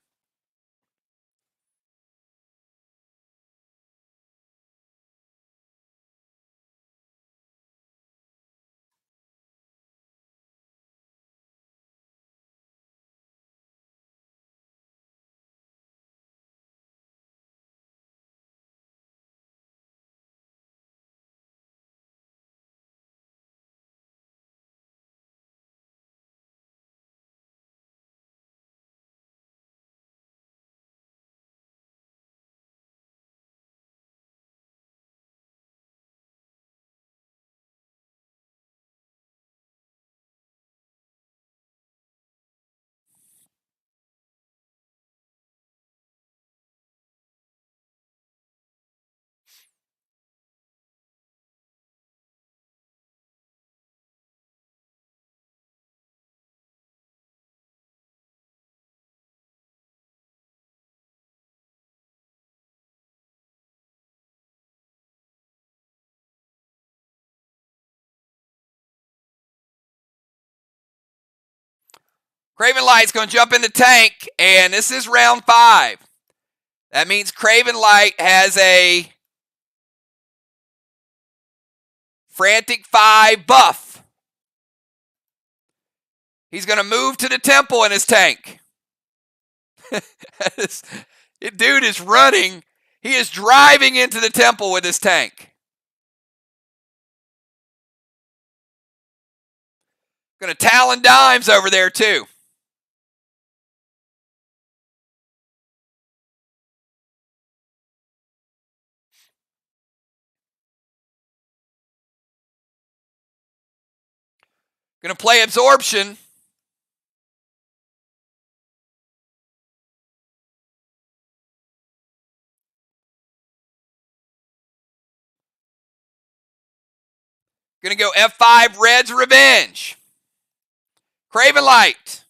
Craven Light's going to jump in the tank, and this is round 5. That means Craven Light has a Frantic 5 buff. He's going to move to the temple in his tank. Dude is running. He is driving into the temple with his tank. Going to Talon Dimes over there too. Going to play Absorption. Going to go F5, Red's Revenge. Craven Light.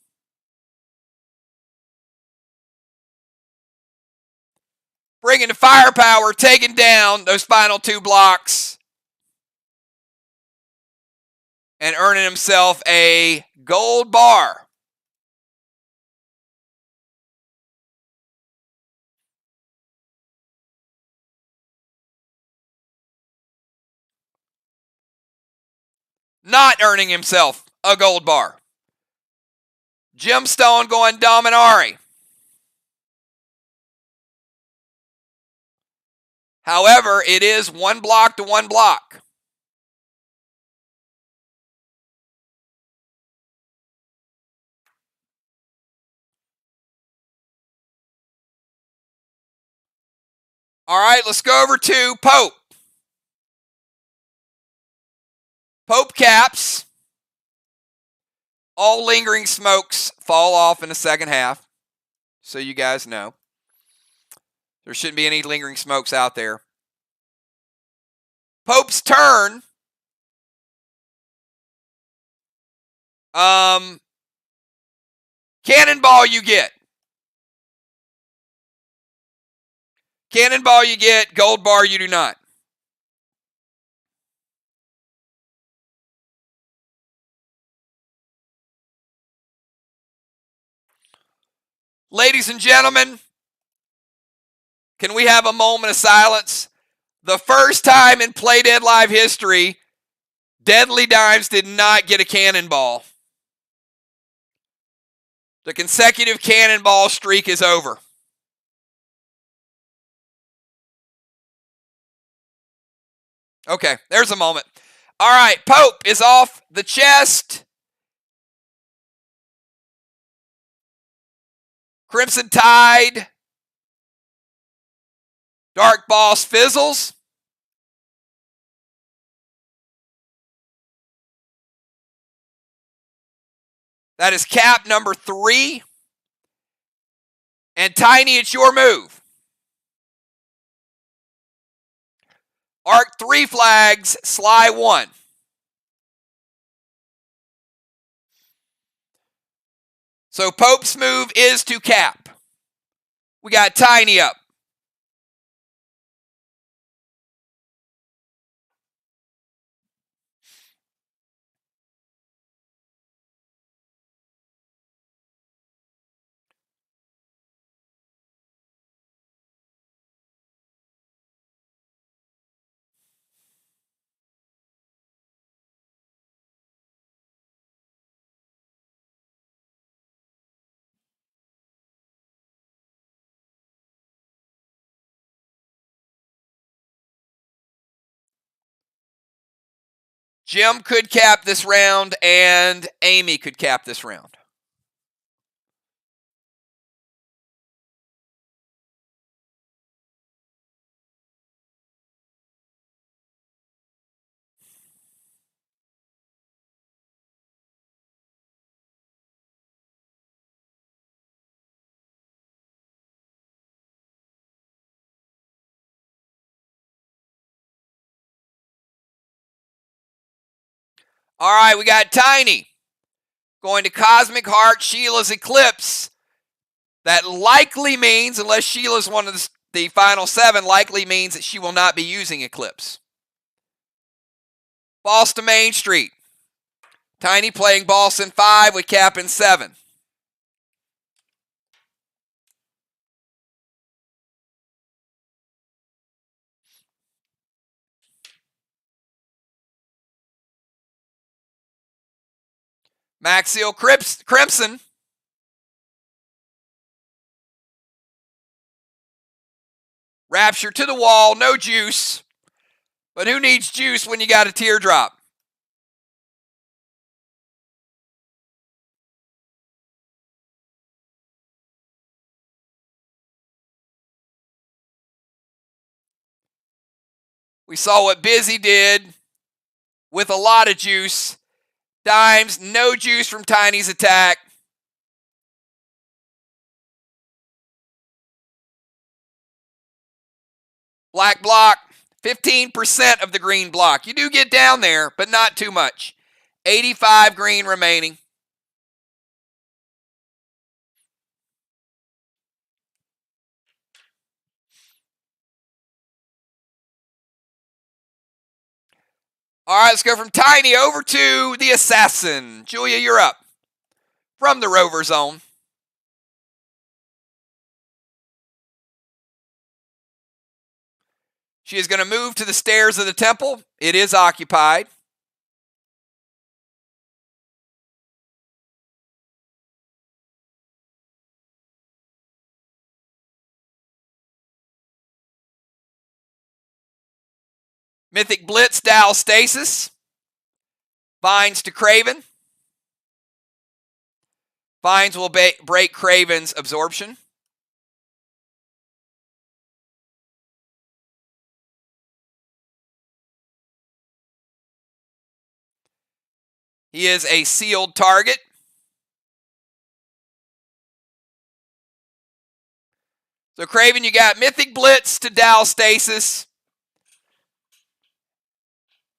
Bringing the firepower, taking down those final 2 blocks. And earning himself a gold bar. Not earning himself a gold bar. Gemstone going Dominari. However, it is 1 block to 1 block. All right, let's go over to Pope. Pope caps. All lingering smokes fall off in the second half, so you guys know. There shouldn't be any lingering smokes out there. Pope's turn. Cannonball you get. Cannonball you get, gold bar you do not. Ladies and gentlemen, can we have a moment of silence? The first time in Play Dead Live history, Deadly Dimes did not get a cannonball. The consecutive cannonball streak is over. Okay, there's a moment. All right, Pope is off the chest. Crimson Tide. Dark Boss fizzles. That is cap number 3. And Tiny, it's your move. Arc 3 flags, Sly 1. So Pope's move is to cap. We got Tiny up. Jim could cap this round, and Amy could cap this round. All right, we got Tiny going to Cosmic Heart, Sheila's Eclipse. That likely means, unless Sheila's one of the final 7, likely means that she will not be using Eclipse. Boss to Main Street. Tiny playing Boss in 5 with cap in 7. Maxiel Crimson. Rapture to the wall, no juice. But who needs juice when you got a teardrop? We saw what Busy did with a lot of juice. Dimes, no juice from Tiny's attack. Black block, 15% of the green block. You do get down there, but not too much. 85 green remaining. All right, let's go from Tiny over to the Assassin. Julia, you're up. From the Rover Zone. She is going to move to the stairs of the temple. It is occupied. Mythic Blitz, Dow Stasis. Vines to Craven. Vines will break Craven's absorption. He is a sealed target. So Craven, you got Mythic Blitz to Dow Stasis.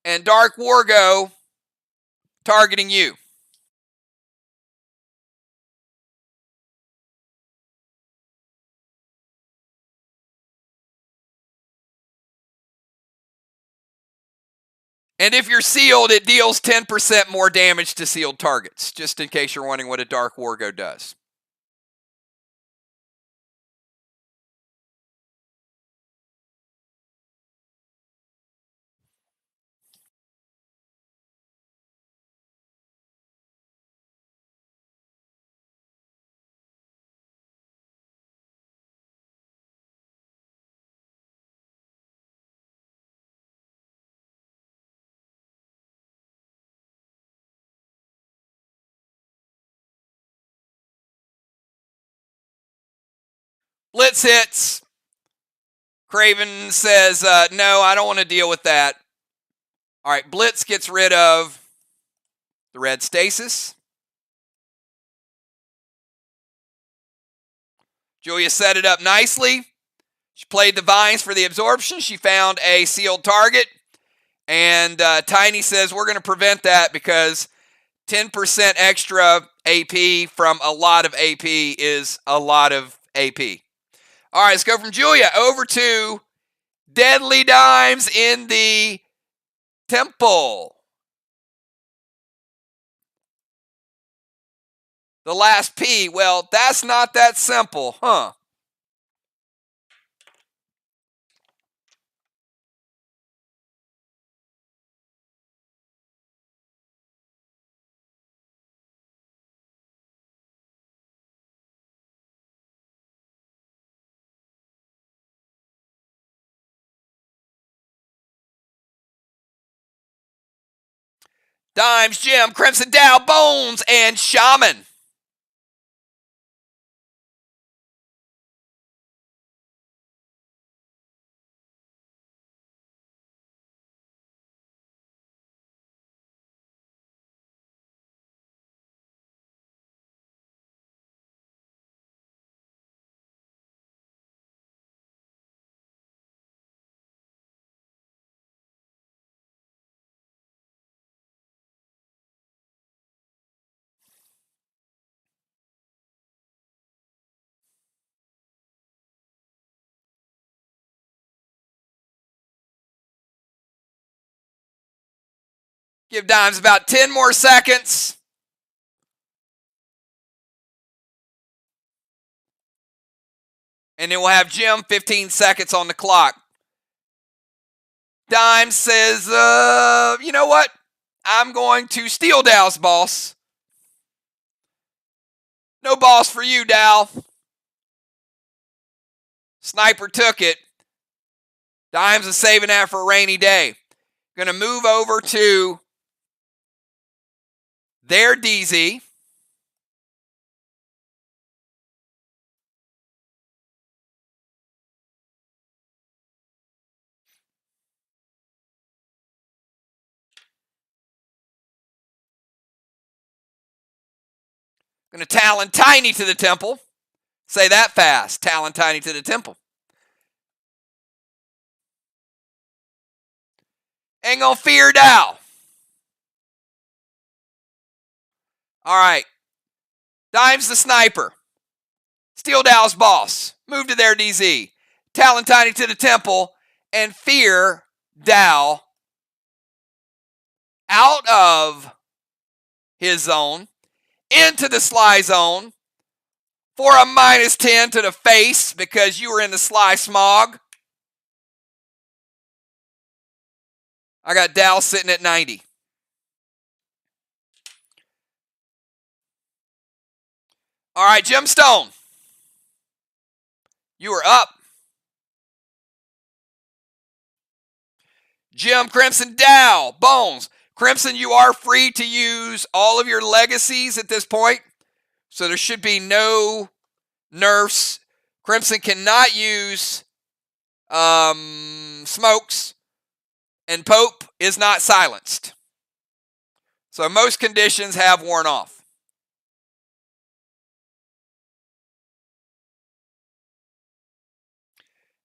And Dark Wargo targeting you. And if you're sealed, it deals 10% more damage to sealed targets, just in case you're wondering what a Dark Wargo does. Blitz hits. Craven says, no, I don't want to deal with that. All right, Blitz gets rid of the red stasis. Julia set it up nicely. She played the vines for the absorption. She found a sealed target. And Tiny says, we're going to prevent that because 10% extra AP from a lot of AP is a lot of AP. All right, let's go from Julia over to Deadly Dimes in the Temple. The last P. Well, that's not that simple, huh? Dimes, Gem, Crimson Dow, Bones, and Shaman. Give Dimes about 10 more seconds. And then we'll have Jim 15 seconds on the clock. Dimes says, you know what? I'm going to steal Dow's boss. No boss for you, Dow. Sniper took it. Dimes is saving that for a rainy day. Going to move over to their DZ. Going to Talon Tiny to the temple. Say that fast. Talon Tiny to the temple. Ain't gonna fear Dow. All right. Dime's the sniper. Steal Dow's boss. Move to their DZ. Talentine to the temple and fear Dow out of his zone into the SLY zone for a -10 to the face because you were in the SLY smog. I got Dow sitting at 90. All right, Gemstone. You are up. Jim, Crimson, Dow, Bones. Crimson, you are free to use all of your legacies at this point. So there should be no nerfs. Crimson cannot use smokes. And Pope is not silenced. So most conditions have worn off.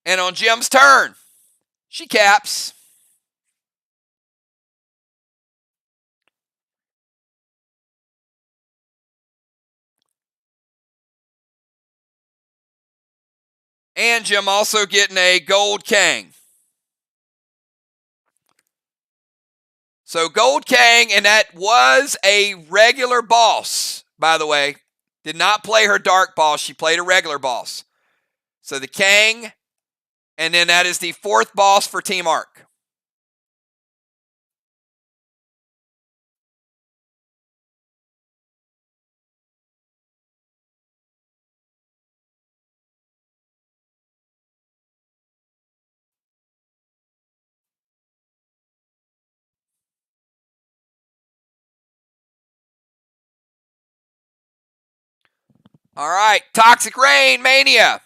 And on Jim's turn, she caps. And Jim also getting a Gold Kang. So Gold Kang, and that was a regular boss, by the way. Did not play her dark boss. She played a regular boss. So the Kang, and then that is the 4th boss for Team Arc. All right, Toxic Rain, Mania.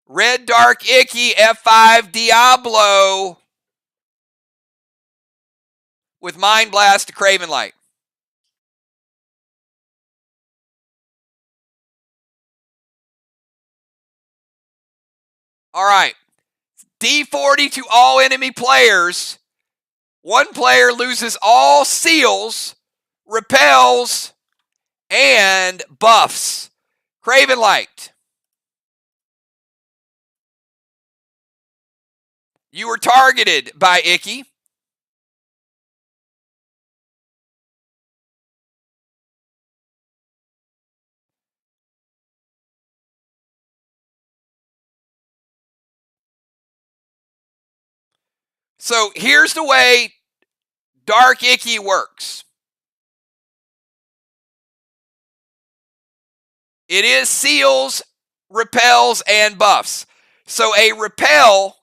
Red Dark Icky, F5 Diablo. With Mind Blast to Craven Light. All right. D40 to all enemy players. One player loses all seals, repels, and buffs. Craven Light. You were targeted by Icky. So here's the way Dark Icky works. It is seals, repels, and buffs. So a repel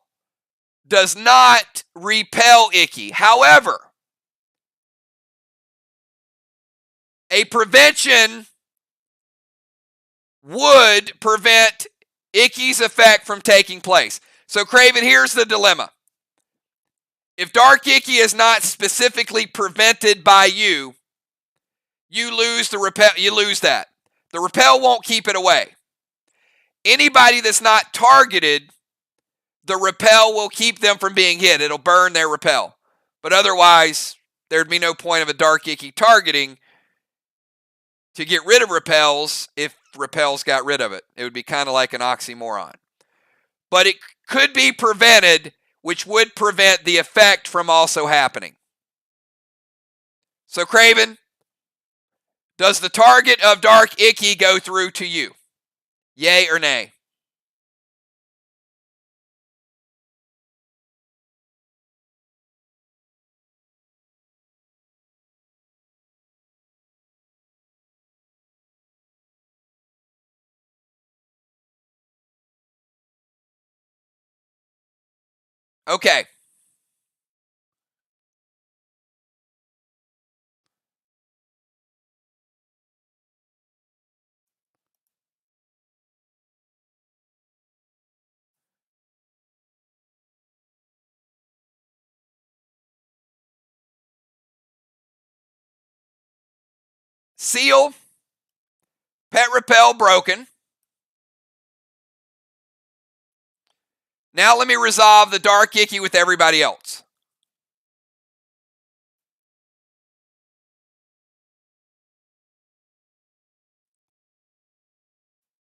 does not repel Icky. However, a prevention would prevent Icky's effect from taking place. So Craven, here's the dilemma. If Dark Icky is not specifically prevented by you, you lose the repel. You lose that. The repel won't keep it away. Anybody that's not targeted, the repel will keep them from being hit. It'll burn their repel. But otherwise, there'd be no point of a Dark Icky targeting to get rid of repels if repels got rid of it. It would be kind of like an oxymoron. But it could be prevented, which would prevent the effect from also happening. So Craven, does the target of Dark Icky go through to you? Yay or nay? Okay. Seal, pet repel broken. Now let me resolve the Dark Icky with everybody else.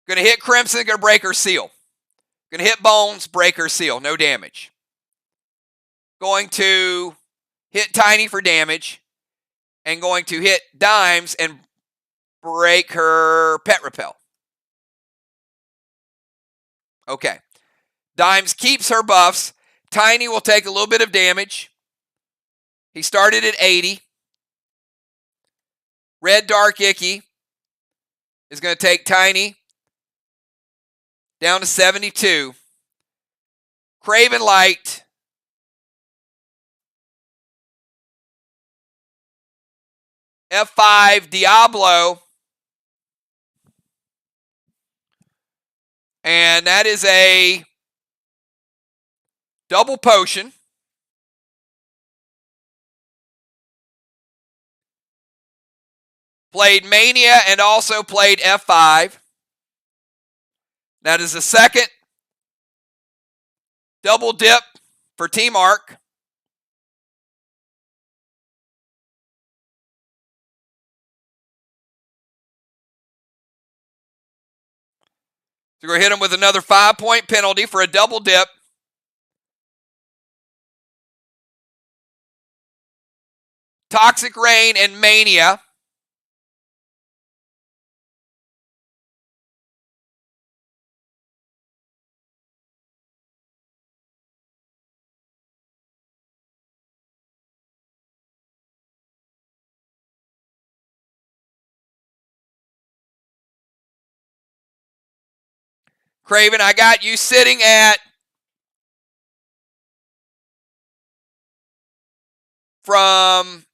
Going to hit Crimson, going to break her seal. Going to hit Bones, break her seal, no damage. Going to hit Tiny for damage. And going to hit Dimes and break her Pet Repel. Okay. Dimes keeps her buffs. Tiny will take a little bit of damage. He started at 80. Red Dark Icky is going to take Tiny down to 72. Craven Light F5 Diablo. And that is a double potion. Played Mania and also played F5. That is the second double dip for Team Arc. So we're going to hit him with another 5-point penalty for a double dip. Toxic Rain and Mania. Craven, I got you sitting at from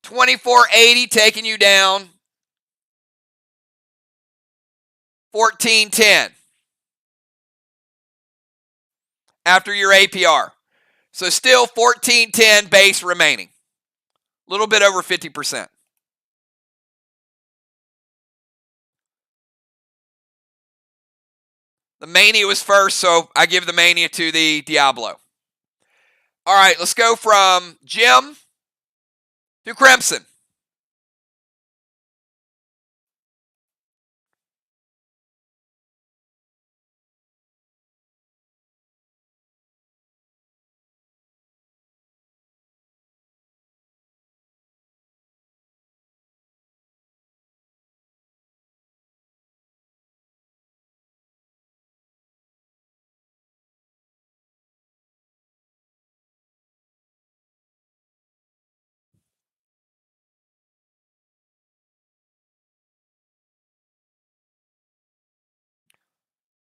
2480, taking you down 1410 after your APR. So still 1410 base remaining. A little bit over 50%. The Mania was first, so I give the Mania to the Diablo. All right, let's go from Jim to Crimson.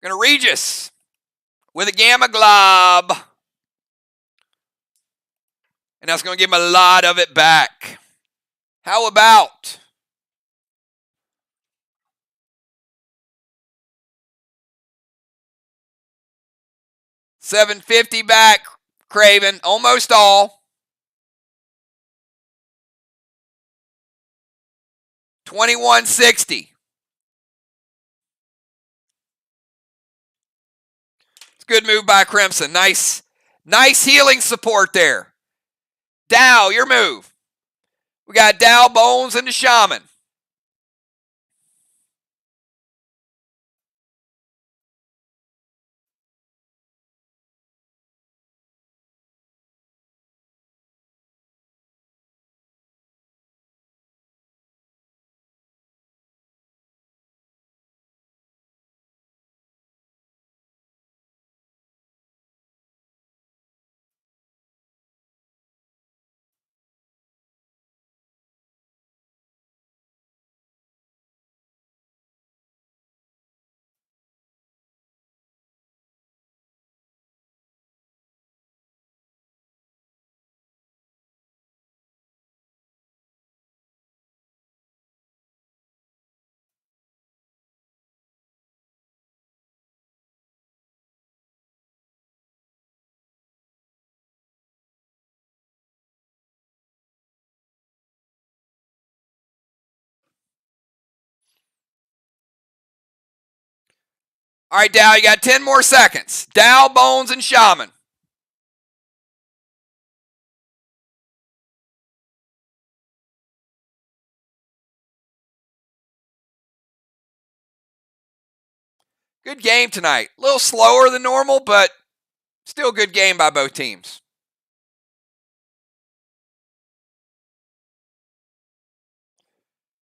Gonna Regis with a Gamma Glob. And that's going to give him a lot of it back. How about $750 back, Craven? Almost all. $21.60. It's a good move by Crimson. Nice healing support there. Dow, your move. We got Dow, Bones, and the Shaman. All right, Dow, you got 10 more seconds. Dow, Bones, and Shaman. Good game tonight. A little slower than normal, but still good game by both teams.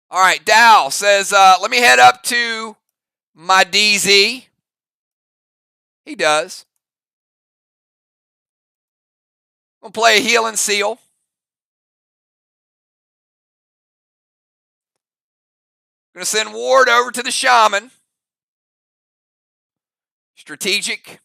All right, Dow says, let me head up to my DZ. He does. Gonna play a Healing Seal. Gonna send Ward over to the Shaman. Strategic.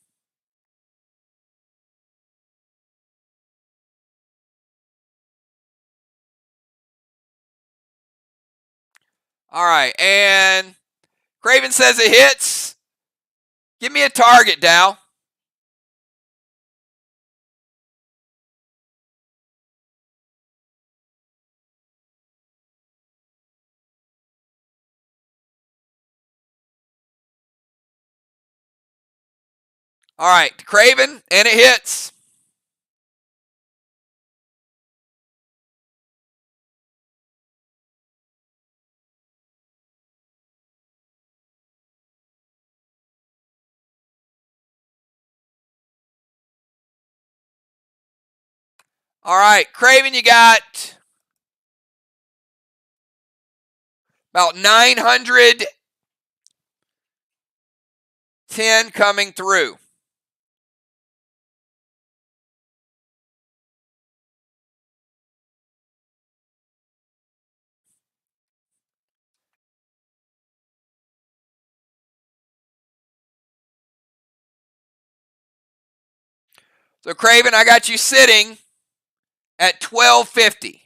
All right, and Craven says it hits. Give me a target, Dow. All right, Craven, and it hits. All right, Craven, you got about 910 coming through. So, Craven, I got you sitting at 1250.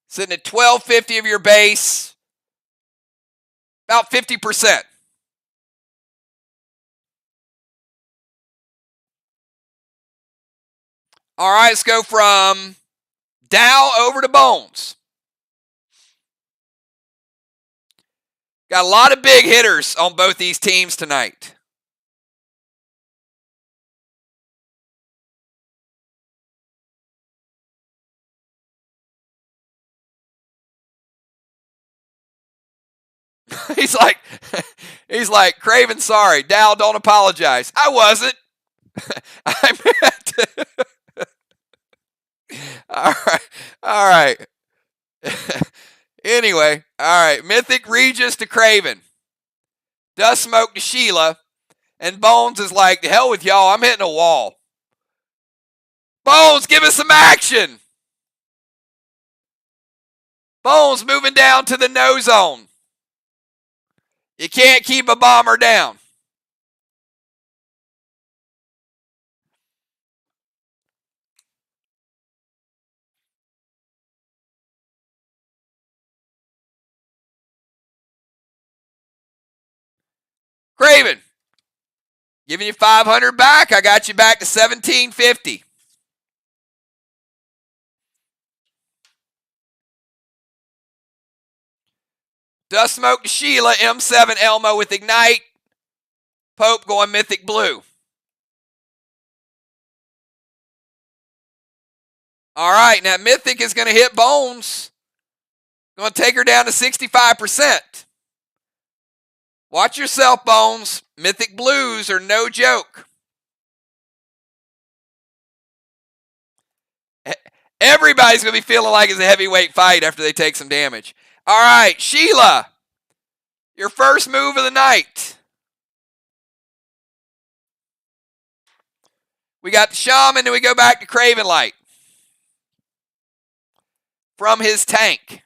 Sitting at 1250 of your base, about 50%. All right, let's go from Dow over to Bones. Got a lot of big hitters on both these teams tonight. he's like, Craven, sorry. Dow, don't apologize. I wasn't. I meant. All right. Anyway, all right. Mythic Regis to Craven. Dust Smoke to Sheila. And Bones is like, the hell with y'all. I'm hitting a wall. Bones, give us some action. Bones moving down to the no zone. You can't keep a bomber down. Craven, giving you 500 back. I got you back to 1750. Dust Smoke to Sheila. M7 Elmo with Ignite. Pope going Mythic Blue. All right, now Mythic is going to hit Bones. Going to take her down to 65%. Watch yourself, Bones. Mythic Blues are no joke. Everybody's going to be feeling like it's a heavyweight fight after they take some damage. All right, Sheila, your first move of the night. We got the Shaman, and we go back to Craven Light. From his tank.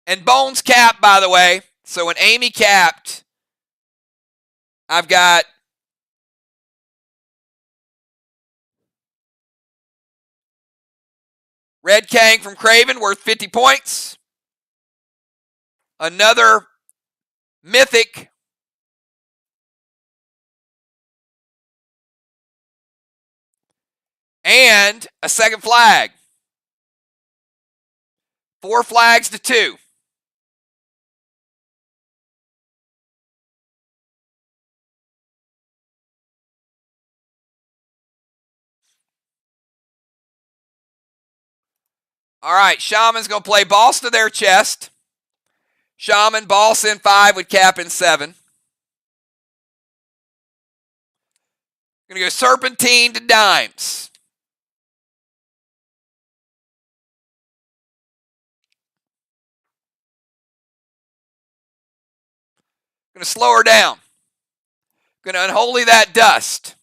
And Bones capped, by the way. So when Amy capped, I've got Red Kang from Craven worth 50 points. Another Mythic, and a second flag. 4 flags to 2. All right, Shaman's going to play Boss to their chest. Shaman, Boss in 5 with Cap in 7. Going to go Serpentine to Dimes. Going to slow her down. Going to unholy that dust.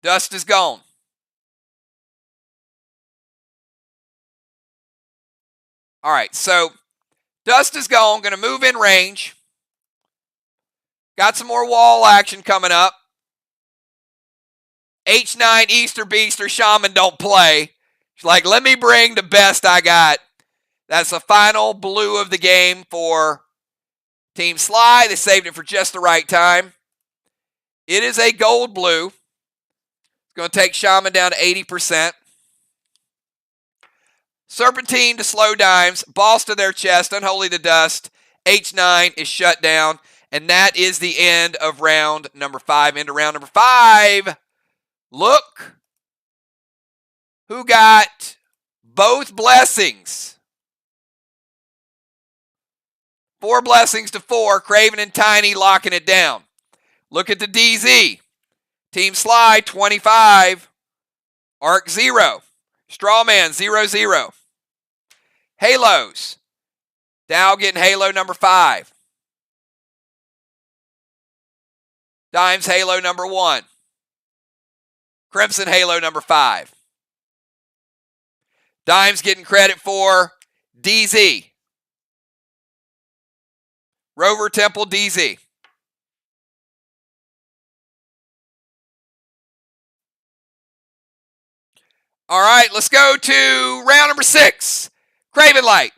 Dust is gone. All right, so dust is gone. Going to move in range. Got some more wall action coming up. H9, Easter Beast, or Shaman don't play. She's like, let me bring the best I got. That's the final blue of the game for Team SLY. They saved it for just the right time. It is a gold blue. It's going to take Shaman down to 80%. Serpentine to slow Dimes. Boss to their chest. Unholy the dust. H9 is shut down. And that is the end of round number 5. Into round number 5. Look who got both blessings. 4 blessings to 4. Craven and Tiny locking it down. Look at the DZ. Team SLY 25. Arc 0. Strawman 0-0. Halos. Dow getting Halo number 5. Dimes Halo number 1. Crimson Halo number 5. Dimes getting credit for DZ. Rover Temple DZ. All right, let's go to round number 6. Craven Light.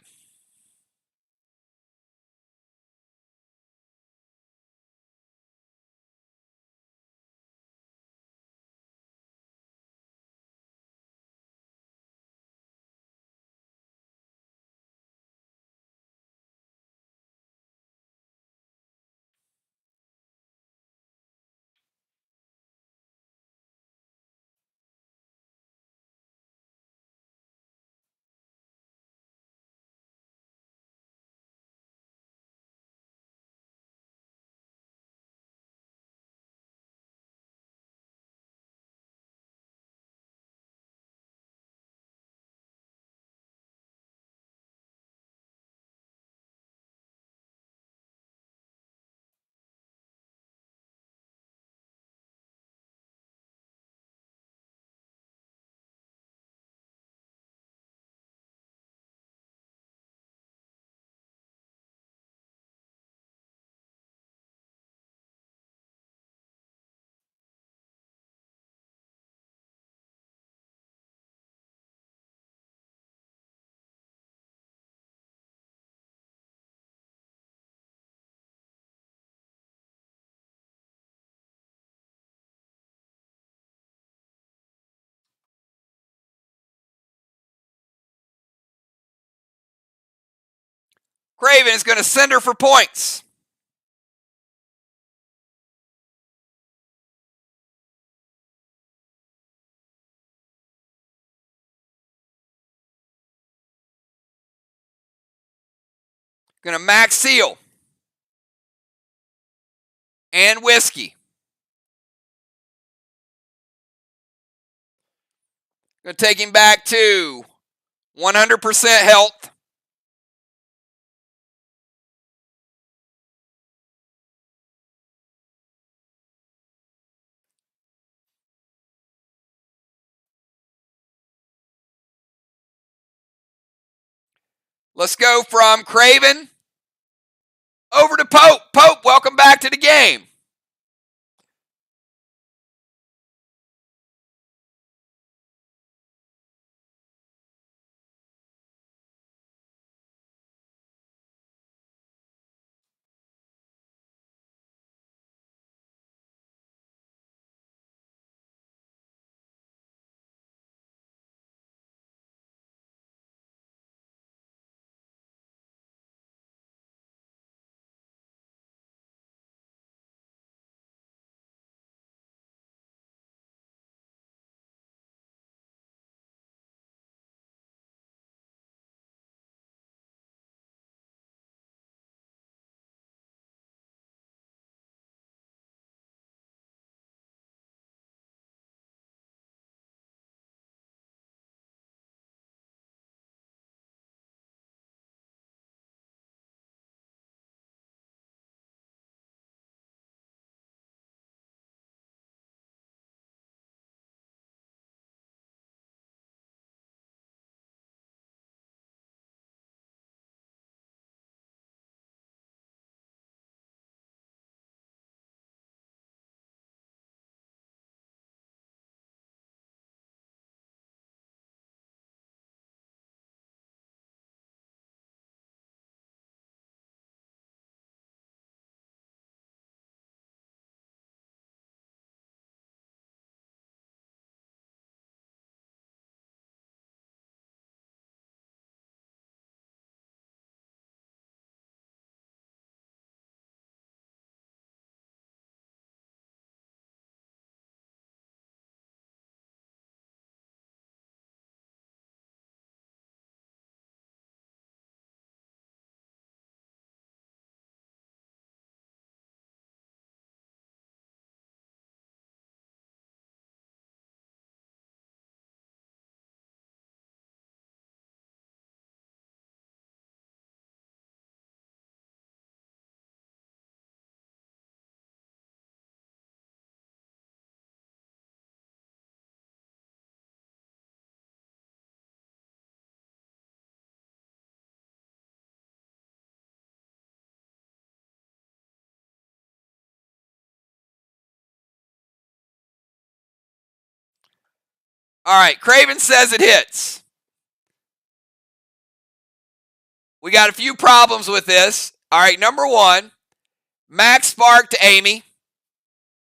Craven is going to send her for points. Going to max seal. And whiskey. Going to take him back to 100% health. Let's go from Craven over to Pope. Pope, welcome back to the game. All right, Craven says it hits. We got a few problems with this. All right, number one, Max Spark to Amy.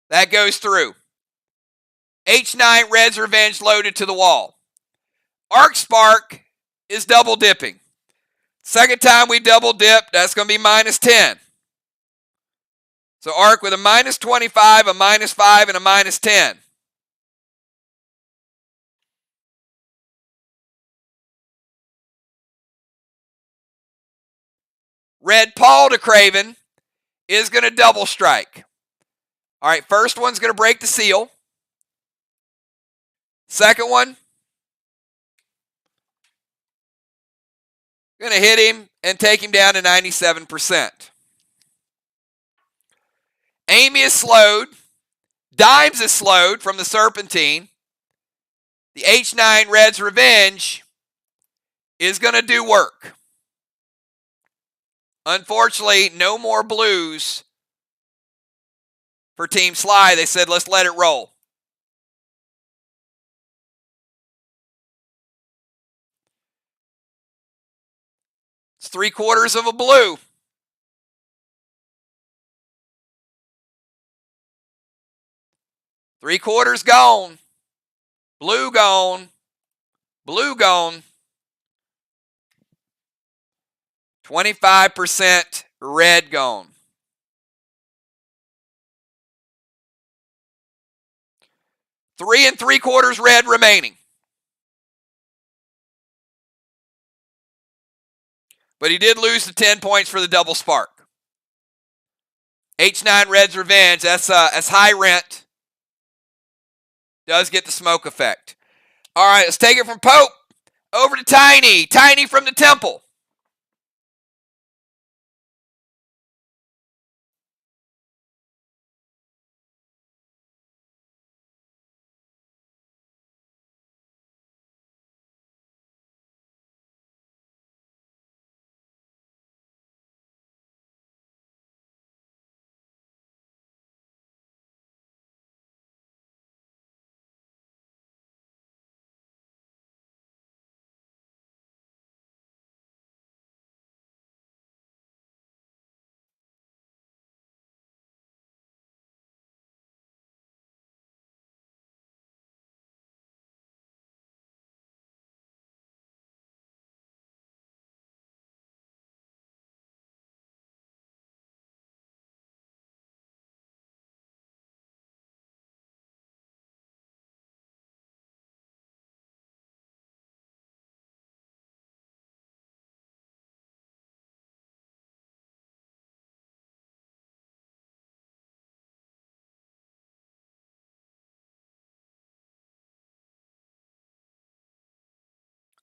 That goes through. H9 Red's Revenge loaded to the wall. Arc Spark is double dipping. Second time we double dip, that's going to be -10. So Arc with a -25, a -5, and a -10. Red Paul to Craven is going to double strike. All right, first one's going to break the seal. Second one, going to hit him and take him down to 97%. Amy is slowed. Dimes is slowed from the Serpentine. The H9 Red's Revenge is going to do work. Unfortunately, no more blues for Team SLY. They said, let's let it roll. It's 3/4 of a blue. Three-quarters gone. Blue gone. Blue gone. 25% red gone. 3 3/4 red remaining. But he did lose the 10 points for the double spark. H9 Red's Revenge, that's high rent. Does get the smoke effect. All right, let's take it from Pope over to Tiny. Tiny from the Temple.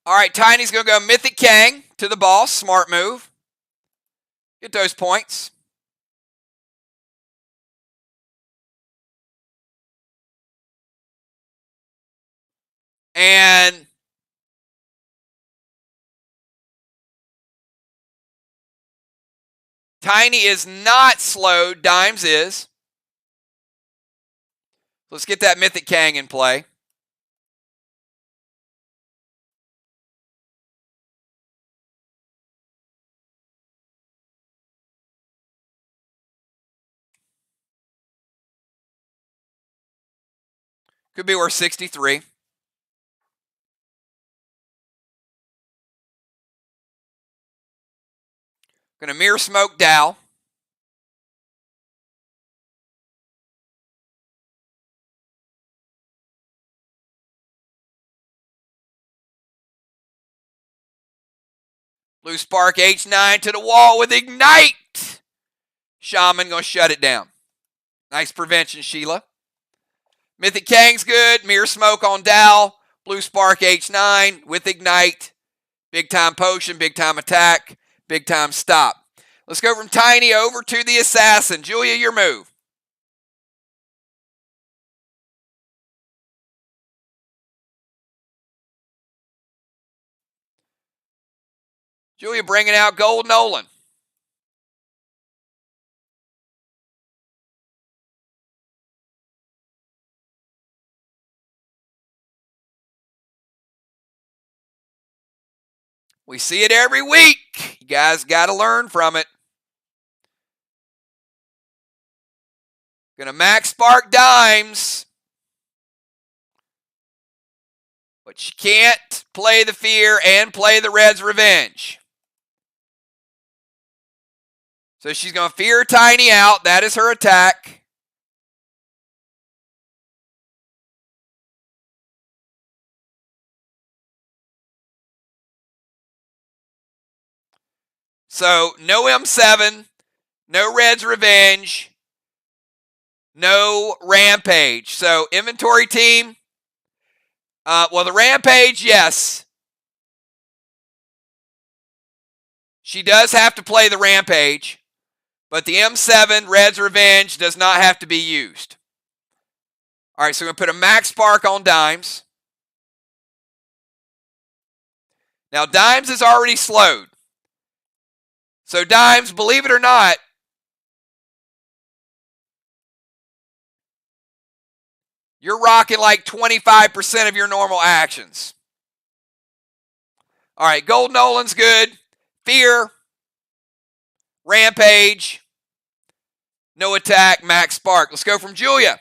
All right, Tiny's going to go Mythic Kang to the boss. Smart move. Get those points. And Tiny is not slowed. Dimes is. Let's get that Mythic Kang in play. Could be worth 63. Going to Mirror Smoke Dow. Blue Spark H9 to the wall with Ignite. Shaman going to shut it down. Nice prevention, Sheila. Mythic Kang's good. Mirror Smoke on Dow. Blue Spark H9 with Ignite. Big time potion, big time attack, big time stop. Let's go from Tiny over to the Assassin. Julia, your move. Julia bringing out Gold Nolan. We see it every week. You guys got to learn from it. Gonna max spark dimes. But she can't play the fear and play the red's revenge. So she's going to fear Tiny out. That is her attack. So no M7, no red's revenge, no rampage. So inventory team. Well, the rampage, yes. She does have to play the rampage. But the M7, Red's Revenge, does not have to be used. All right, so we're going to put a max spark on dimes. Now, dimes is already slowed. So dimes, believe it or not, you're rocking like 25% of your normal actions. All right, Gold Nolan's good. Fear. Rampage. No attack, max spark. Let's go from Julia.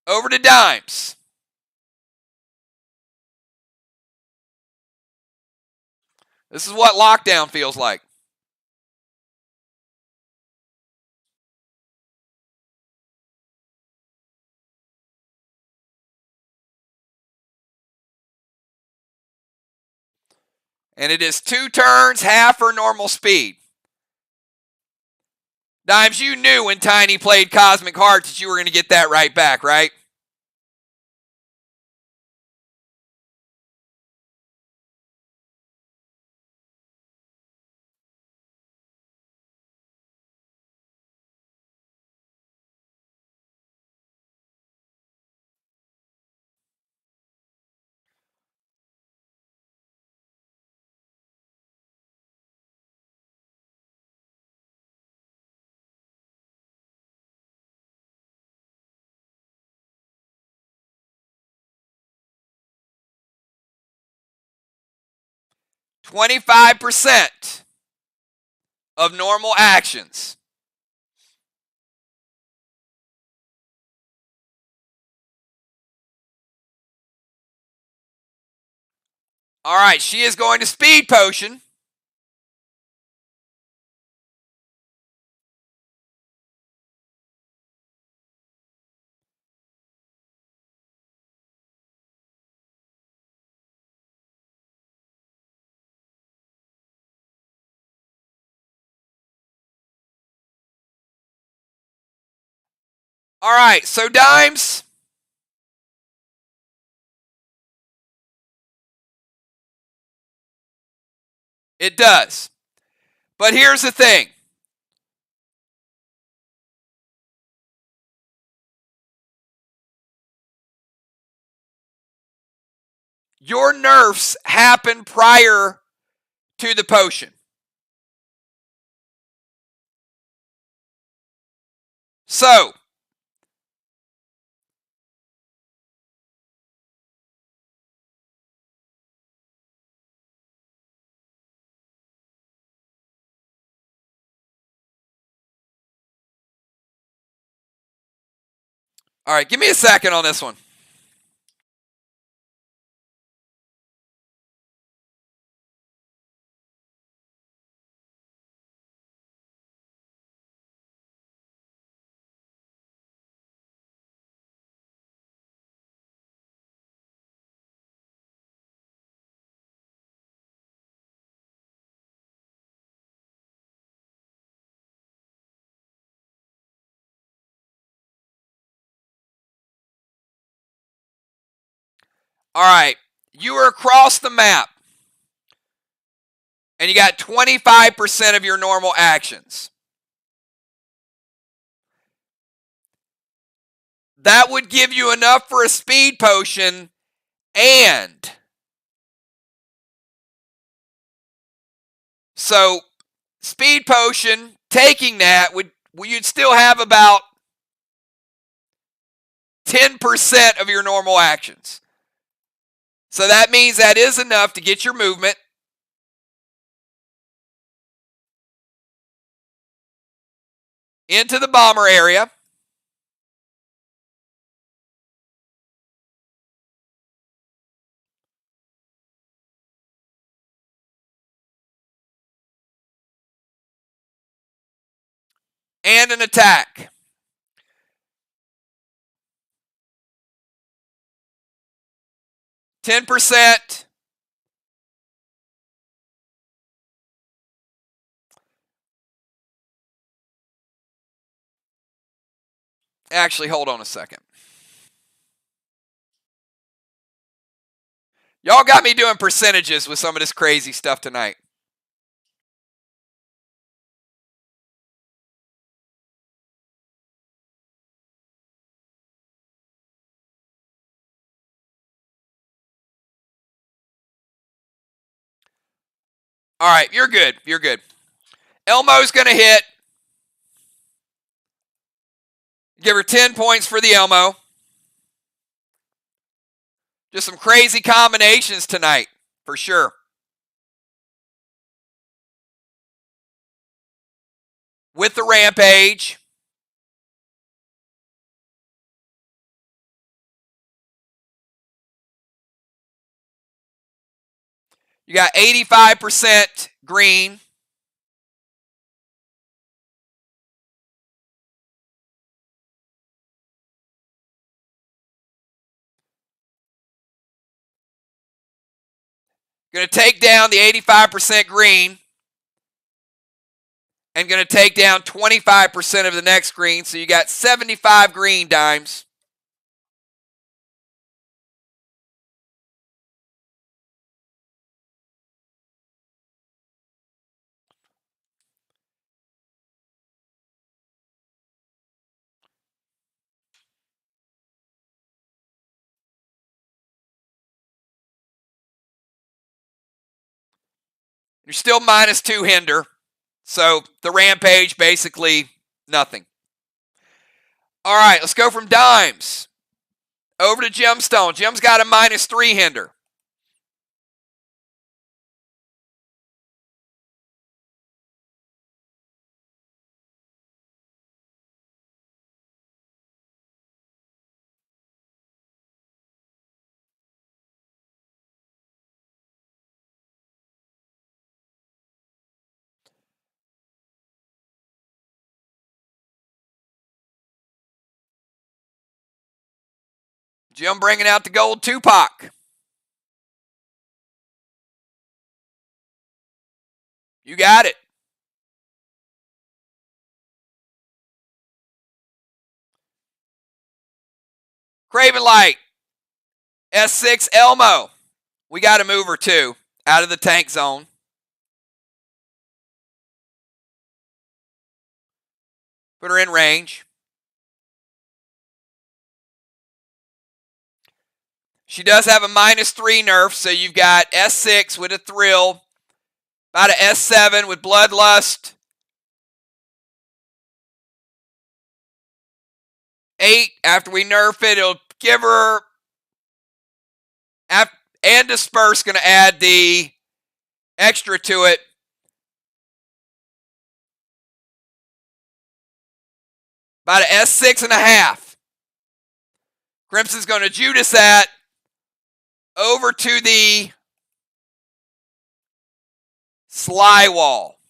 Over to dimes. This is what lockdown feels like. And it is 2 turns, half her normal speed. Dimes, you knew when Tiny played Cosmic Hearts that you were going to get that right back, right? %25 of normal actions. All right, she is going to Speed Potion. All right, so dimes. It does. But here's the thing. Your nerfs happen prior to the potion. So, all right, give me a second on this one. All right, you are across the map. And you got 25% of your normal actions. That would give you enough for a speed potion, and so speed potion, taking that, you'd still have about 10% of your normal actions. So that means that is enough to get your movement. Into the bomber area. And an attack. %. Actually, hold on a second. Y'all got me doing percentages with some of this crazy stuff tonight. All right, you're good. You're good. Elmo's going to hit. Give her 10 points for the Elmo. Just some crazy combinations tonight, for sure. With the Rampage. You got 85% green. Going to take down the 85% green. And going to take down 25% of the next green. So you got 75 green dimes. You're still -2 hinder. So the Rampage, basically nothing. All right, let's go from dimes over to gemstone. Gem's got a -3 hinder. Jim bringing out the gold Tupac. You got it. Craven Light. S6 Elmo. We got to move her too. Out of the tank zone. Put her in range. She does have a -3 nerf, so you've got S6 with a thrill. About a S7 with Bloodlust. 8, after we nerf it, it'll give her... And Disperse going to add the extra to it. About a S6.5. Crimson's going to Judas that over to the SLY wall.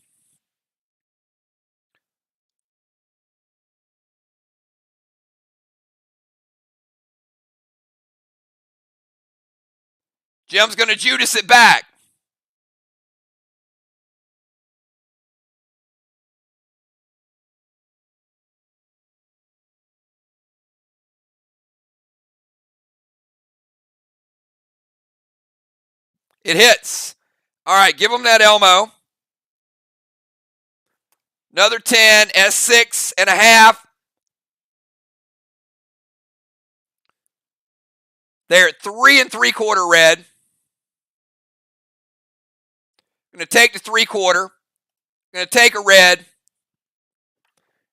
Jim's going to Judas it back. It hits. All right, give them that Elmo. Another 10, S6.5. They're at 3 3/4 red. Going to take the 3/4. Going to take a red.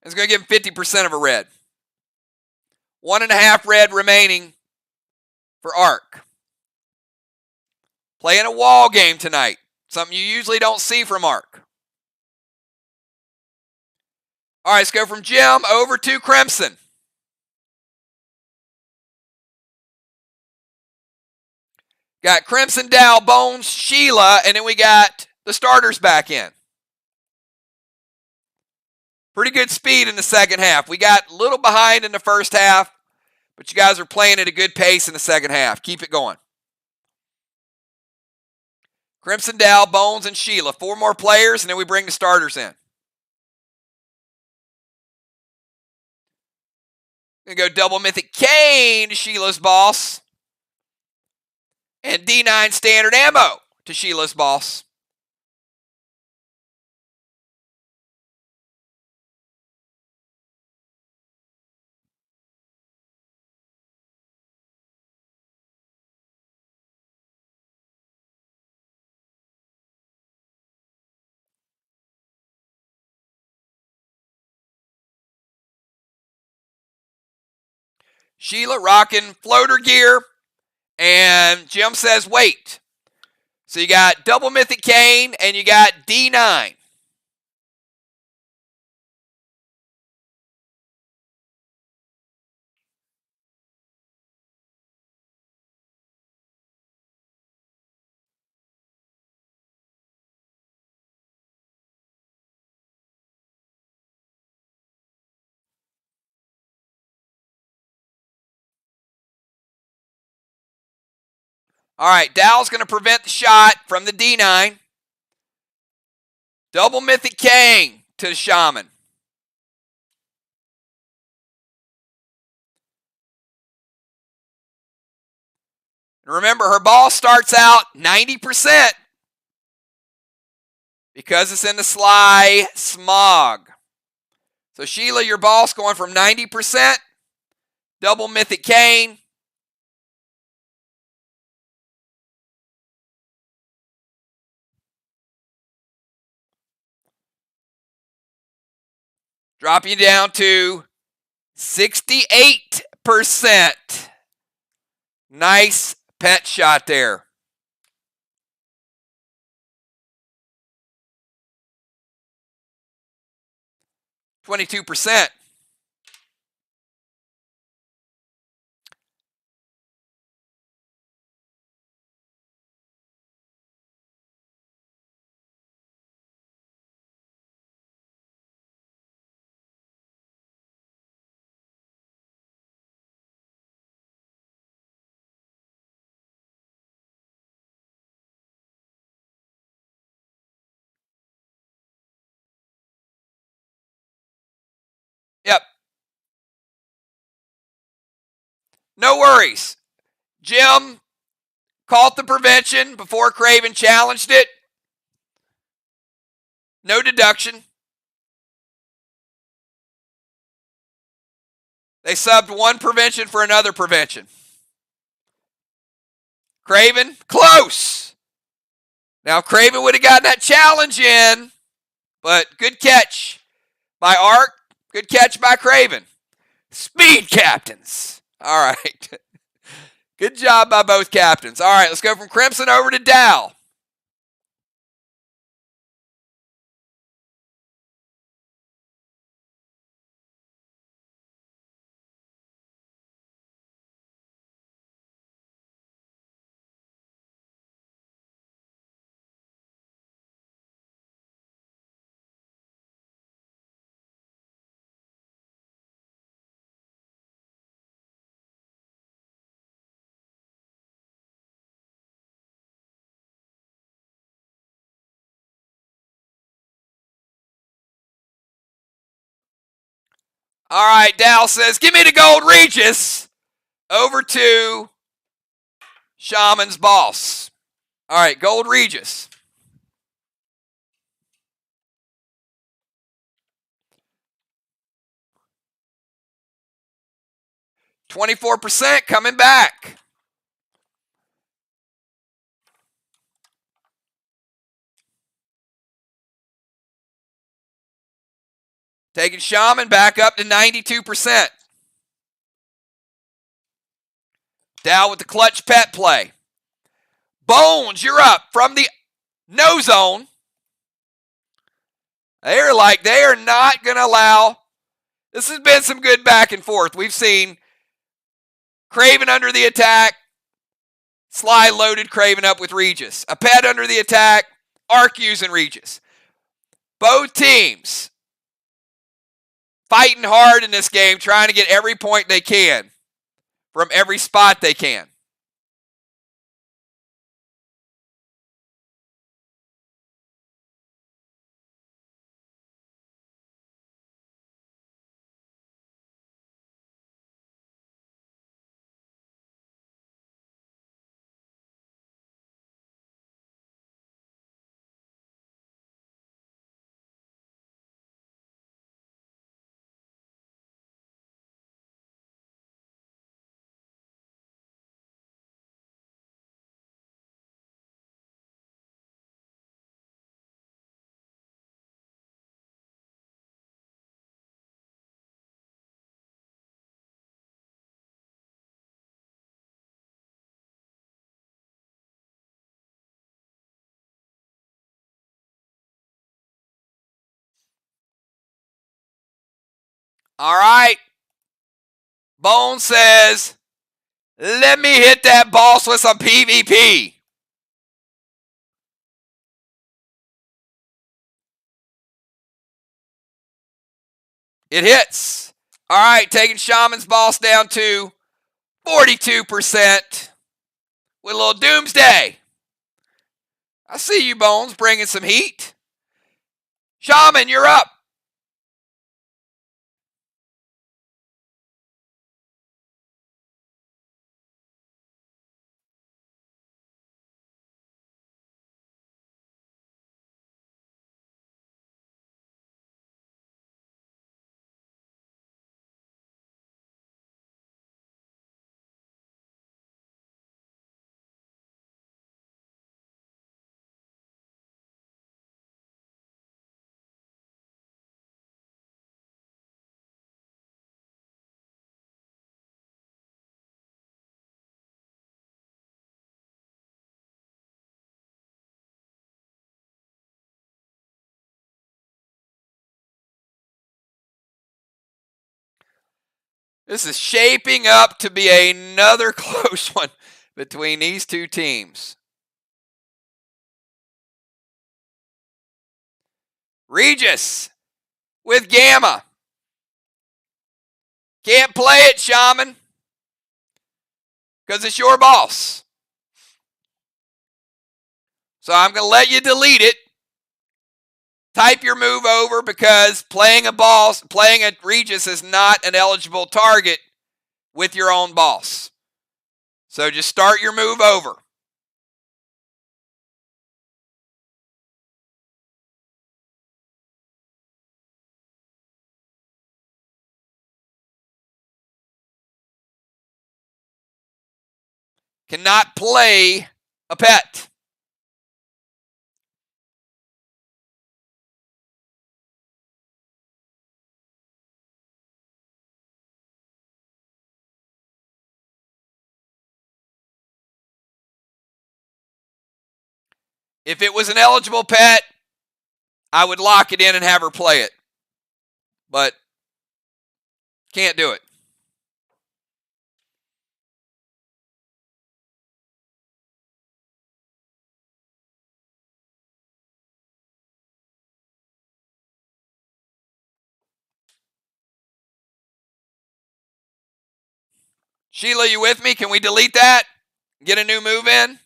It's going to give him 50% of a red. 1.5 red remaining for Arc. Playing a wall game tonight. Something you usually don't see from Mark. All right, let's go from Jim over to Crimson. Got Crimson, Dow, Bones, Sheila, and then we got the starters back in. Pretty good speed in the second half. We got a little behind in the first half, but you guys are playing at a good pace in the second half. Keep it going. Crimson, Dow, Bones, and Sheila. 4 more players, and then we bring the starters in. Going to go double Mythic Kane to Sheila's boss. And D9 standard ammo to Sheila's boss. Sheila rocking floater gear. And Jim says, wait. So you got double Mythic Kane and you got D9. All right, Dow's going to prevent the shot from the D9. Double Mythic Kane to the Shaman. And remember, her ball starts out 90% because it's in the SLY Smog. So Sheila, your ball's going from 90%. Double Mythic Kane. Dropping you down to 68%. Nice pet shot there. %. Yep. No worries. Jim called the prevention before Craven challenged it. No deduction. They subbed one prevention for another prevention. Craven, close. Now, Craven would have gotten that challenge in, but good catch by Ark. Good catch by Craven. Speed captains. All right. Good job by both captains. All right, let's go from Crimson over to Dow. All right, Dow says, give me the gold Regis. Over to Shaman's boss. All right, gold Regis. %, coming back. Taking Shaman back up to 92%. Dow with the clutch pet play. Bones, you're up from the no zone. They are not going to allow. This has been some good back and forth. We've seen Craven under the attack. SLY loaded Craven up with Regis. A pet under the attack. Arc using Regis. Both teams fighting hard in this game, trying to get every point they can from every spot they can. All right. Bone says, let me hit that boss with some PvP. It hits. All right, taking Shaman's boss down to 42% with a little Doomsday. I see you, Bones, bringing some heat. Shaman, you're up. This is shaping up to be another close one between these two teams. Regis with Gamma. Can't play it, Shaman, because it's your boss. So I'm going to let you delete it. Type your move over because playing a Regis is not an eligible target with your own boss. So just start your move over. Cannot play a pet. If it was an eligible pet, I would lock it in and have her play it. But can't do it. Sheila, you with me? Can we delete that? Get a new move in?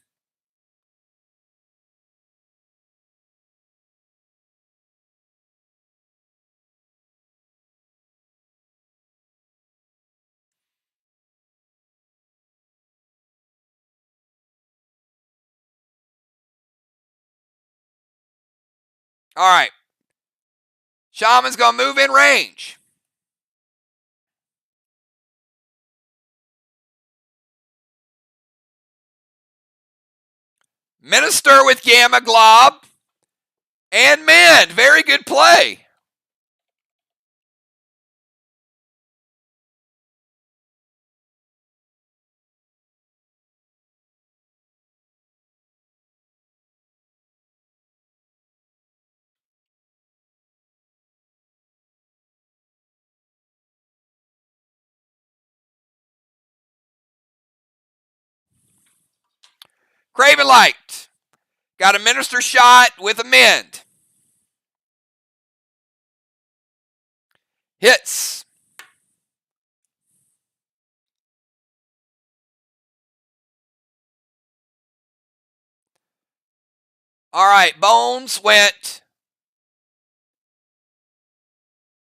All right. Shaman's going to move in range. Minister with Gamma Glob. And Mend. Very good play. Craven Light. Got a Minister Shot with a Mend. Hits. All right, Bones went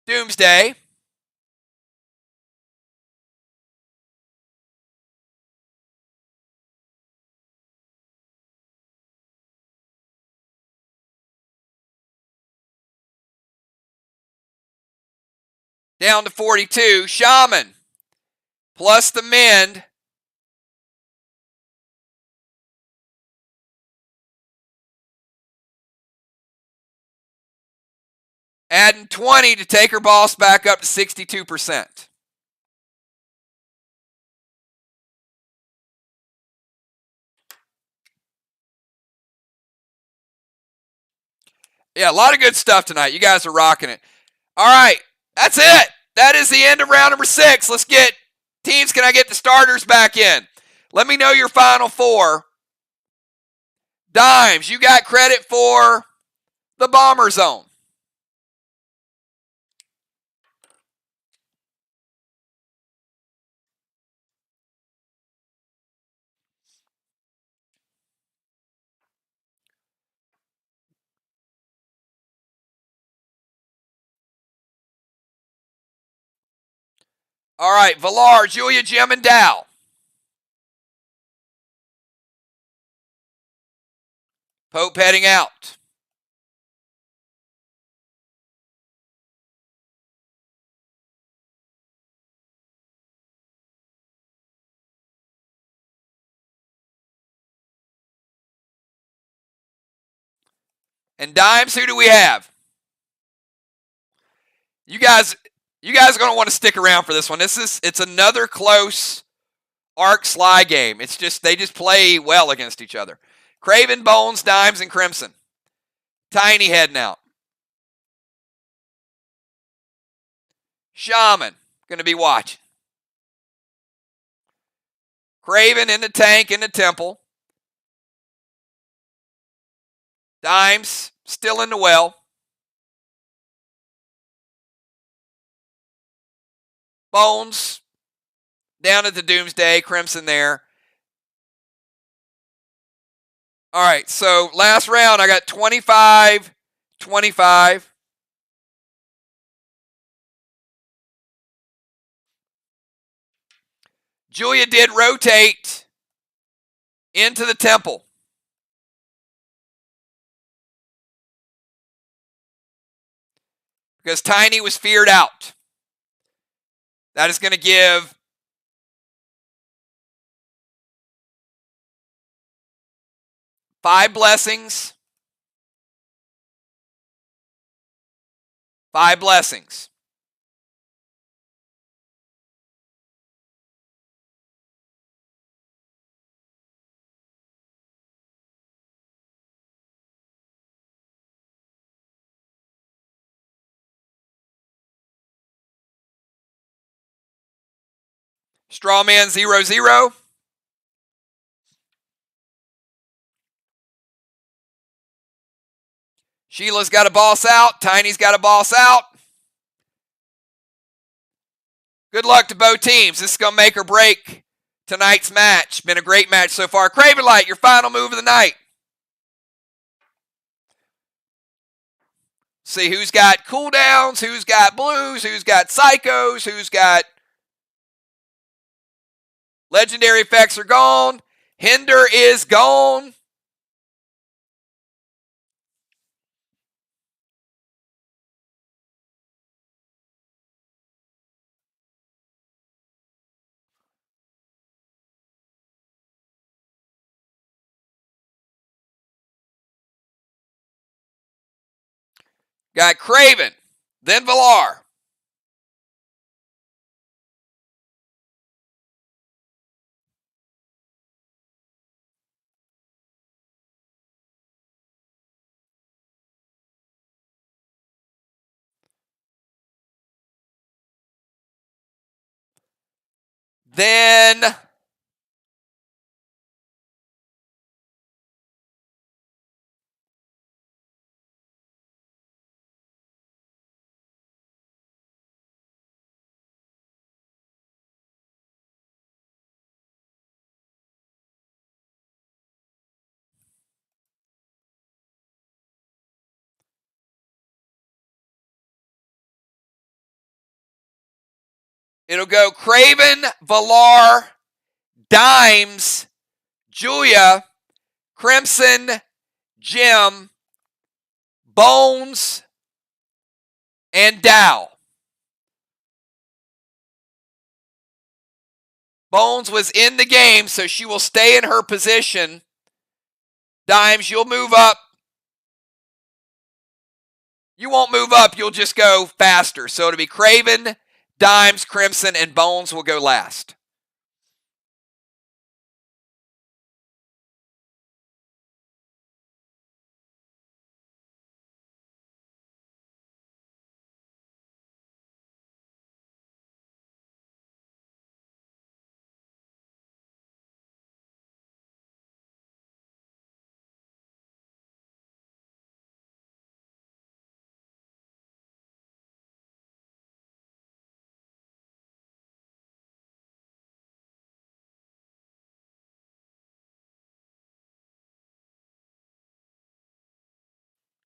Doomsday. Down to 42. Shaman plus the Mend. Adding 20 to take her boss back up to 62%. Yeah, a lot of good stuff tonight. You guys are rocking it. All right, that's it. That is the end of round number 6. Let's get, teams, can I get the starters back in? Let me know your final 4. Dimes, you got credit for the Bomber Zone. All right, Villar, Julia, Jim, and Dow. Pope heading out. And Dimes, who do we have? You guys are going to want to stick around for this one. It's another close Arc SLY game. It's just, they just play well against each other. Craven, Bones, Dimes, and Crimson. Tiny heading out. Shaman, going to be watching. Craven in the tank in the temple. Dimes still in the well. Bones down at the Doomsday. Crimson there. All right, so last round I got 25, 25. Julia did rotate into the temple. Because Tiny was feared out. That is going to give five blessings. 5 blessings. Strawman 0-0. Sheila's got a boss out. Tiny's got a boss out. Good luck to both teams. This is going to make or break tonight's match. Been a great match so far. Craven Light, your final move of the night. See who's got cooldowns, who's got blues, who's got psychos, who's got legendary effects are gone. Hinder is gone. Got Craven, then Villar. Then It'll go Craven, Valar, Dimes, Julia, Crimson, Jim, Bones, and Dow. Bones was in the game, so she will stay in her position. Dimes, you'll move up. You won't move up, you'll just go faster. So it'll be Craven, Dimes, Crimson, and Bones will go last.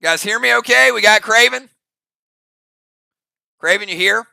You guys hear me okay? We got Craven? Craven, you here?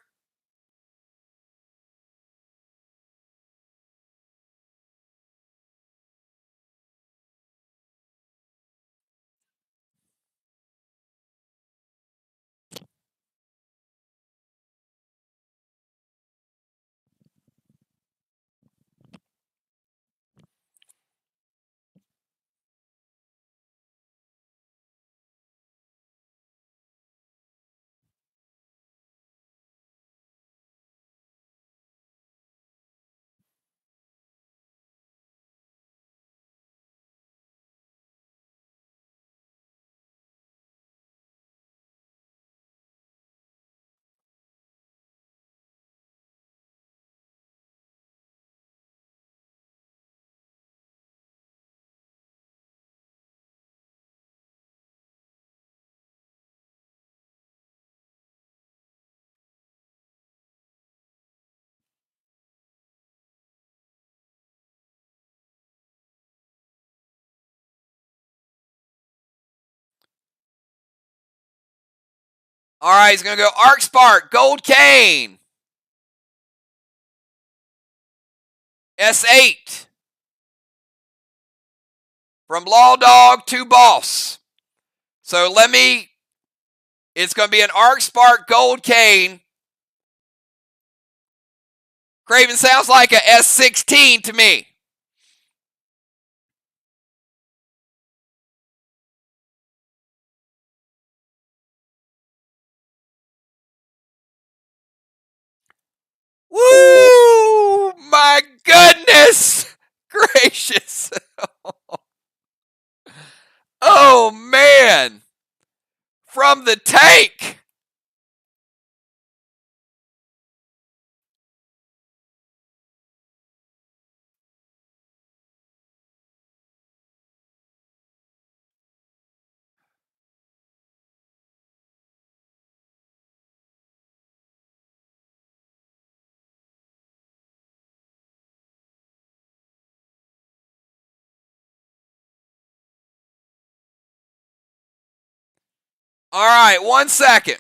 All right, he's going to go Arc Spark, Gold Cane, S8, from Law Dog to Boss. So it's going to be an Arc Spark, Gold Cane. Craven sounds like a S16 to me. Woo! My goodness gracious. Oh, man. From the tank. All right, 1 second.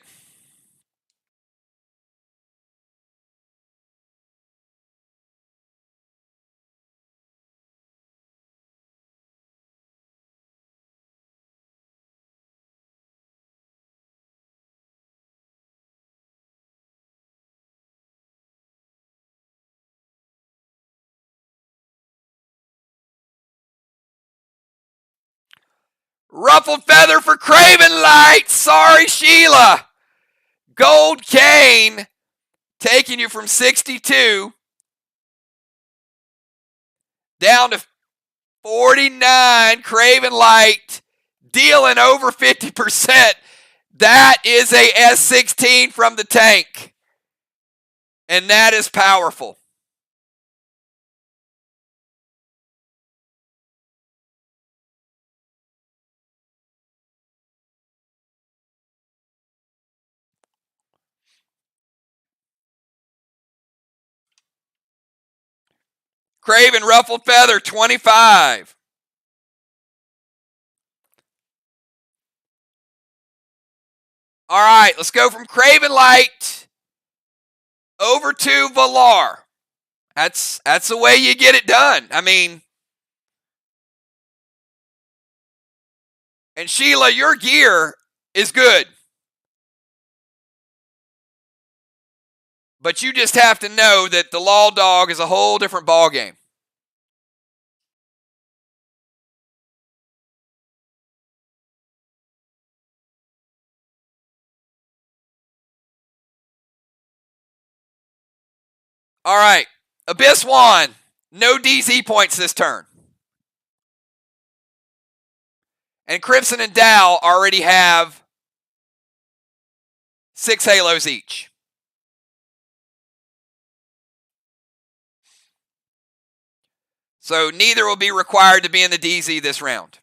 Ruffled feather for Craven Light. Sorry, Sheila. Gold Cane taking you from 62 down to 49. Craven Light dealing over 50%. That is a S16 from the tank. And that is powerful. Craven Ruffled Feather, 25. All right, let's go from Craven Light over to Villar. That's the way you get it done. I mean, and Sheila, your gear is good. But you just have to know that the Law Dog is a whole different ballgame. All right. Abyss 1. No DZ points this turn. And Crimson and Dow already have 6 halos each. So neither will be required to be in the DZ this round.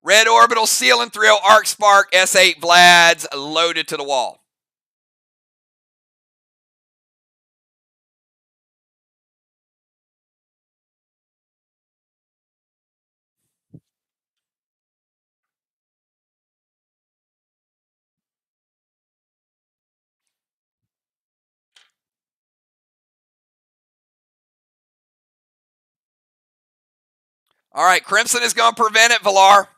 Red Orbital, Seal and Thrill, Arc Spark, S8 Vlads loaded to the wall. All right, Crimson is going to prevent it, Villar.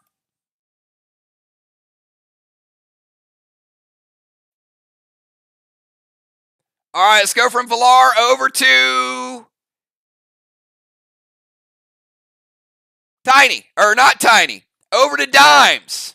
All right, let's go from Villar over to Tiny, or not Tiny, over to Dimes.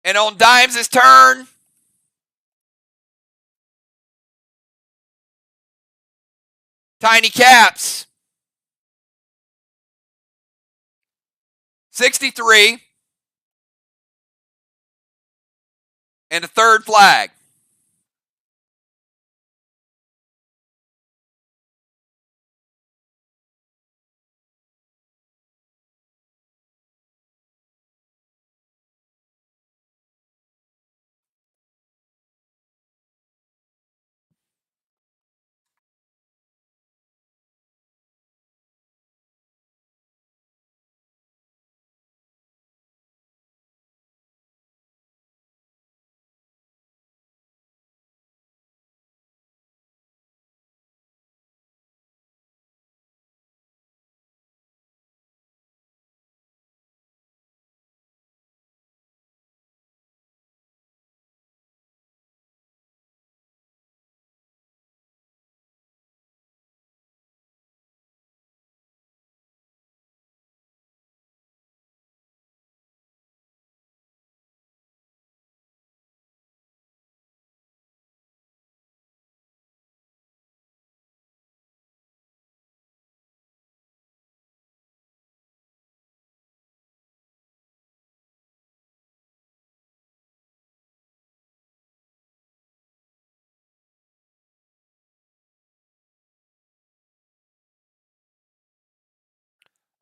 And on Dimes' turn, Tiny Caps, 63, and a third flag.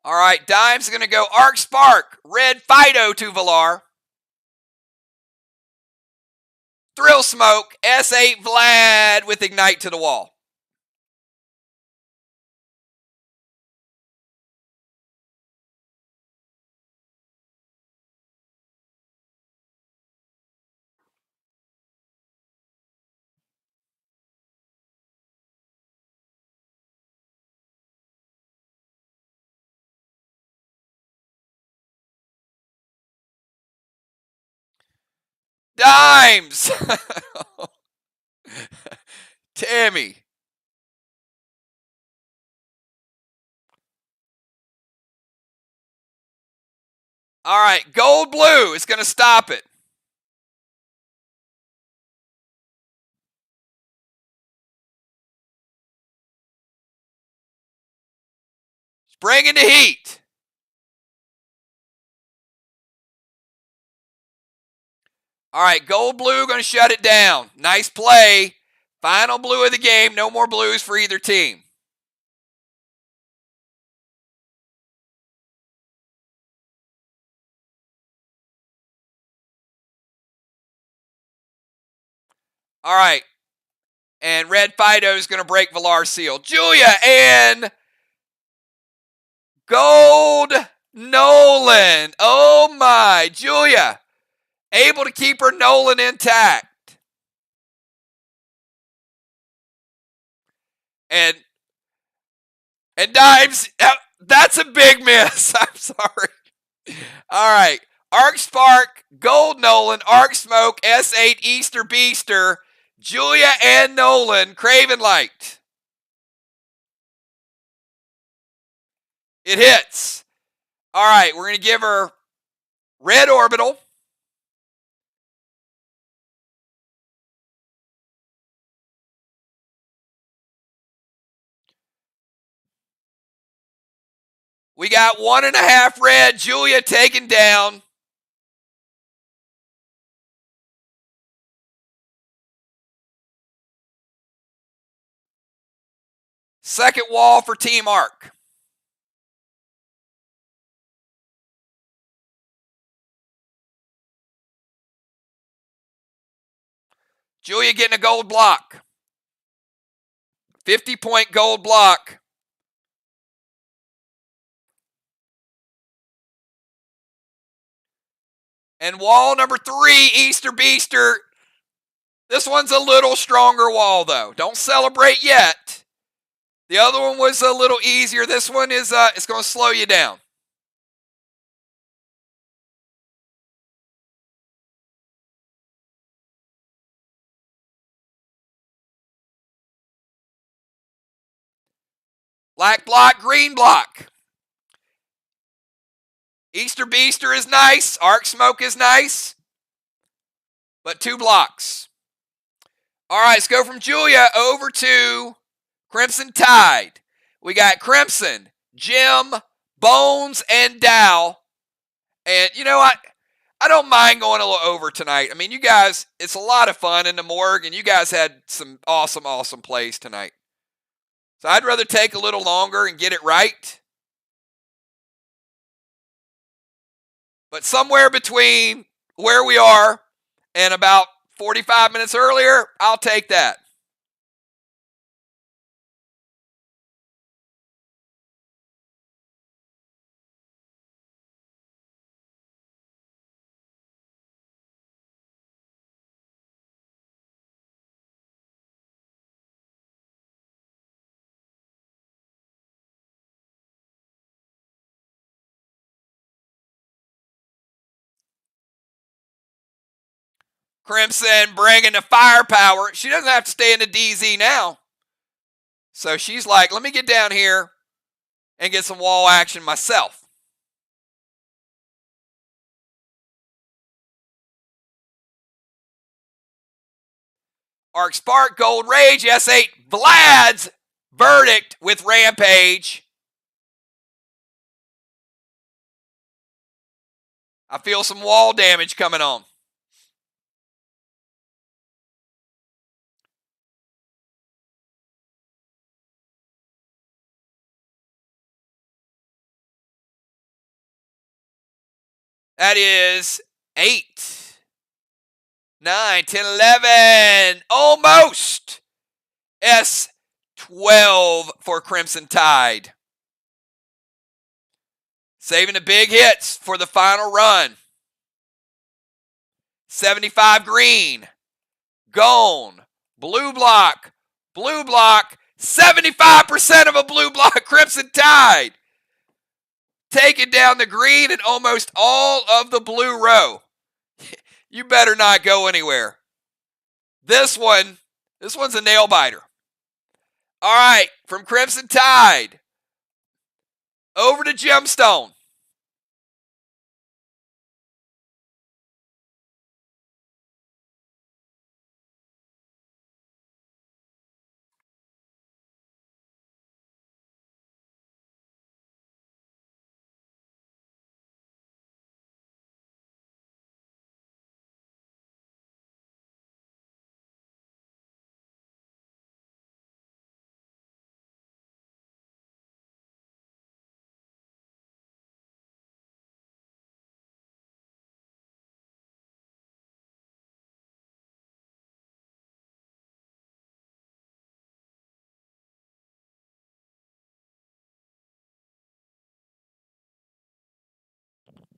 All right, Dimes is going to go Arc Spark, Red Fido to Villar. Thrill Smoke, S8 Vlad with Ignite to the wall. Dimes! Tammy. All right, Gold Blue is going to stop it. Bringing the heat. All right, gold blue going to shut it down. Nice play. Final blue of the game. No more blues for either team. All right. And red Fido is going to break Villar's seal. Julia and gold Nolan. Oh my. Julia able to keep her Nolan intact. And Dimes, that's a big miss. I'm sorry. All right. Arc Spark, Gold Nolan, Arc Smoke, S8, Easter Beaster, Julia and Nolan, Craven Light. It hits. All right, we're going to give her red orbital. We got 1.5 red. Julia taken down. Second wall for Team Arc. Julia getting a gold block. 50-point gold block. And wall number 3, Easter Beaster. This one's a little stronger wall, though. Don't celebrate yet. The other one was a little easier. This one is it's going to slow you down. Black block, green block. Easter Beaster is nice. Arc Smoke is nice. But 2 blocks. All right, let's go from Julia over to Crimson Tide. We got Crimson, Jim, Bones, and Dow. And you know what? I don't mind going a little over tonight. I mean, you guys, it's a lot of fun in the morgue, and you guys had some awesome, awesome plays tonight. So I'd rather take a little longer and get it right. But somewhere between where we are and about 45 minutes earlier, I'll take that. Crimson bringing the firepower. She doesn't have to stay in the DZ now. So she's like, let me get down here and get some wall action myself. Arc Spark, Gold Rage, S8, Vlad's verdict with Rampage. I feel some wall damage coming on. That is 8, 9, 10, 11. Almost. S12 for Crimson Tide. Saving the big hits for the final run. 75 green. Gone. Blue block. Blue block. 75% of a blue block. Crimson Tide. Taking down the green and almost all of the blue row. You better not go anywhere. This one's a nail biter. All right, from Crimson Tide over to Gemstone.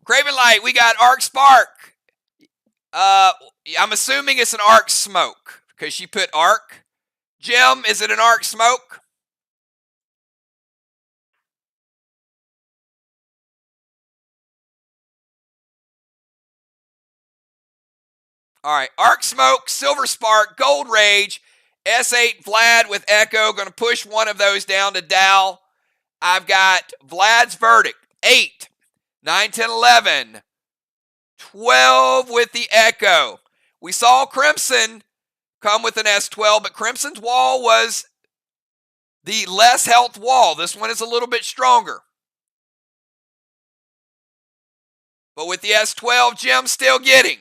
Craven Light, we got Arc Spark. I'm assuming it's an Arc Smoke because she put Arc. Jim, is it an Arc Smoke? All right, Arc Smoke, Silver Spark, Gold Rage, S8 Vlad with Echo. Going to push one of those down to Dal. I've got Vlad's Verdict, 8, 9, 10, 11, 12 with the Echo. We saw Crimson come with an S12, but Crimson's wall was the less health wall. This one is a little bit stronger. But with the S12, Jim's still getting.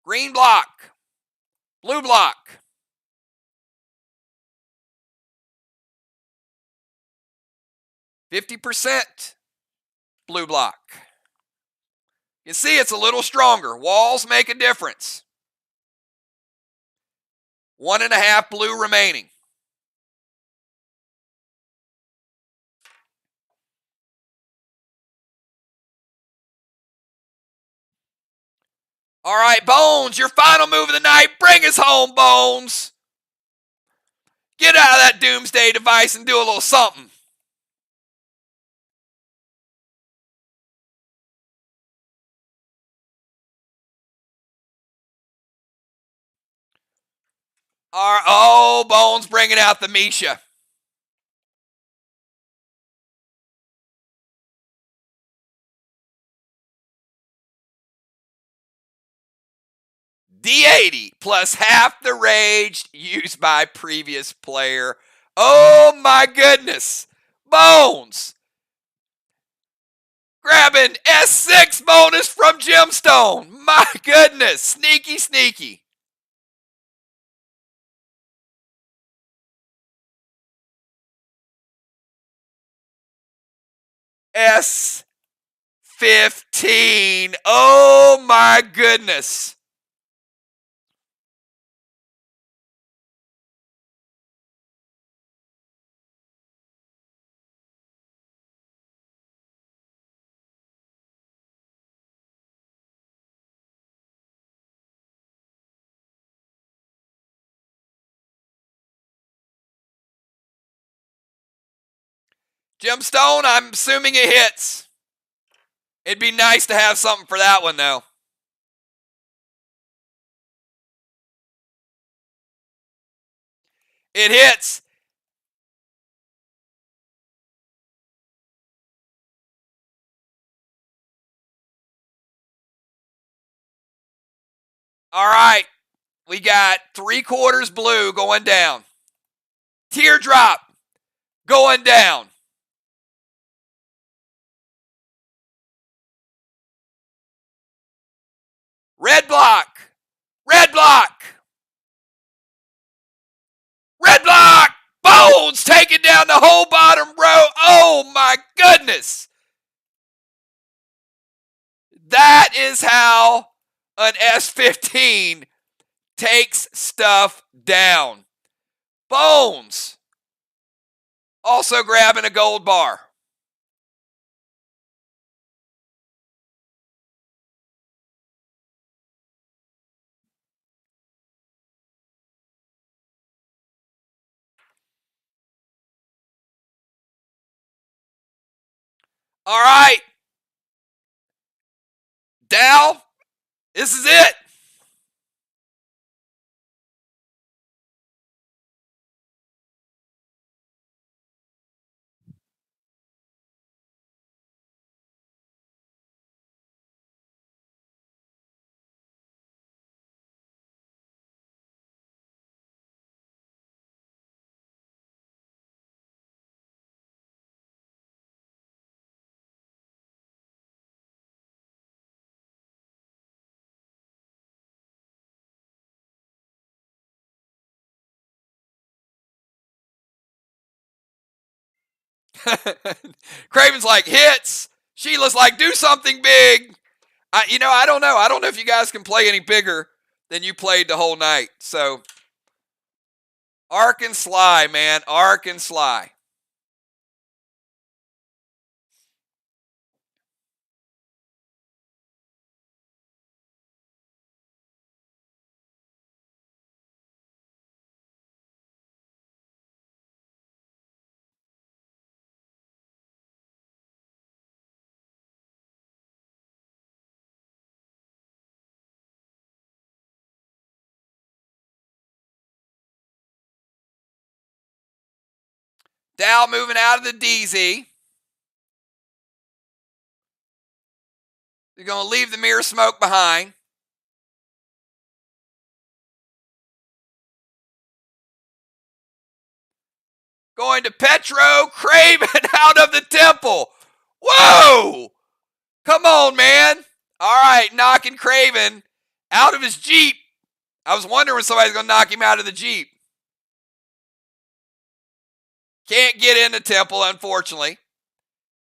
Green block. Blue block. %. Blue block. You see it's a little stronger. Walls make a difference. 1.5 blue remaining. All right, Bones, your final move of the night. Bring us home, Bones. Get out of that doomsday device and do a little something. All right, oh, Bones bringing out the Misha. D80 plus half the rage used by previous player. Oh my goodness. Bones. Grabbing S6 bonus from Gemstone. My goodness. Sneaky, sneaky. S15. Oh my goodness. Gemstone, I'm assuming it hits. It'd be nice to have something for that one, though. It hits. All right. We got 3/4 blue going down. Teardrop going down. Red block. Red block. Red block. Bones taking down the whole bottom row. Oh my goodness. That is how an S15 takes stuff down. Bones also grabbing a gold bar. All right. Dal, this is it. Craven's like, hits. Sheila's like, do something big. I don't know. I don't know if you guys can play any bigger than you played the whole night. So Arc and SLY, man. Arc and SLY. Dow moving out of the DZ. They're going to leave the mirror smoke behind. Going to Petro Craven out of the temple. Whoa! Come on, man. All right, knocking Craven out of his Jeep. I was wondering when somebody's going to knock him out of the Jeep. Can't get in the temple, unfortunately.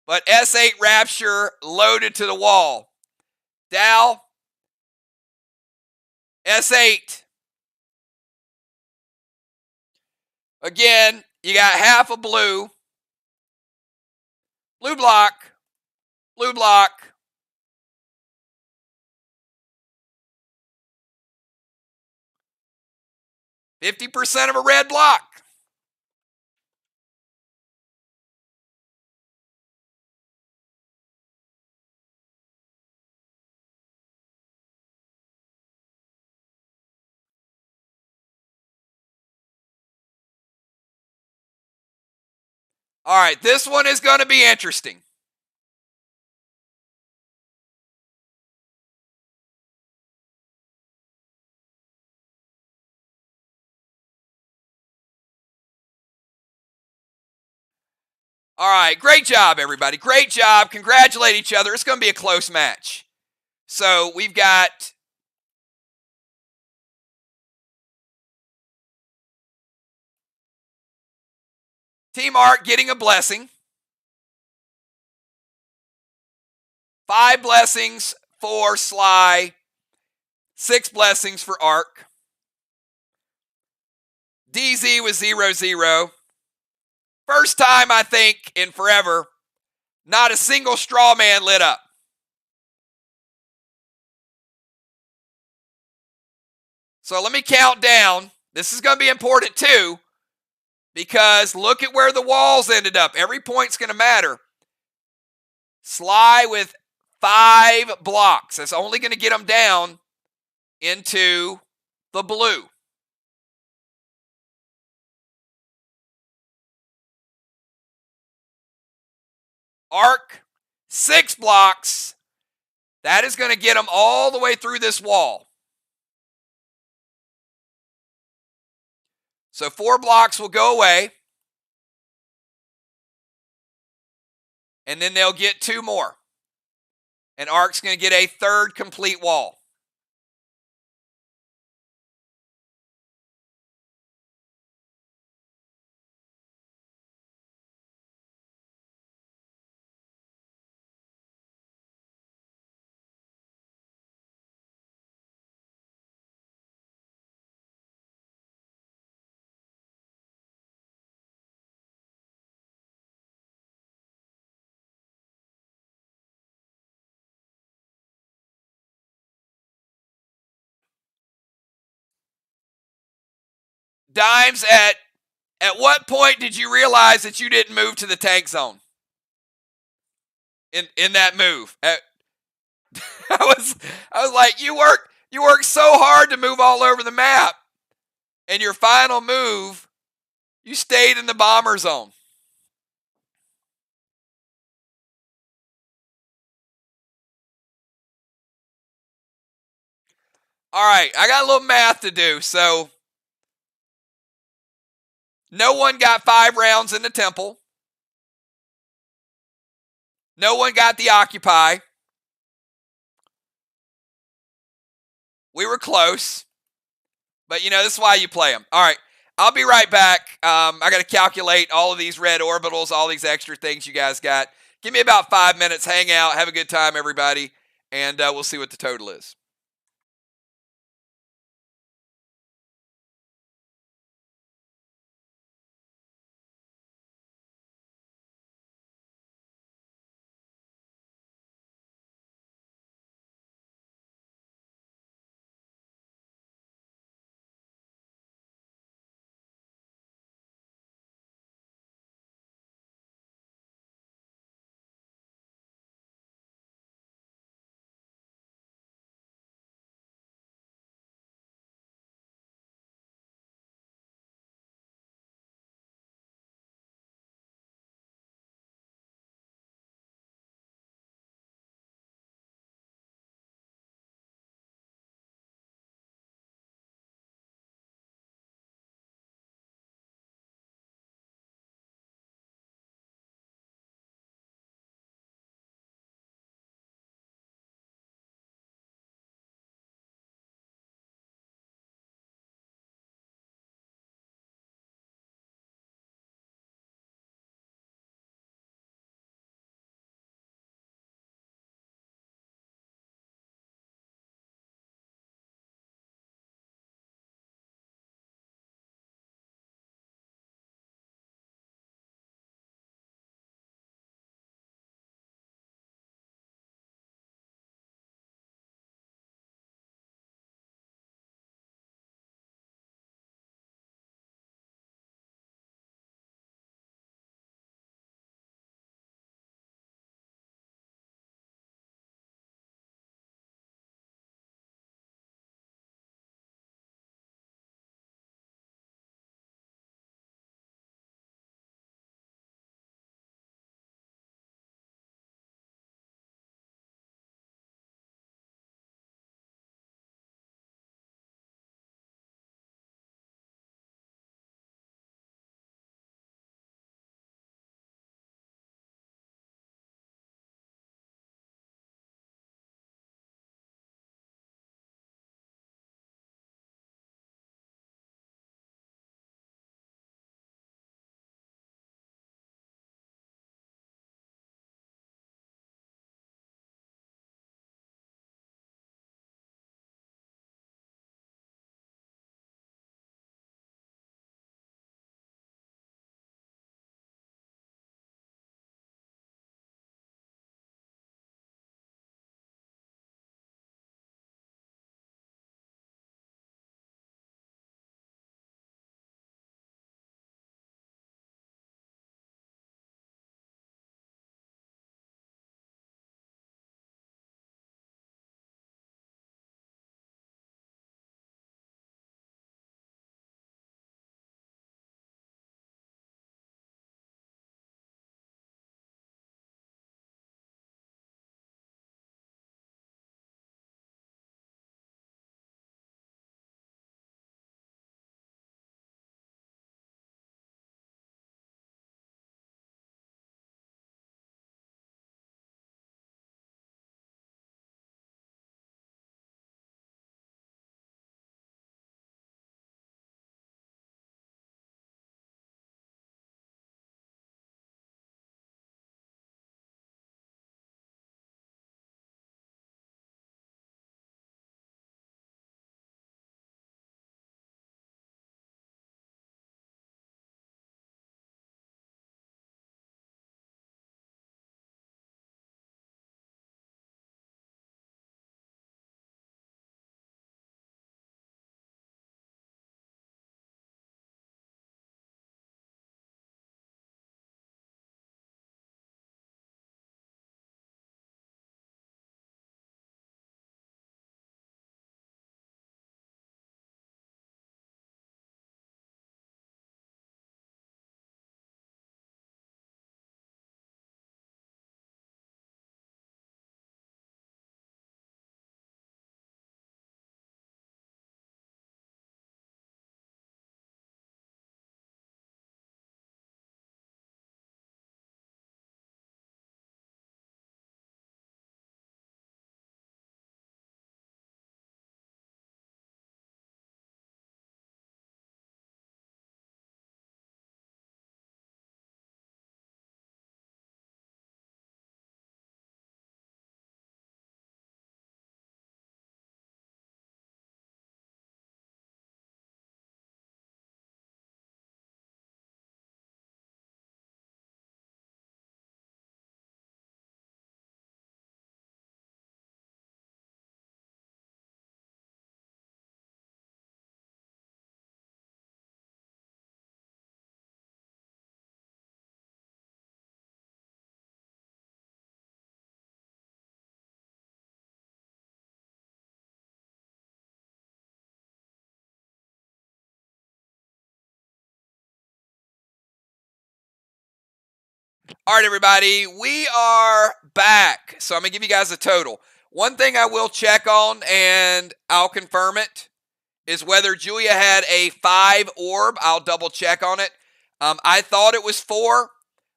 But S8 Rapture loaded to the wall. Dow. S8. Again, you got half a blue. Blue block. Blue block. %50 of a red block. All right, this one is going to be interesting. All right, great job, everybody. Great job. Congratulate each other. It's going to be a close match. So we've got Team Arc getting a blessing. 5 blessings for SLY. 6 blessings for Arc. DZ was 0-0. First time, I think, in forever, not a single straw man lit up. So let me count down. This is going to be important too, because look at where the walls ended up. Every point's going to matter. SLY with 5 blocks. That's only going to get them down into the blue. Arc, 6 blocks. That is going to get them all the way through this wall. So 4 blocks will go away. And then they'll get 2 more. And Arc's going to get a 3rd complete wall. Dimes, at what point did you realize that you didn't move to the tank zone? In that move. I was like, you work so hard to move all over the map, and your final move, you stayed in the bomber zone. All right, I got a little math to do. So no one got 5 rounds in the temple. No one got the occupy. We were close. But, this is why you play them. All right, I'll be right back. I got to calculate all of these red orbitals, all these extra things you guys got. Give me about 5 minutes. Hang out. Have a good time, everybody. And we'll see what the total is. All right, everybody, we are back. So I'm going to give you guys a total. One thing I will check on, and I'll confirm it, is whether Julia had a 5 orb. I'll double check on it. I thought it was 4,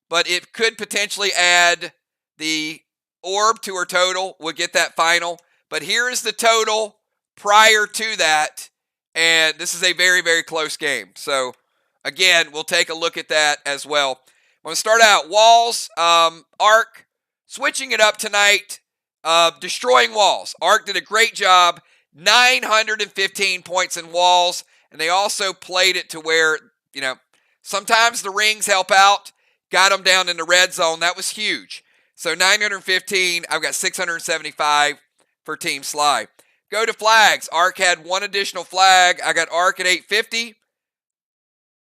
but it could potentially add the orb to her total. We'll get that final. But here is the total prior to that, and this is a very, very close game. So, again, we'll take a look at that as well. I'm going to start out. Walls, Arc, switching it up tonight, destroying walls. Arc did a great job, 915 points in walls, and they also played it to where, sometimes the rings help out, got them down in the red zone. That was huge. So 915, I've got 675 for Team SLY. Go to flags. Arc had one additional flag. I got Arc at 850.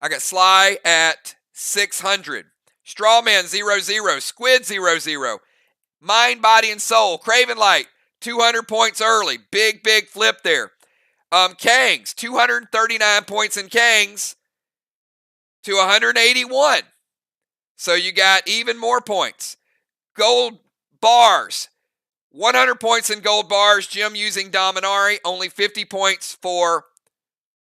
I got SLY at 600. Strawman 0-0. Squid 0-0. Mind, Body, and Soul. Craven Light 200 points early. Big, big flip there. Kangs 239 points in Kangs to 181. So you got even more points. Gold bars. 100 points in gold bars. Jim using Dominari. Only 50 points for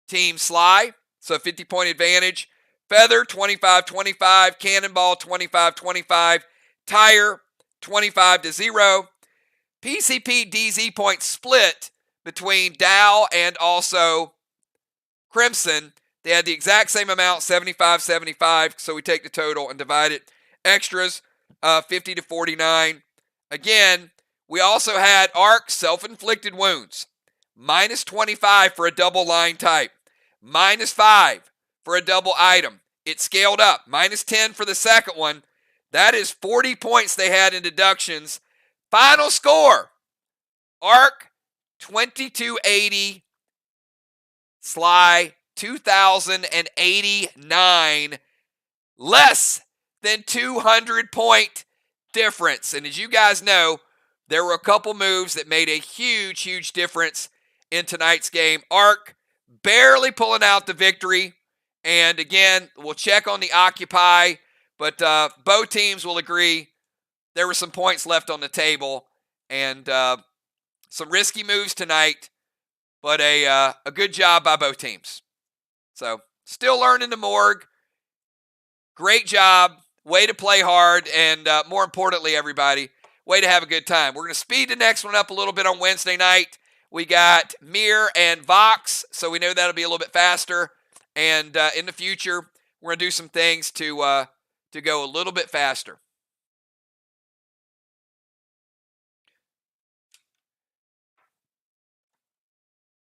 Team SLY. So 50-point advantage. Feather, 25-25. Cannonball, 25-25. Tire, 25-0. PCP DZ points split between Dow and also Crimson. They had the exact same amount, 75-75. So we take the total and divide it. Extras, 50-49. Again, we also had Arc self-inflicted wounds. -25 for a double line type. -5 for a double item. It scaled up. -10 for the second one. That is 40 points they had in deductions. Final score. Arc 2280. SLY 2089. Less than 200-point difference. And as you guys know, there were a couple moves that made a huge, huge difference in tonight's game. Arc barely pulling out the victory. And again, we'll check on the Occupy, but both teams will agree there were some points left on the table and some risky moves tonight, but a good job by both teams. So, still learning the Morgue. Great job. Way to play hard, and more importantly, everybody, way to have a good time. We're going to speed the next one up a little bit on Wednesday night. We got Mir and Vox, so we know that'll be a little bit faster. And in the future, we're going to do some things to go a little bit faster.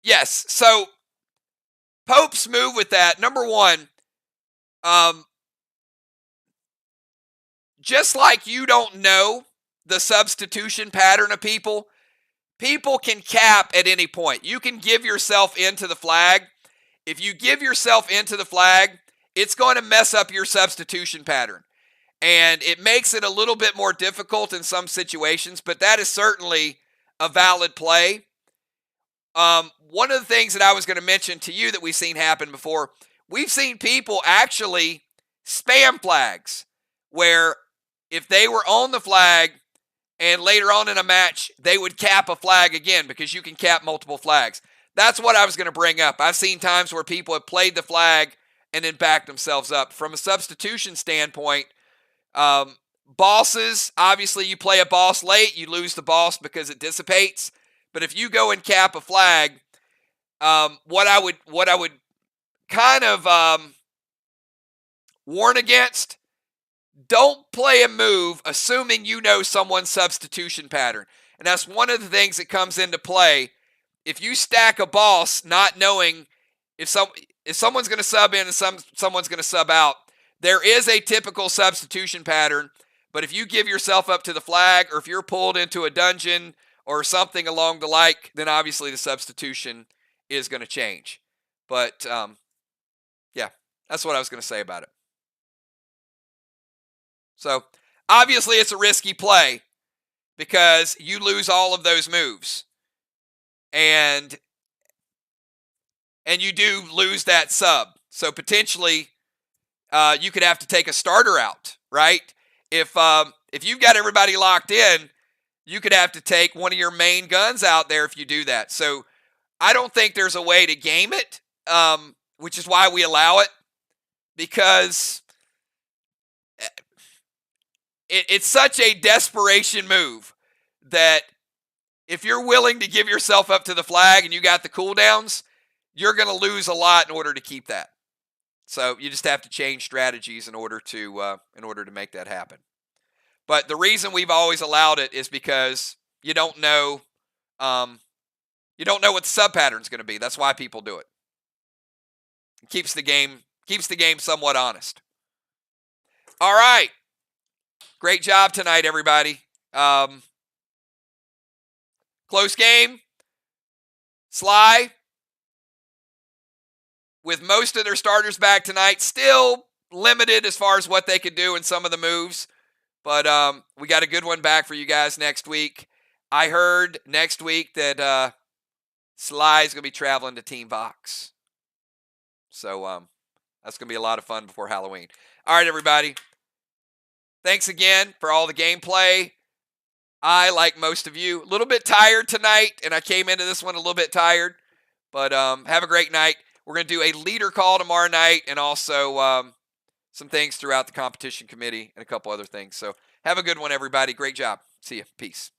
Yes, so Pope's move with that, number one, just like you don't know the substitution pattern of people, people can cap at any point. You can give yourself into the flag. If you give yourself into the flag, it's going to mess up your substitution pattern. And it makes it a little bit more difficult in some situations, but that is certainly a valid play. One of the things that I was going to mention to you that we've seen happen before, we've seen people actually spam flags, where if they were on the flag and later on in a match, they would cap a flag again, because you can cap multiple flags. That's what I was going to bring up. I've seen times where people have played the flag and then backed themselves up. From a substitution standpoint, bosses, obviously you play a boss late, you lose the boss because it dissipates. But if you go and cap a flag, what I would kind of warn against, don't play a move assuming you know someone's substitution pattern. And that's one of the things that comes into play. If you stack a boss not knowing if someone's going to sub in and someone's going to sub out, there is a typical substitution pattern. But if you give yourself up to the flag, or if you're pulled into a dungeon or something along the like, then obviously the substitution is going to change. But yeah, that's what I was going to say about it. So obviously it's a risky play because you lose all of those moves. And you do lose that sub. So potentially you could have to take a starter out, right? if you've got everybody locked in, you could have to take one of your main guns out there if you do that. So I don't think there's a way to game it, which is why we allow it, because it's such a desperation move that if you're willing to give yourself up to the flag and you got the cooldowns, you're going to lose a lot in order to keep that. So you just have to change strategies in order to make that happen. But the reason we've always allowed it is because you don't know what the sub pattern is going to be. That's why people do it. It keeps the game somewhat honest. All right. Great job tonight, everybody. Close game. SLY, with most of their starters back tonight, still limited as far as what they could do in some of the moves. But we got a good one back for you guys next week. I heard next week that SLY is going to be traveling to Team Vox. So that's going to be a lot of fun before Halloween. All right, everybody. Thanks again for all the gameplay. I, like most of you, a little bit tired tonight, and I came into this one a little bit tired. But have a great night. We're going to do a leader call tomorrow night and also some things throughout the competition committee and a couple other things. So have a good one, everybody. Great job. See you. Peace.